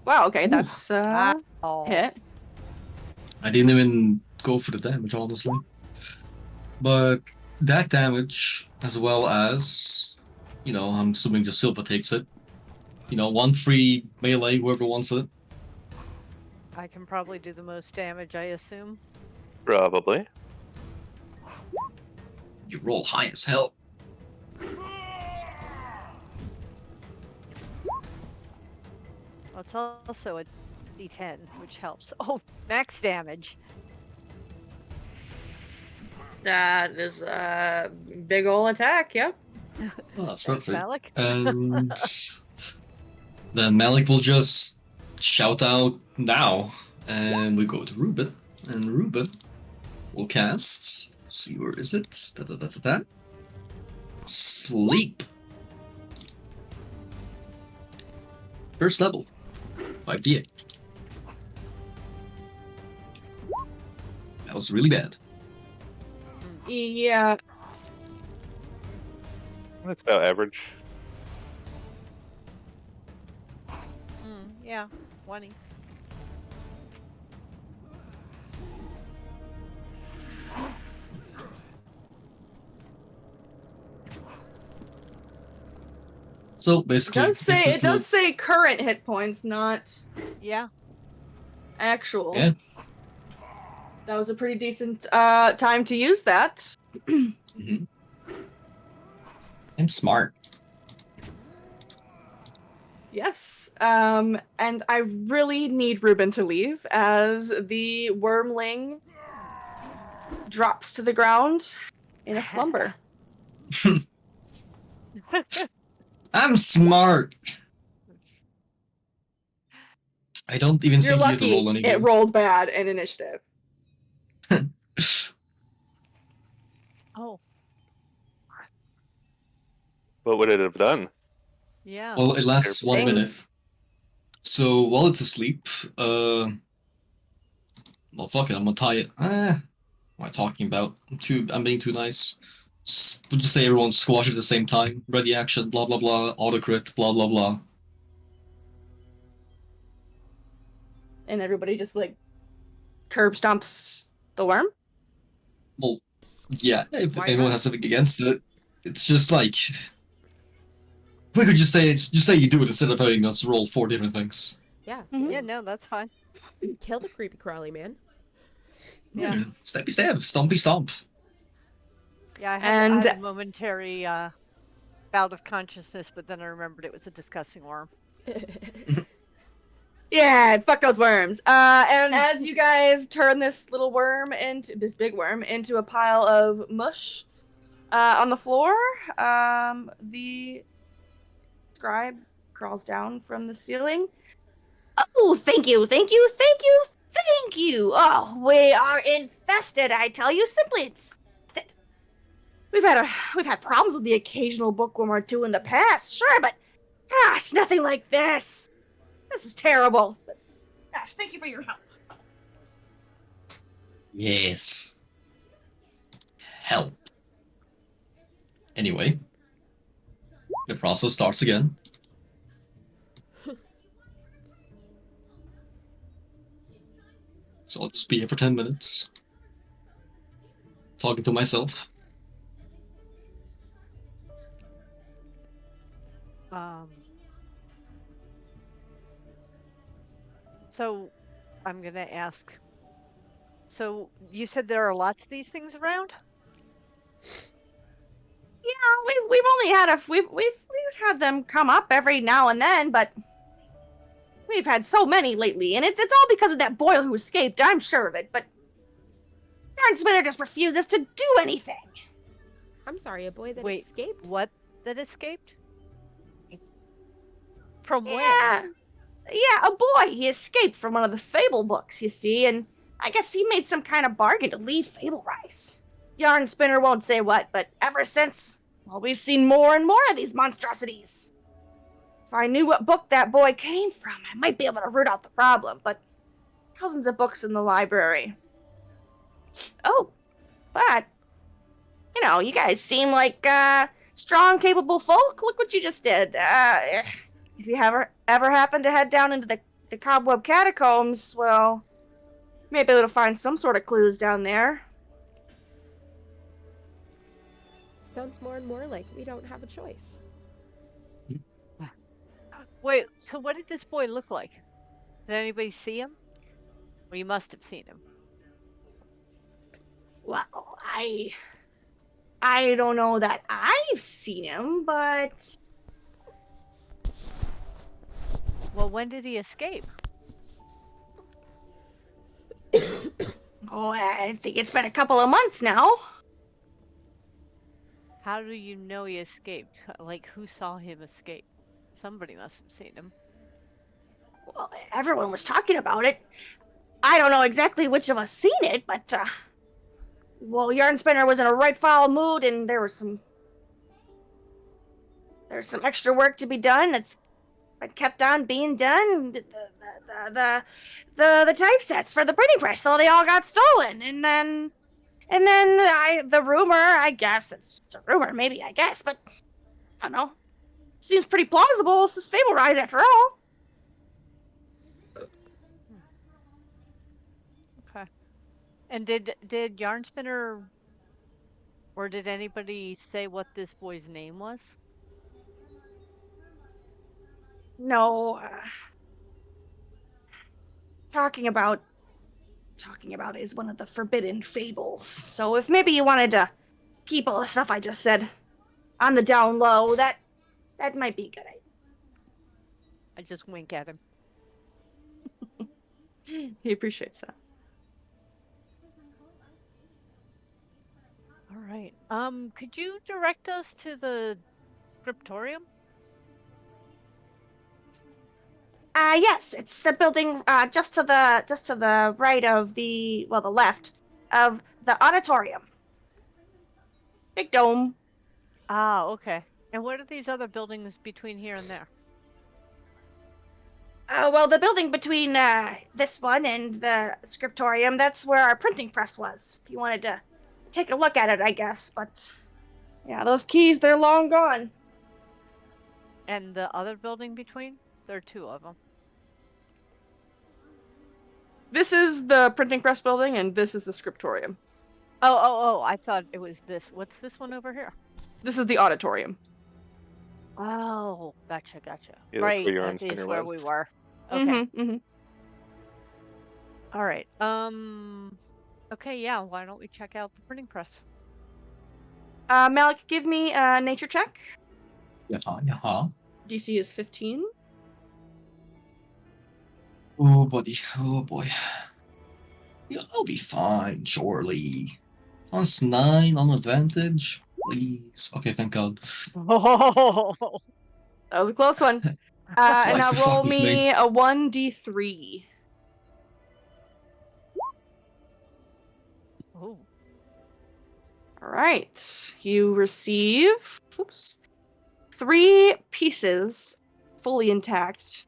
Wow, okay, that's Oh. hit. I didn't even go for the damage, honestly. But that damage, as well as, I'm assuming just Silva takes it. 1 free melee, whoever wants it. I can probably do the most damage, I assume. Probably. You roll high as hell. Well, it's also a D10, which helps. Oh, max damage. That is a big ol' attack, yeah. Oh, that's Thanks, perfect. Malik. And then Malik will just shout out now, and we go to Ruben, and Ruben will cast. Let's see, where is it? Sleep. First level. 5d8. That was really bad. Yeah. That's about average. Yeah, 20. So It basically, does say current hit points, not Yeah. actual. Yeah. That was a pretty decent time to use that. Mm-hmm. I'm smart. Yes. And I really need Ruben to leave as the wormling drops to the ground in a slumber. I'm smart. I don't even You're think you have to lucky roll anything. it rolled bad in initiative. Oh, What would it have done? yeah. Well, it lasts Terrible 1 minute. Things. So while it's asleep, well, fuck it, I'm gonna tie it. What am I talking about? I'm being too nice. We'll just say everyone squash at the same time. Ready action, blah blah blah, auto crit, blah blah blah. And everybody just like curb stomps the worm. Well, yeah, if Why anyone not? has something against it, it's just like we could just say you do it instead of having us roll 4 different things. Yeah. Mhm. Yeah, no, that's fine. Kill the creepy crawly man. Yeah. Stampy stab, stompy stomp. Yeah, I And- had a momentary bout of consciousness, but then I remembered it was a disgusting worm. Yeah, fuck those worms. And as you guys turn this little worm into this big worm into a pile of mush on the floor, the scribe crawls down from the ceiling. Oh, thank you, thank you, thank you, thank you. Oh, we are infested, I tell you, simply infested. We've had problems with the occasional bookworm or two in the past, sure, but gosh, nothing like this. This is terrible. But, gosh, thank you for your help. Yes. Help. Anyway, the process starts again. So I'll just be here for 10 minutes. Talking to myself. So I'm gonna ask. So you said there are lots of these things around? Yeah, we've only had we've had them come up every now and then, but we've had so many lately, and it's all because of that boy who escaped. I'm sure of it, but Yarn Spinner just refuses to do anything. I'm sorry, a boy that Wait, escaped? what that escaped? From when? Yeah, a boy. He escaped from one of the Fable books, you see, and I guess he made some kind of bargain to leave Fable Rise. Yarn Spinner won't say what, but ever since, well, we've seen more and more of these monstrosities. If I knew what book that boy came from, I might be able to root out the problem, but thousands of books in the library. Oh, but, you guys seem like, strong, capable folk. Look what you just did. If you ever happen to head down into the Cobweb Catacombs, well, you may be able to find some sort of clues down there. Sounds more and more like we don't have a choice. Wait, so what did this boy look like? Did anybody see him? Well, you must have seen him. Well, I don't know that I've seen him, but Well, when did he escape? Oh, I think it's been a couple of months now. How do you know he escaped? Like, who saw him escape? Somebody must have seen him. Well, everyone was talking about it. I don't know exactly which of us seen it, but well, Yarn Spinner was in a right foul mood, and there's some extra work to be done. That's been kept on being done. The typesets for the printing press, so they all got stolen, and then the rumor, I guess it's just a rumor, maybe, I guess, but I don't know. Seems pretty plausible. It's a Fable Rise after all. Okay. And did Yarn Spinner, or did anybody say what this boy's name was? No, talking about it is one of the forbidden fables. So if maybe you wanted to keep all the stuff I just said on the down low, that might be a good idea. I just wink at him. He appreciates that. All right. Could you direct us to the scriptorium? Yes, it's the building just to the right of the left of the auditorium. Big dome. Ah, okay. And what are these other buildings between here and there? Well, the building between this one and the scriptorium, that's where our printing press was. If you wanted to take a look at it, I guess. But yeah, those keys, they're long gone. And the other building between? There are two of them. This is the printing press building, and this is the scriptorium. Oh, I thought it was this. What's this one over here? This is the auditorium. Oh, gotcha. Yeah, that's Right, where Yarn that is Spinner where was. we were. Okay. Mm-hmm. All right. Okay, yeah, why don't we check out the printing press? Malik, give me a nature check. Yeah. DC is 15. Oh, buddy. Oh, boy. Yeah, I'll be fine, surely. +9 on advantage. Please. Okay, thank God. Oh, That was a close one. And Likes now to fuck roll with me me. a 1d3. oh. All right. You receive 3 pieces, fully intact,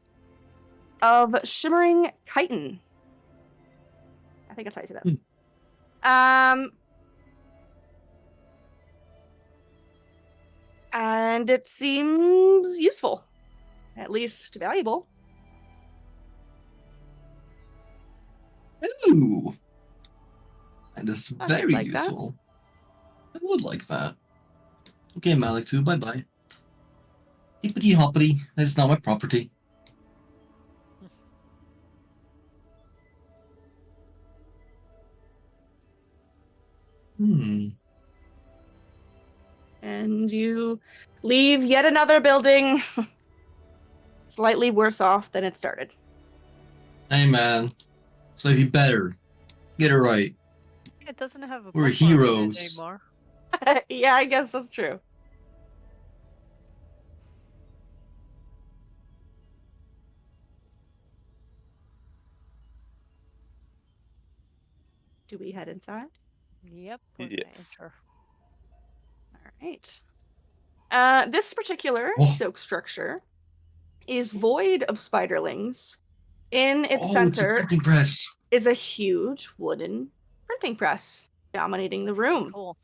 of shimmering chitin. I think that's how you say that. And it seems useful, at least valuable. Ooh. And it's I would very like that. useful. I would like that. Okay, Malik 2, bye-bye. Hippity hoppity, that's now my property. And you leave yet another building slightly worse off than it started. Hey man, slightly better. Get it right. It doesn't have a We're bookmark in it heroes. anymore. Yeah, I guess that's true. Do we head inside? Yep, we're gonna Yes. enter. All right. This particular Oh. silk structure is void of spiderlings. In its It's a center printing press. is a huge wooden printing press dominating the room. Cool.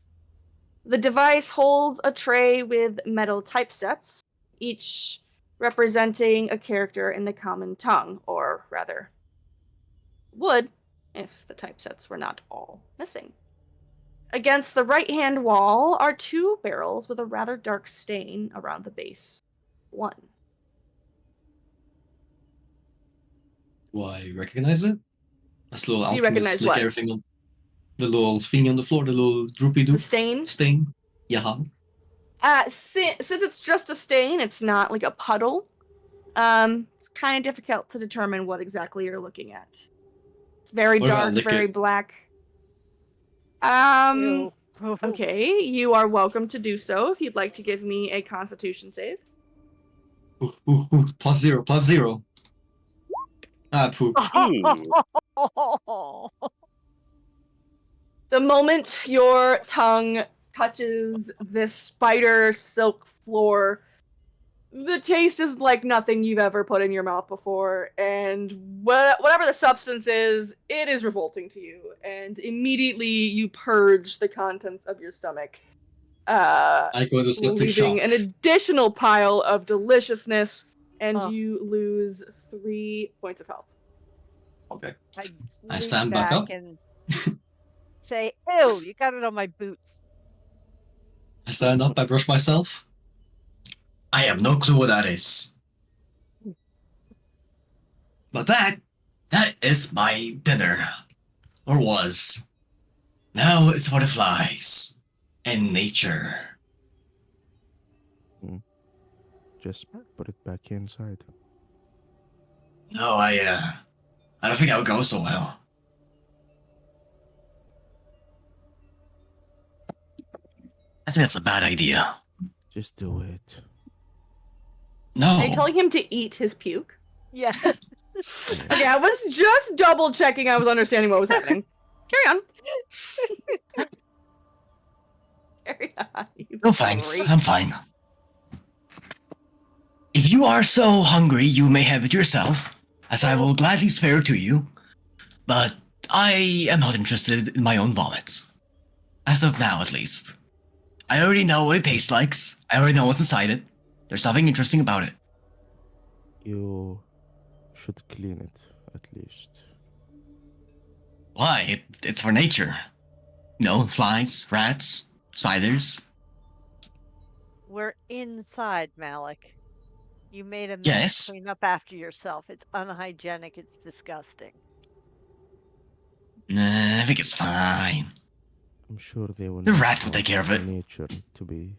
The device holds a tray with metal typesets, each representing a character in the common tongue, or rather, would if the typesets were not all missing. Against the right-hand wall are 2 barrels with a rather dark stain around the base. 1. Do I recognize it? That's the little Do you alchemist recognize lick what? everything on the little thing on the floor, the little droopy The doop stain? stain. Yeah. Since it's just a stain, it's not like a puddle. It's kind of difficult to determine what exactly you're looking at. It's very What about dark, lick very it? black. Ew. Okay, you are welcome to do so if you'd like to give me a Constitution save. Ooh, +0, +0. Ah, poop. Ooh. The moment your tongue touches this spider silk floor, the taste is like nothing you've ever put in your mouth before, and whatever the substance is, it is revolting to you, and immediately you purge the contents of your stomach, I go to slip the shop. leaving an additional pile of deliciousness, and Oh. you lose 3 points of health. Okay. I I lean stand back up. and say, "Ew, you got it on my boots." I stand up, I brush myself. I have no clue what that is. But that is my dinner. Or was. Now it's for the flies. And nature. Just put it back inside. No, I don't think that would go so well. I think that's a bad idea. Just do it. No. Are you telling him to eat his puke? Yes. Okay, I was just double checking I was understanding what was happening. Carry on. Carry on. you No thanks, freak. I'm fine. If you are so hungry, you may have it yourself, as I will gladly spare it to you. But I am not interested in my own vomit. As of now, at least. I already know what it tastes like. I already know what's inside it. There's nothing interesting about it. You should clean it, at least. Why? It's for nature. No, flies, rats, spiders. We're inside, Malik. You made a mess. Yes. Clean up after yourself. It's unhygienic. It's disgusting. I think it's fine. I'm sure they will. The not rats will want take care of it. Nature to be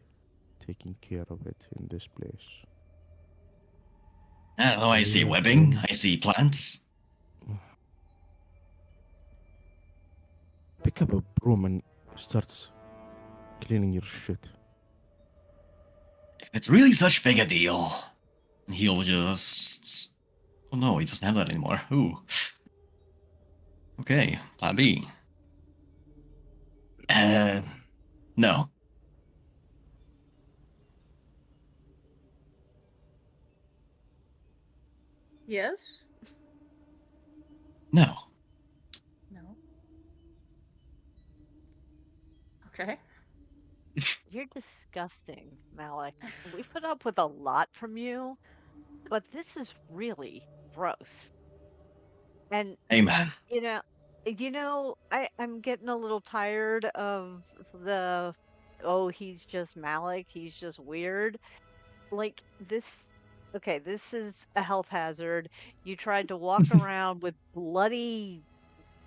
taking care of it in this place. I don't know, I see webbing, I see plants. Pick up a broom and start cleaning your shit. If it's really such big a deal, he'll just... Oh no, he doesn't have that anymore. Ooh. Okay, plan B. No. Yes? No. No. Okay. You're disgusting, Malik. We put up with a lot from you, but this is really gross. And Amen. I'm getting a little tired of the, oh, he's just Malik, he's just weird. Like this, okay, this is a health hazard. You tried to walk around with bloody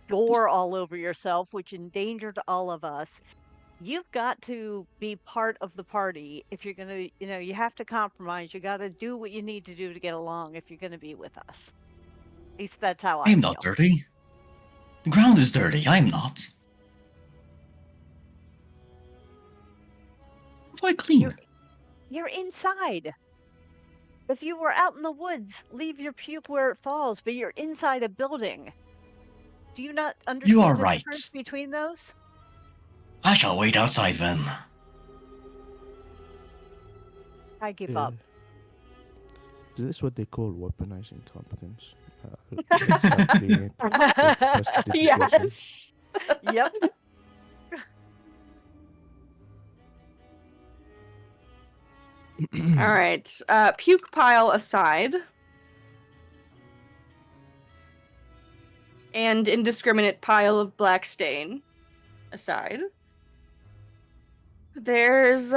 gore all over yourself, which endangered all of us. You've got to be part of the party if you're going to, you have to compromise. You got to do what you need to do to get along if you're going to be with us. At least that's how I I'm feel. not dirty. The ground is dirty, I'm not. How do I clean? You're inside. If you were out in the woods, leave your puke where it falls, but you're inside a building. Do you not understand are the right. difference between those? I shall wait outside then. I give up. Is this what they call weaponizing competence? Let's start cleaning it. Prestidigitation. Yes. Yep. All right. Puke pile aside. And indiscriminate pile of black stain aside. There's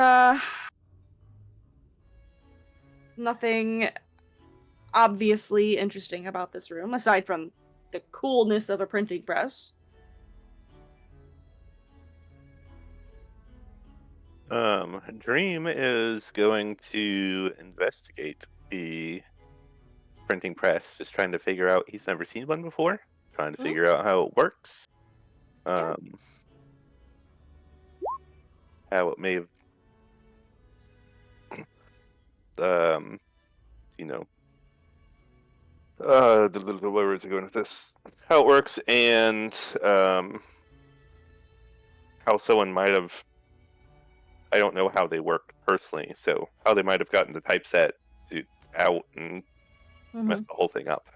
nothing obviously interesting about this room aside from the coolness of a printing press. Dream is going to investigate the printing press, just trying to figure out. He's never seen one before. Trying to Mhm. figure out how it works. Yeah. How it may have, um, you know, where is it going with this? How it works, and how someone might have. I don't know how they work personally, so how they might have gotten the typeset out and messed the whole thing up.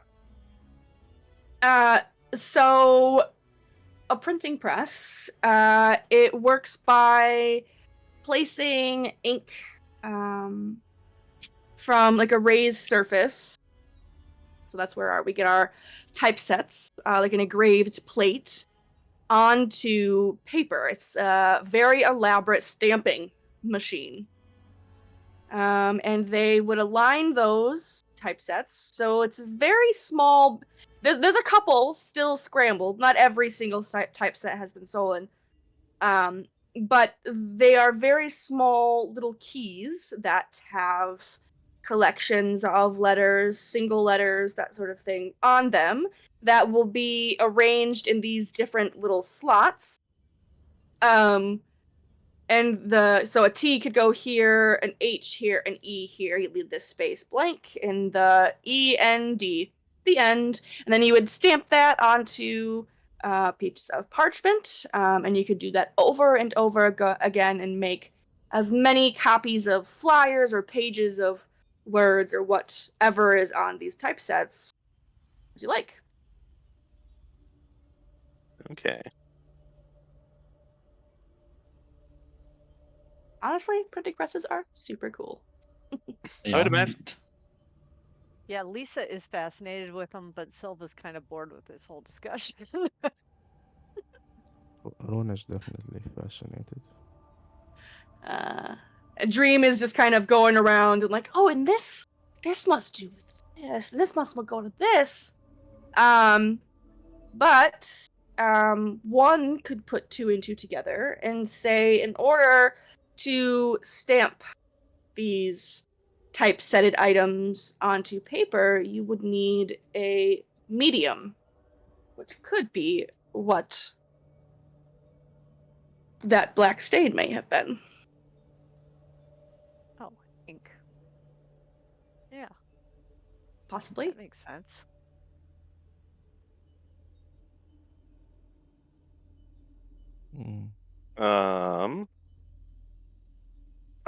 So a printing press, it works by placing ink from like a raised surface. So that's where we get our typesets, like an engraved plate, onto paper. It's a very elaborate stamping machine. And they would align those typesets. So it's very small. There's a couple still scrambled. Not every single typeset has been stolen. But they are very small little keys that have collections of letters, single letters, that sort of thing on them that will be arranged in these different little slots. And so a T could go here, an H here, an E here. You leave this space blank, and the E, N, D, the end. And then you would stamp that onto a piece of parchment, and you could do that over and over again and make as many copies of flyers or pages of words or whatever is on these typesets as you like. Okay. Honestly, printing presses are super cool. They I'd are imagine. indeed. Yeah, Lisa is fascinated with them, but Silva's kind of bored with this whole discussion. Rona's definitely fascinated. Dream is just kind of going around and like, oh, and this must do with this, and this must go to this. But one could put two and two together and say, in order to stamp these typesetted items onto paper, you would need a medium, which could be what that black stain may have been. Oh, ink. Yeah, Possibly. that makes sense.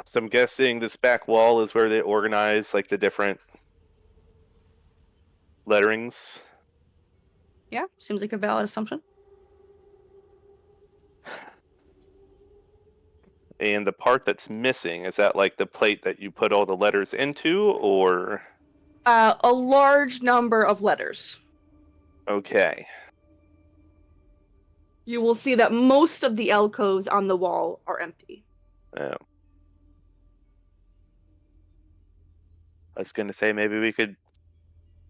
So I'm guessing this back wall is where they organize like the different letterings. Yeah, seems like a valid assumption. And the part that's missing, is that like the plate that you put all the letters into, or? A large number of letters. Okay. You will see that most of the alcoves on the wall are empty. Oh. I was going to say maybe we could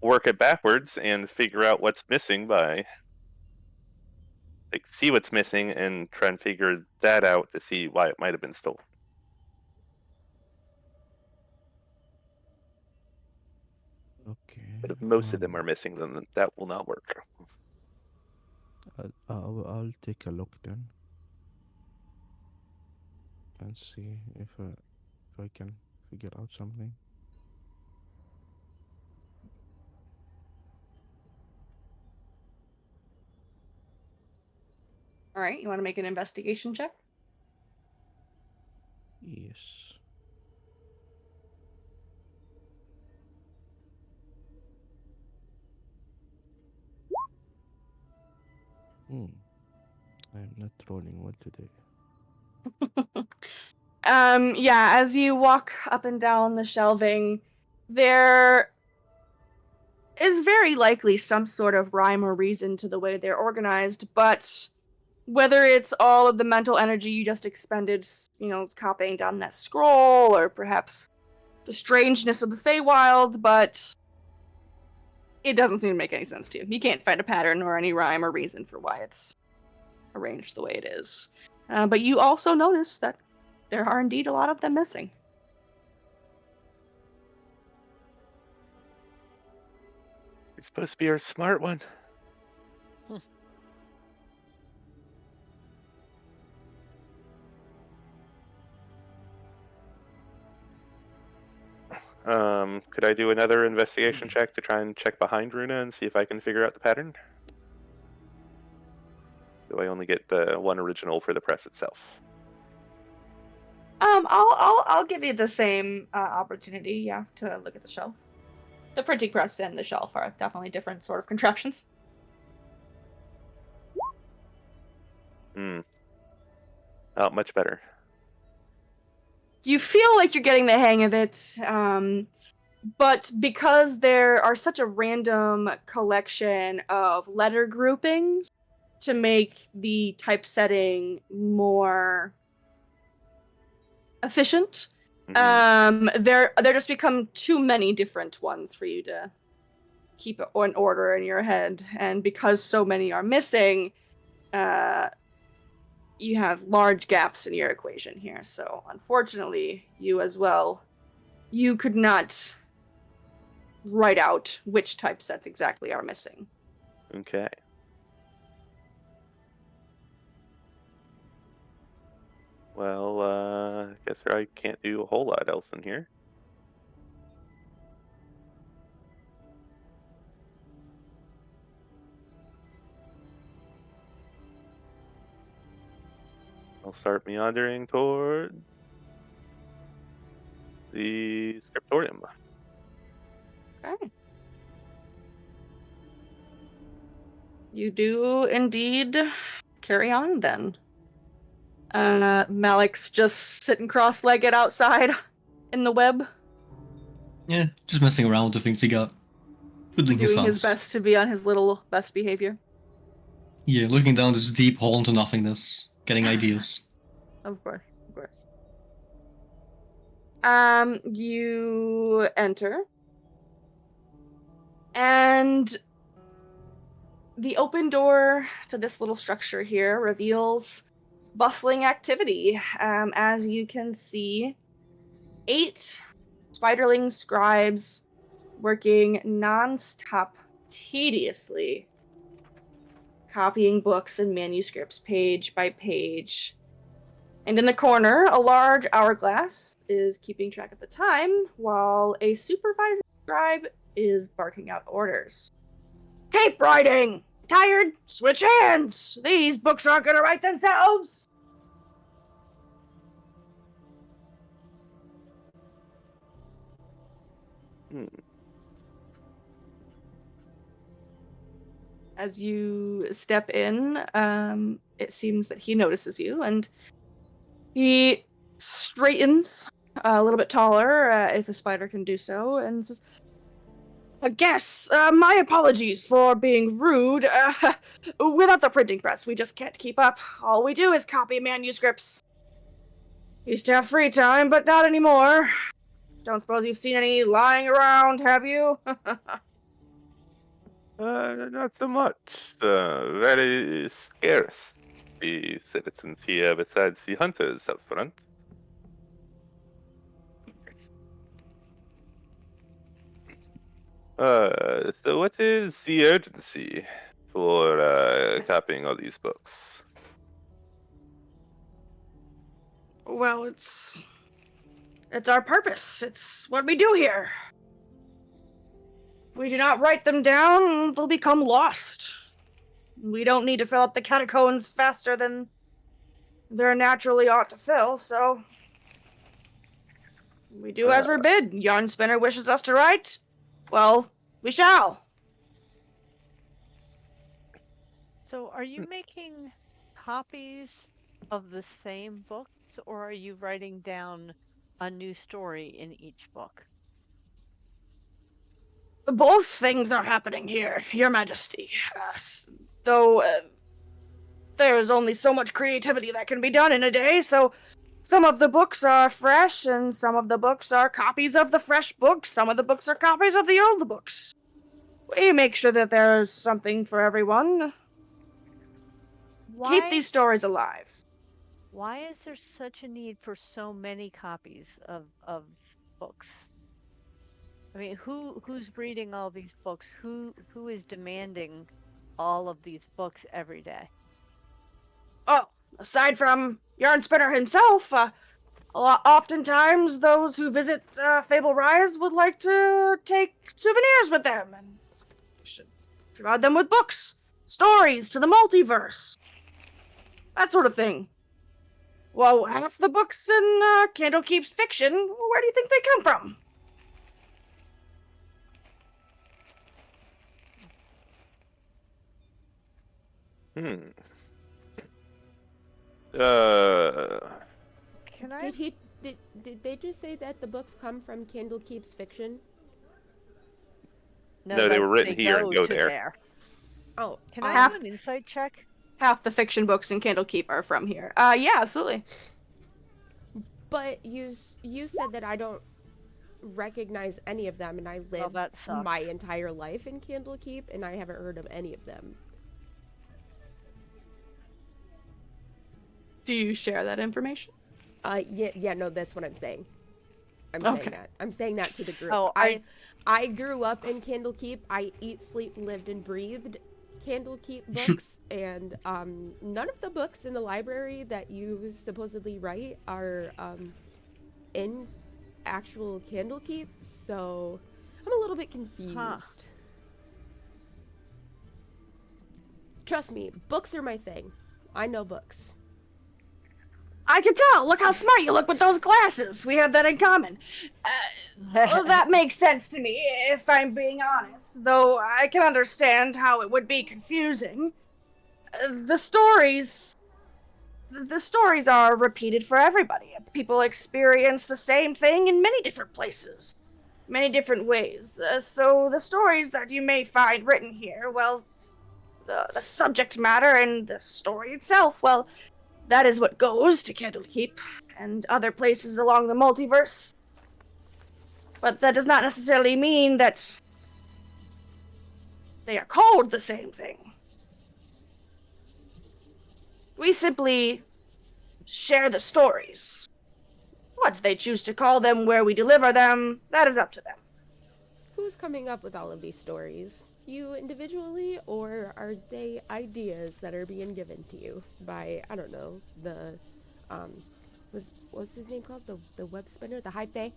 work it backwards and figure out what's missing by like see what's missing and try and figure that out to see why it might have been stolen. Okay. But if most of them are missing, then that will not work. I'll take a look then and see if I can figure out something. All right, you want to make an investigation check? Yes. I'm not rolling well today. Yeah, as you walk up and down the shelving, there is very likely some sort of rhyme or reason to the way they're organized, but whether it's all of the mental energy you just expended, copying down that scroll, or perhaps the strangeness of the Feywild, but it doesn't seem to make any sense to you. You can't find a pattern or any rhyme or reason for why it's arranged the way it is. But you also notice that there are indeed a lot of them missing. You're supposed to be our smart one. Could I do another investigation check to try and check behind Runa and see if I can figure out the pattern? Do I only get the one original for the press itself? I'll give you the same opportunity. Yeah, to look at the shelf. The printing press and the shelf are definitely different sort of contraptions. Hmm. Oh, much better. You feel like you're getting the hang of it, but because there are such a random collection of letter groupings to make the typesetting more efficient, there just become too many different ones for you to keep an order in your head, and because so many are missing, you have large gaps in your equation here. So unfortunately, you as well, you could not write out which typesets exactly are missing. Okay. Well, I guess I can't do a whole lot else in here. I'll start meandering toward the scriptorium. Okay. You do indeed carry on then. Malik's just sitting cross-legged outside in the web, Yeah, just messing around with the things he got. Twiddling his doing his thumbs. best to be on his little best behavior. Yeah, looking down this deep hole into nothingness, getting ideas. Of course, of course. You enter, and the open door to this little structure here reveals bustling activity. As you can see, 8 spiderling scribes working non-stop, tediously, copying books and manuscripts page by page. And in the corner, a large hourglass is keeping track of the time, while a supervising scribe is barking out orders. Keep writing! Tired? Switch hands! These books aren't gonna write themselves! As you step in, it seems that he notices you, and he straightens a little bit taller, if a spider can do so, and says, I guess, my apologies for being rude. Without the printing press, we just can't keep up. All we do is copy manuscripts. Used to have free time, but not anymore. Don't suppose you've seen any lying around, have you? Not so much. Very scarce, the citizens here, besides the hunters up front. So what is the urgency for copying all these books? Well, it's our purpose. It's what we do here. If we do not write them down, they'll become lost. We don't need to fill up the catacombs faster than they're naturally ought to fill, so we do as we're bid. Yarn Spinner wishes us to write. Well, we shall. So, are you making copies of the same books, or are you writing down a new story in each book? Both things are happening here, Your Majesty. Though there is only so much creativity that can be done in a day, so some of the books are fresh, and some of the books are copies of the fresh books. Some of the books are copies of the old books. We make sure that there's something for everyone. Keep these stories alive. Why is there such a need for so many copies of books? I mean, who's reading all these books? Who is demanding all of these books every day? Oh, aside from Yarn Spinner himself, oftentimes those who visit Fable Rise would like to take souvenirs with them, and you should provide them with books, stories to the multiverse, that sort of thing. Well, half the books in Candlekeep's fiction, where do you think they come from? Can I? Did they just say that the books come from Candlekeep's fiction? No, they were written here and go to there. Oh, Can I Half- have an insight check? Half the fiction books in Candlekeep are from here. Yeah, absolutely. but you said that I don't recognize any of them, and I Well, lived that sucks. my entire life in Candlekeep, and I haven't heard of any of them. Do you share that information? Yeah, no, that's what I'm saying. Okay. I'm saying that to the group. Oh, I grew up in Candlekeep. I eat, sleep, lived, and breathed Candlekeep books, and none of the books in the library that you supposedly write are in actual Candlekeep, so I'm a little bit confused. Trust me, books are my thing. I know books. I can tell. Look how smart you look with those glasses. We have that in common. Well, that makes sense to me, if I'm being honest. Though I can understand how it would be confusing. The stories are repeated for everybody. People experience the same thing in many different places, many different ways. So the stories that you may find written here, well, the subject matter and the story itself, well, that is what goes to Candlekeep and other places along the multiverse. But that does not necessarily mean that they are called the same thing. We simply share the stories. What they choose to call them, where we deliver them, that is up to them. Who's coming up with all of these stories? You individually, or are they ideas that are being given to you by, I don't know, the what's his name called? The web spinner, the high bay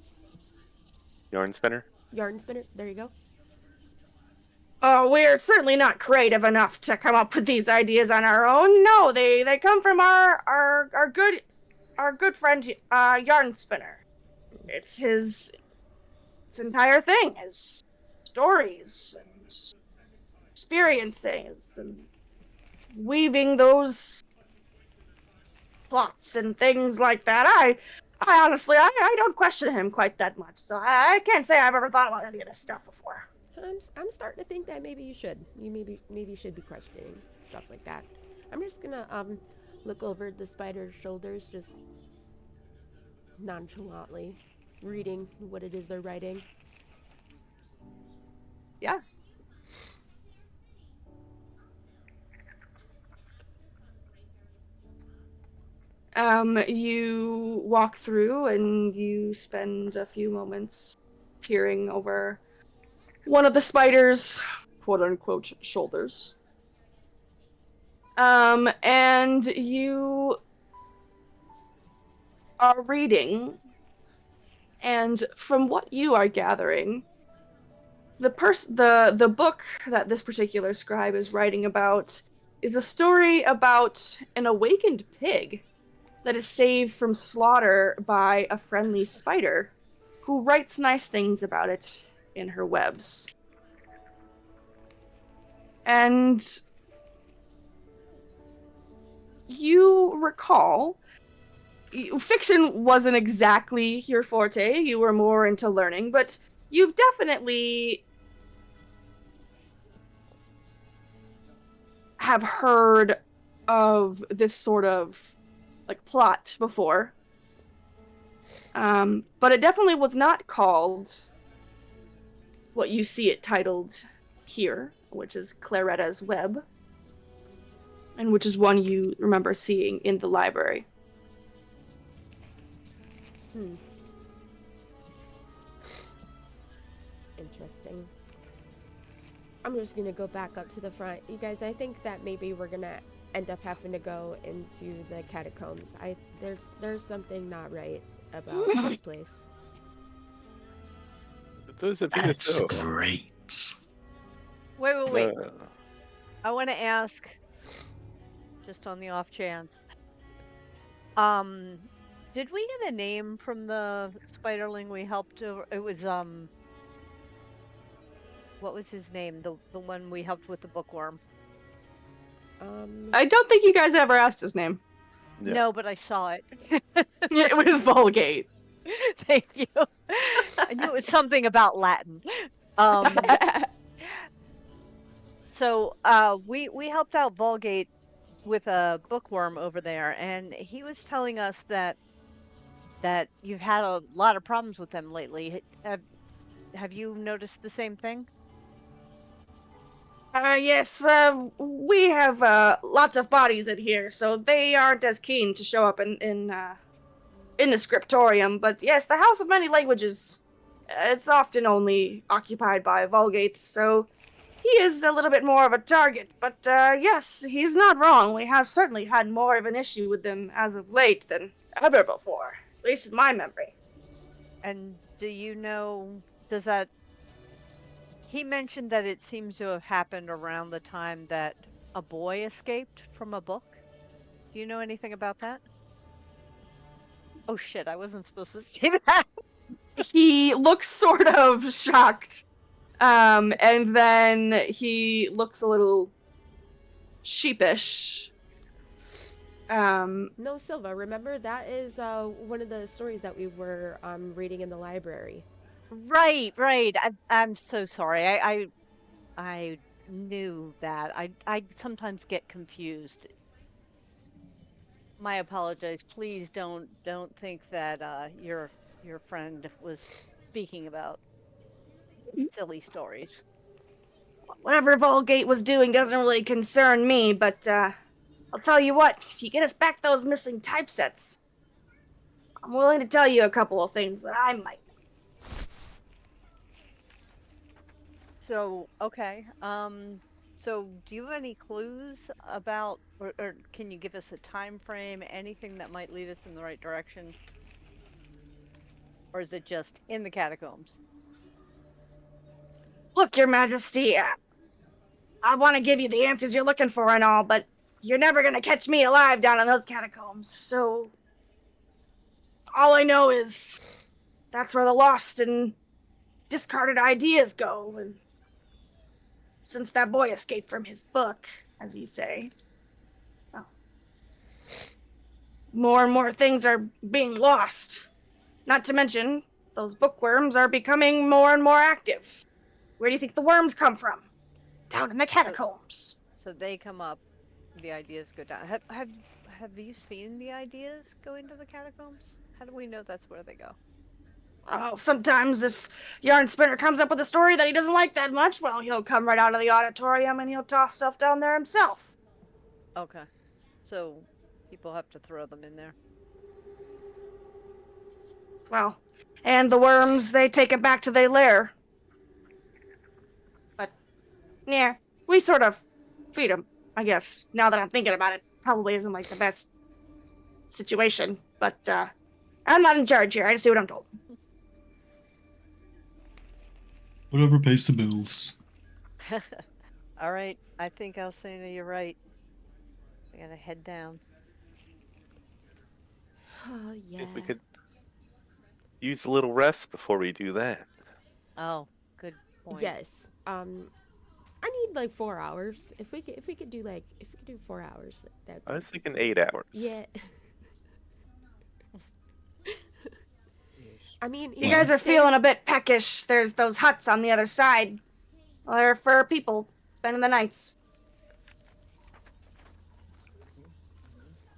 Yarn Spinner? yarn spinner. There you go. Oh, we're certainly not creative enough to come up with these ideas on our own. No, they come from our good friend Yarn Spinner. It's his entire thing, his stories and experiences and weaving those plots and things like that. I honestly don't question him quite that much, so I can't say I've ever thought about any of this stuff before. I'm starting to think that maybe you should. You maybe should be questioning stuff like that. I'm just gonna look over the spider's shoulders, just nonchalantly reading what it is they're writing. Yeah. You walk through and you spend a few moments peering over one of the spider's quote-unquote shoulders. And you are reading, and from what you are gathering, the book that this particular scribe is writing about is a story about an awakened pig that is saved from slaughter by a friendly spider who writes nice things about it in her webs. And you recall, fiction wasn't exactly your forte, you were more into learning, but you've definitely have heard of this sort of like plot before. But it definitely was not called what you see it titled here, which is Claretta's Web, and which is one you remember seeing in the library. interesting. I'm just gonna go back up to the front. You guys, I think that maybe we're gonna end up having to go into the catacombs. There's something not right about this place. Those of you That's so. great. Wait. Uh, I want to ask, just on the off chance, did we get a name from the spiderling we helped? It was what was his name? The one we helped with the bookworm. I don't think you guys ever asked his name. Yeah. No, but I saw it. It was Vulgate. Thank you. I knew it was something about Latin. So we helped out Vulgate with a bookworm over there, and he was telling us that you've had a lot of problems with them lately. Have you noticed the same thing? Yes, we have lots of bodies in here, so they aren't as keen to show up in the scriptorium. But yes, the House of Many Languages, it's often only occupied by Vulgate, so he is a little bit more of a target. But yes, he's not wrong. We have certainly had more of an issue with them as of late than ever before, at least in my memory. And do you know, does that... He mentioned that it seems to have happened around the time that a boy escaped from a book. Do you know anything about that? Oh shit, I wasn't supposed to say that. He looks sort of shocked. And then he looks a little sheepish. No, Silva, remember that is one of the stories that we were reading in the library. Right. I'm so sorry. I knew that. I sometimes get confused. My apologies. Please don't think that your friend was speaking about silly stories. Whatever Vulgate was doing doesn't really concern me, but I'll tell you what, if you get us back those missing typesets, I'm willing to tell you a couple of things that I might. So, okay. So do you have any clues about, or can you give us a time frame, anything that might lead us in the right direction? Or is it just in the catacombs? Look, Your Majesty, I want to give you the answers you're looking for and all, but you're never gonna catch me alive down in those catacombs, so all I know is that's where the lost and discarded ideas go, and since that boy escaped from his book, as you say, well, more and more things are being lost. Not to mention, those bookworms are becoming more and more active. Where do you think the worms come from? Down in the catacombs. So they come up, the ideas go down. Have you seen the ideas go into the catacombs? How do we know that's where they go? Oh, sometimes if Yarn Spinner comes up with a story that he doesn't like that much, well, he'll come right out of the auditorium and he'll toss stuff down there himself. Okay. So people have to throw them in there. Well, and the worms, they take it back to their lair. But, yeah, we sort of feed them, I guess. Now that I'm thinking about it, probably isn't like the best situation, but I'm not in charge here. I just do what I'm told. Whatever pays the bills. All right. I think Alcina, you're right. I gotta head down. Oh, yeah. If we could use a little rest before we do that. Oh, good point. Yes. I need like 4 hours. If we could do 4 hours, that. I was thinking 8 hours. Yeah. I mean, You guys are feeling a bit peckish. There's those huts on the other side. Well, they're for people spending the nights.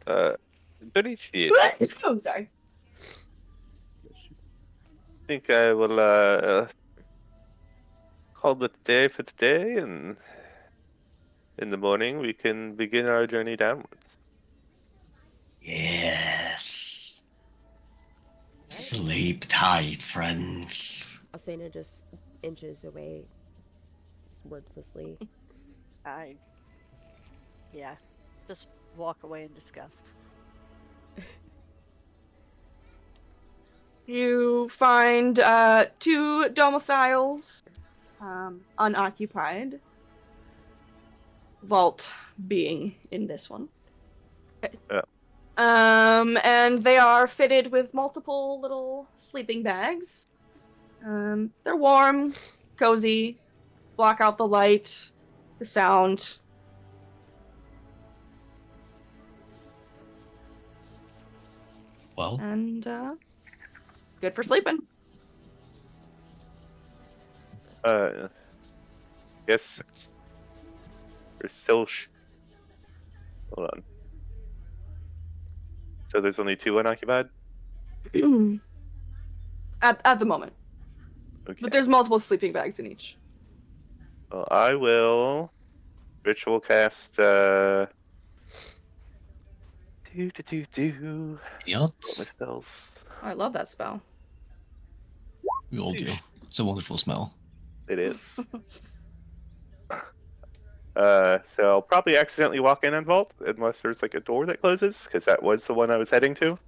Benici, Oh, sorry. I think I will call it a day for today, and in the morning we can begin our journey downwards. Yes. Sleep tight, friends. Alcina just inches away wordlessly. Yeah, just walk away in disgust. You find 2 domiciles unoccupied. Vault being in this one. Yeah. And they are fitted with multiple little sleeping bags. They're warm, cozy, block out the light, the sound. Well, And good for sleeping. Yes. There's still. Hold on. So there's only 2 unoccupied. At the moment. Okay. But there's multiple sleeping bags in each. Well, I will ritual cast. What my idiots. spells? I love that spell. We all do. It's a wonderful smell. It is. So I'll probably accidentally walk in on Vault unless there's like a door that closes, because that was the one I was heading to.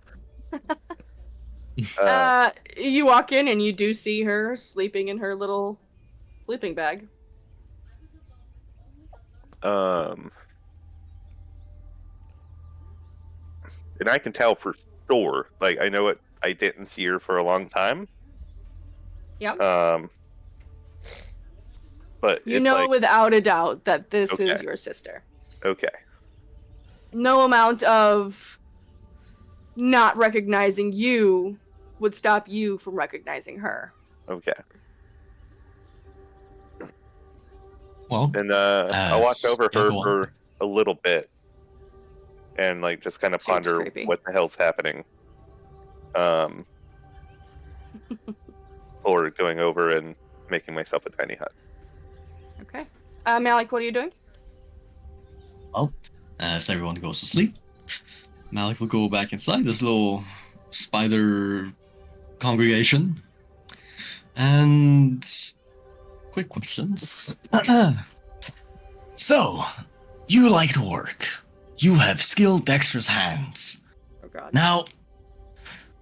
You walk in and you do see her sleeping in her little sleeping bag. And I can tell for sure. Like I know it. I didn't see her for a long time. Yep. But You it's know like, without a doubt that this is Okay. your sister. okay. No amount of not recognizing you would stop you from recognizing her. Okay. Well, And I'll watch over yeah, her go on. for a little bit, and like just kind of Seems ponder creepy. what the hell's happening. Or going over and making myself a tiny hut. Okay. Malik, what are you doing? Well, as everyone goes to sleep, Malik will go back inside this little spider congregation. And quick questions. So, you like to work. You have skilled, dexterous hands. Oh god. Now,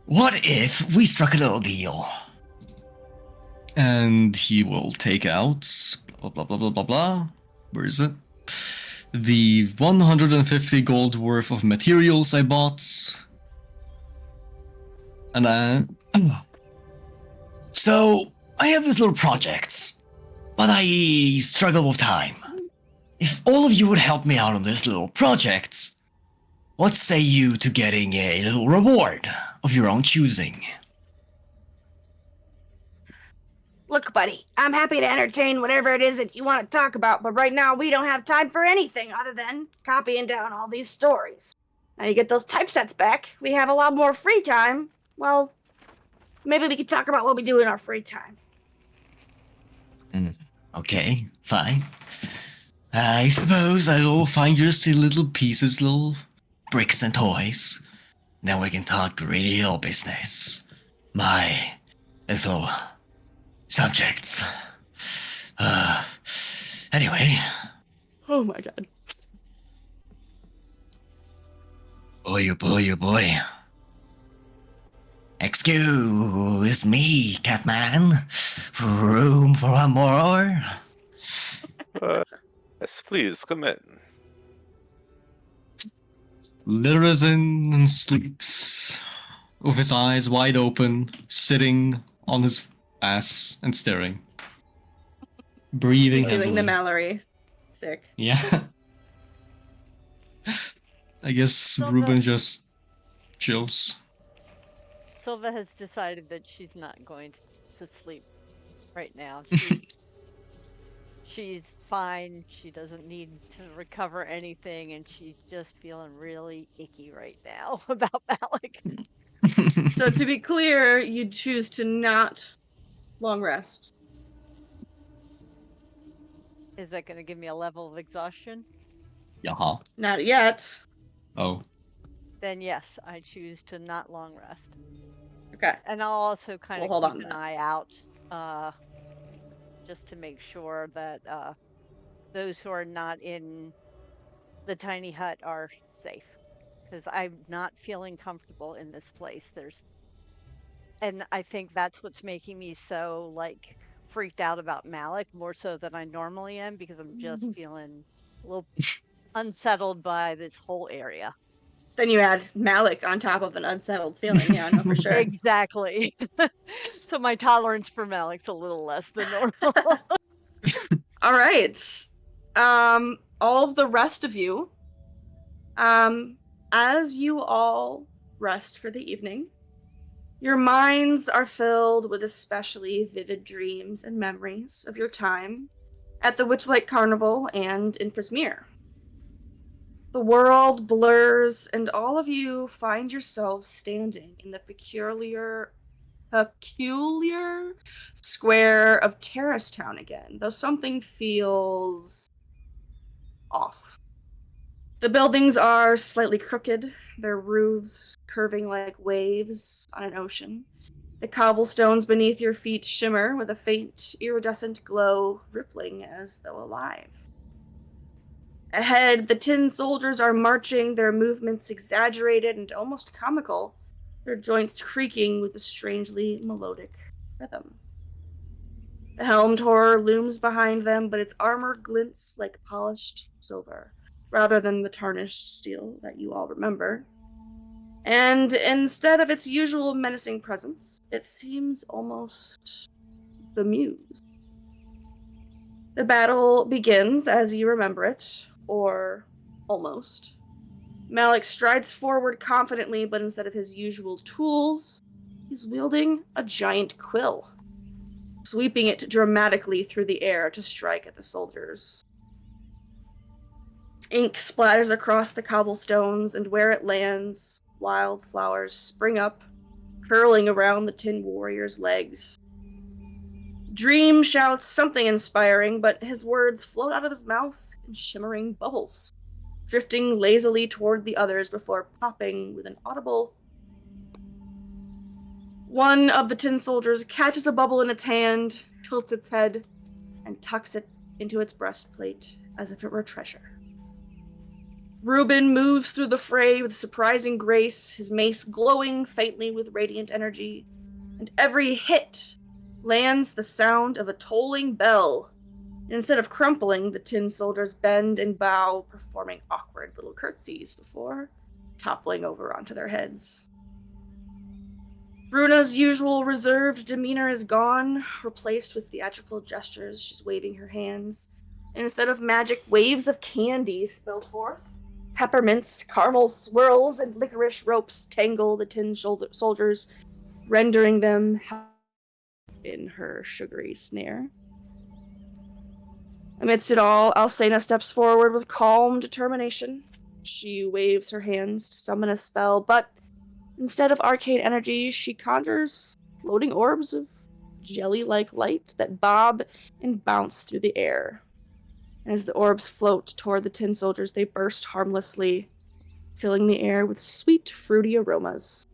what if we struck a little deal? And he will take out blah blah blah blah blah blah. Where is it? The 150 gold worth of materials I bought. And So, I have this little project, but I struggle with time. If all of you would help me out on this little project, what say you to getting a little reward of your own choosing? Look, buddy, I'm happy to entertain whatever it is that you want to talk about, but right now we don't have time for anything other than copying down all these stories. Now you get those typesets back, we have a lot more free time. Well, maybe we could talk about what we do in our free time. Okay, fine. I suppose I'll find just the little pieces, little bricks and toys. Now we can talk real business. My little subjects. Anyway, Oh my god. boy, oh boy, oh boy. Excuse me, Catman. Room for one more? Yes, please come in. Litterizin and sleeps with his eyes wide open, sitting on his ass and staring. Breathing He's doing heavily. the Mallory. Sick. Yeah. I guess Silva- Ruben just chills. Silva has decided that she's not going to sleep right now. She's fine. She doesn't need to recover anything, and she's just feeling really icky right now about Malik. So to be clear, you choose to not long rest. Is that going to give me a level of exhaustion? Yaha. Not yet. Oh. Then yes, I choose to not long rest. Okay. And I'll also kind We'll of hold keep on an to that. eye out just to make sure that those who are not in the tiny hut are safe. Because I'm not feeling comfortable in this place. And I think that's what's making me so like freaked out about Malik more so than I normally am because I'm just feeling a little unsettled by this whole area. Then you add Malik on top of an unsettled feeling. Yeah, no, for sure. Exactly. So my tolerance for Malik's a little less than normal. All right. All of the rest of you, as you all rest for the evening, your minds are filled with especially vivid dreams and memories of your time at the Witchlight Carnival and in Prismeer. The world blurs, and all of you find yourselves standing in the peculiar square of Terrace Town again, though something feels off. The buildings are slightly crooked, their roofs curving like waves on an ocean. The cobblestones beneath your feet shimmer with a faint, iridescent glow, rippling as though alive. Ahead, the tin soldiers are marching, their movements exaggerated and almost comical, their joints creaking with a strangely melodic rhythm. The helmed horror looms behind them, but its armor glints like polished silver, rather than the tarnished steel that you all remember. And instead of its usual menacing presence, it seems almost bemused. The battle begins as you remember it, or almost. Malik strides forward confidently, but instead of his usual tools, he's wielding a giant quill, sweeping it dramatically through the air to strike at the soldiers. Ink splatters across the cobblestones, and where it lands, wildflowers spring up, curling around the Tin Warrior's legs. Dream shouts something inspiring, but his words float out of his mouth in shimmering bubbles, drifting lazily toward the others before popping with an audible. One of the tin soldiers catches a bubble in its hand, tilts its head, and tucks it into its breastplate as if it were treasure. Reuben moves through the fray with surprising grace, his mace glowing faintly with radiant energy, and every hit lands the sound of a tolling bell. Instead of crumpling, the tin soldiers bend and bow, performing awkward little curtsies before toppling over onto their heads. Bruna's usual reserved demeanor is gone, replaced with theatrical gestures. She's waving her hands. And instead of magic, waves of candy spill forth. Peppermints, caramel swirls, and licorice ropes tangle the tin soldiers, rendering them in her sugary snare. Amidst it all, Alcena steps forward with calm determination. She waves her hands to summon a spell, but instead of arcane energy, she conjures floating orbs of jelly-like light that bob and bounce through the air. And as the orbs float toward the tin soldiers, they burst harmlessly, filling the air with sweet, fruity aromas.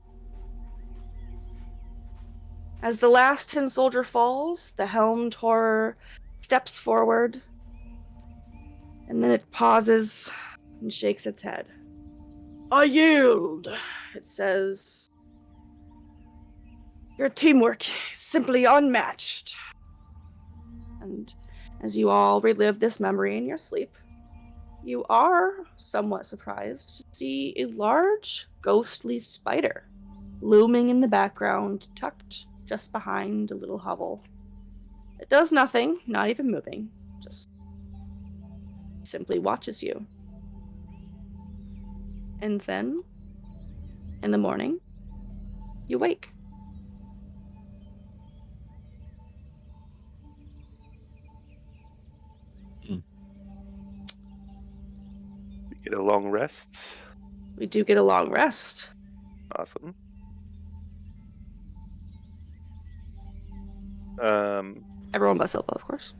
As the last tin soldier falls, the helmed horror steps forward, and then it pauses and shakes its head. "I yield," it says. "Your teamwork is simply unmatched." And as you all relive this memory in your sleep, you are somewhat surprised to see a large, ghostly spider looming in the background, tucked just behind a little hovel. It does nothing, not even moving, just simply watches you. And then, in the morning, you wake. We get a long rest. We do get a long rest. Awesome. Everyone but Silva, of course.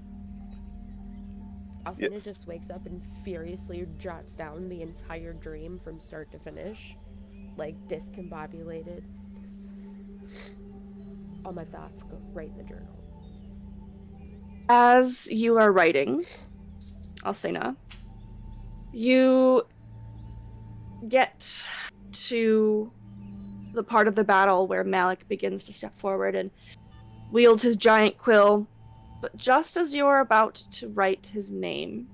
Alcina Yes. just wakes up and furiously jots down the entire dream from start to finish, like discombobulated. All my thoughts go right in the journal. As you are writing, Alcena, you get to the part of the battle where Malik begins to step forward and wields his giant quill, but just as you're about to write his name,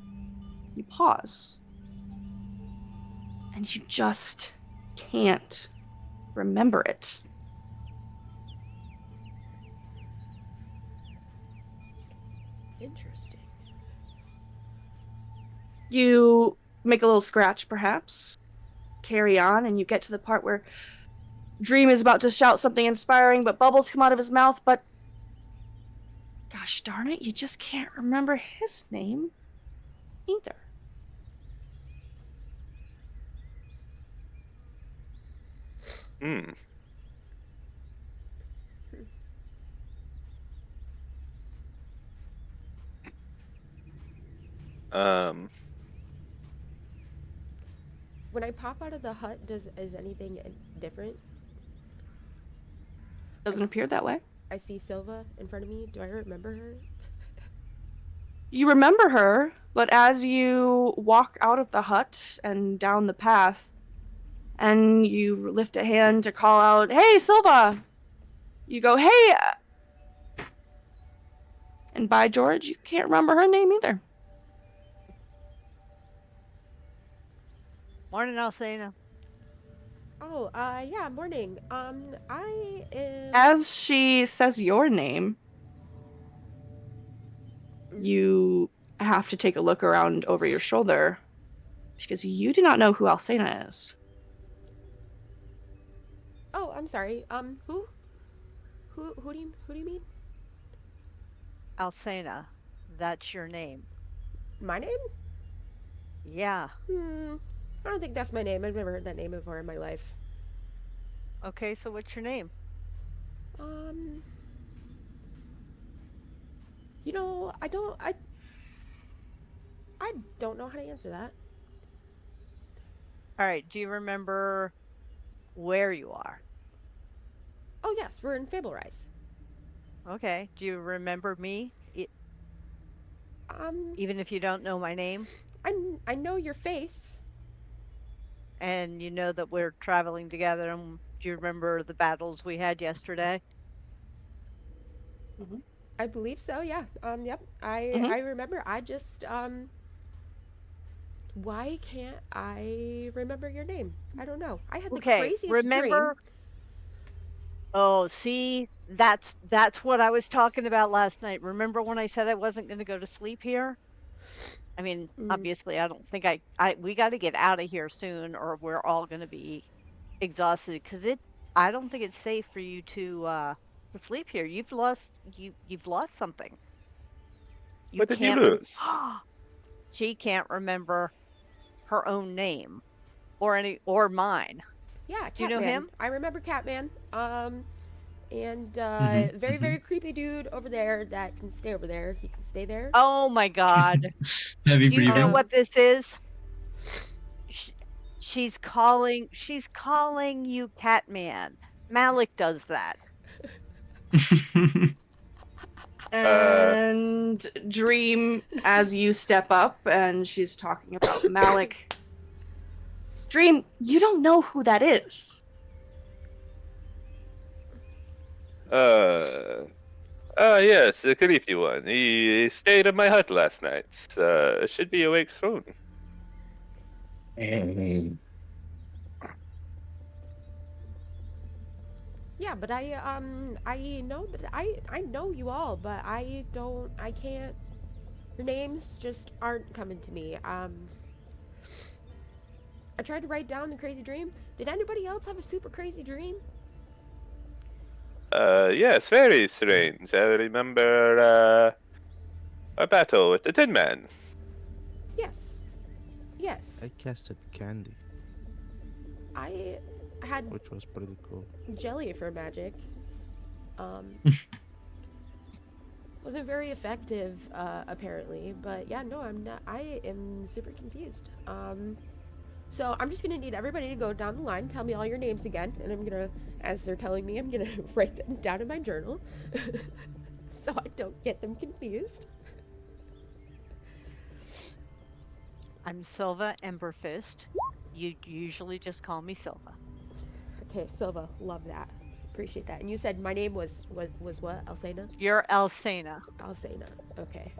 you pause. And you just can't remember it. Interesting. You make a little scratch, perhaps, carry on, and you get to the part where Dream is about to shout something inspiring, but bubbles come out of his mouth, but gosh darn it, you just can't remember his name either. Hmm. When I pop out of the hut, is anything different? Doesn't appear that way. I see Silva in front of me. Do I remember her? You remember her, but as you walk out of the hut and down the path, and you lift a hand to call out, "Hey, Silva!" You go, "Hey!" And by George, you can't remember her name either. Morning, Alcena. Oh, yeah, morning. I am... As she says your name, you have to take a look around over your shoulder because you do not know who Alcena is. Oh, I'm sorry. Who? Who do you mean? Alcena. That's your name. My name? Yeah. I don't think that's my name. I've never heard that name before in my life. Okay, so what's your name? You know, I don't know how to answer that. All right, do you remember where you are? Oh, yes, we're in Fable Rise. Okay, do you remember me? Even if you don't know my name? I know your face. And you know that we're traveling together, and do you remember the battles we had yesterday? I believe so, yeah. Yep. I remember. I just, why can't I remember your name? I don't know. I had the craziest remember? dream. Oh, see, that's what I was talking about last night. Remember when I said I wasn't going to go to sleep here? I mean, obviously, I don't think we got to get out of here soon, or we're all going to be exhausted. Because I don't think it's safe for you to sleep here. You've lost something. What did you can't. lose? She can't remember her own name or mine. Yeah, Do you know Catman. him? I remember Catman. And very, Mm-hmm. very creepy dude over there that can stay over there. He can stay there. Oh my God! Heavy Do you know breathing. what this is? She's calling you Catman. Malik does that. And Dream, as you step up and she's talking about Malik. Dream, you don't know who that is. Yes, the creepy one. He stayed in my hut last night. Should be awake soon. Yeah, but I know that I know you all, but I can't. Your names just aren't coming to me. I tried to write down the crazy dream. Did anybody else have a super crazy dream? Yes, very strange. I remember, a battle with the Tin Man. Yes. Yes. I casted candy, I had which was pretty cool. jelly for magic. Wasn't very effective, apparently. But yeah, no, I'm not. I am super confused. So I'm just gonna need everybody to go down the line, tell me all your names again, and I'm gonna, as they're telling me, I'm gonna write them down in my journal, so I don't get them confused. I'm Silva Emberfist. You usually just call me Silva. Okay, Silva, love that. Appreciate that. And you said my name was what? Alcena? You're Alcena. Alcena. Okay.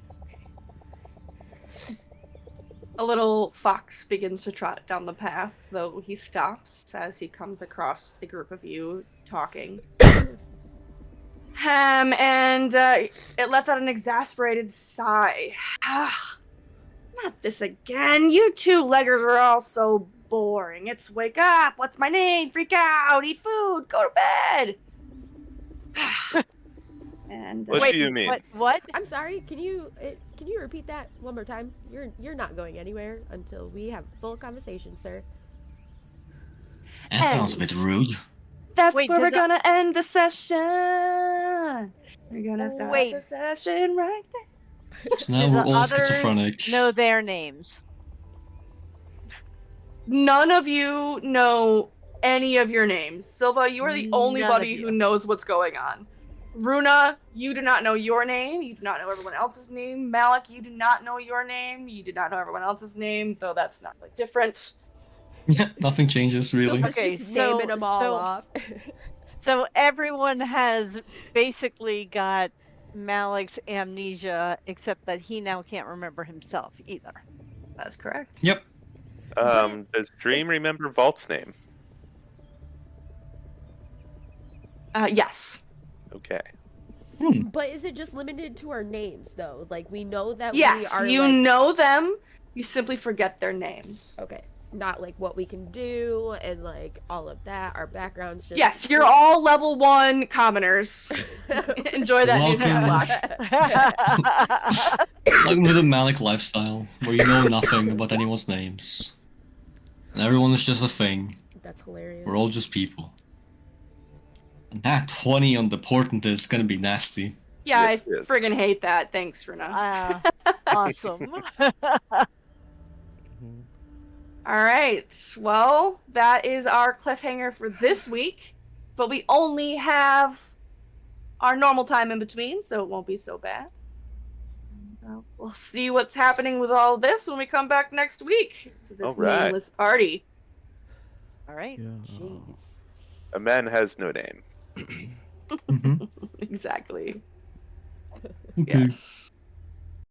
A little fox begins to trot down the path, though he stops as he comes across the group of you talking. And it lets out an exasperated sigh. Not this again. You two leggers are all so boring. It's wake up, what's my name, freak out, eat food, go to bed. And What Wait, do you mean? What? I'm sorry. Can you repeat that one more time? You're not going anywhere until we have full conversation, sir. That sounds a bit rude. That's Wait, where did we're the- gonna end the session. We're gonna start Wait. the session right there. So now Do we're the all others schizophrenic. know their names? None of you know any of your names. Silva, you are the only None of buddy who you. knows what's going on. Runa, you do not know your name. You do not know everyone else's name. Malik, you do not know your name. You do not know everyone else's name, though that's not really different. Yeah, nothing changes really. Silva's Okay, just naming them all off. So everyone has basically got Malik's amnesia, except that he now can't remember himself either. That's correct. Yep. Does Dream remember Vault's name? Yes. Okay. But is it just limited to our names, though? Like, we know that Yes, we are, you like... know them. You simply forget their names. Okay. Not, like, what we can do and, like, all of that. Our backgrounds just... Yes, you're all level 1 commoners. Enjoy that new Welcome. block. Welcome to the Malik lifestyle, where you know nothing about anyone's names. And everyone is just a thing. That's hilarious. We're all just people. And that 20 on the portent is gonna be nasty. Yeah, Yes, I it is. friggin' hate that. Thanks, Runa. Awesome. Mhm. All right. Well, that is our cliffhanger for this week, but we only have our normal time in between, so it won't be so bad. We'll see what's happening with all of this when we come back next week to this All right. nameless party. All right. Yeah. Jeez. A man has no name. Mhm. Exactly. Okay. Yes.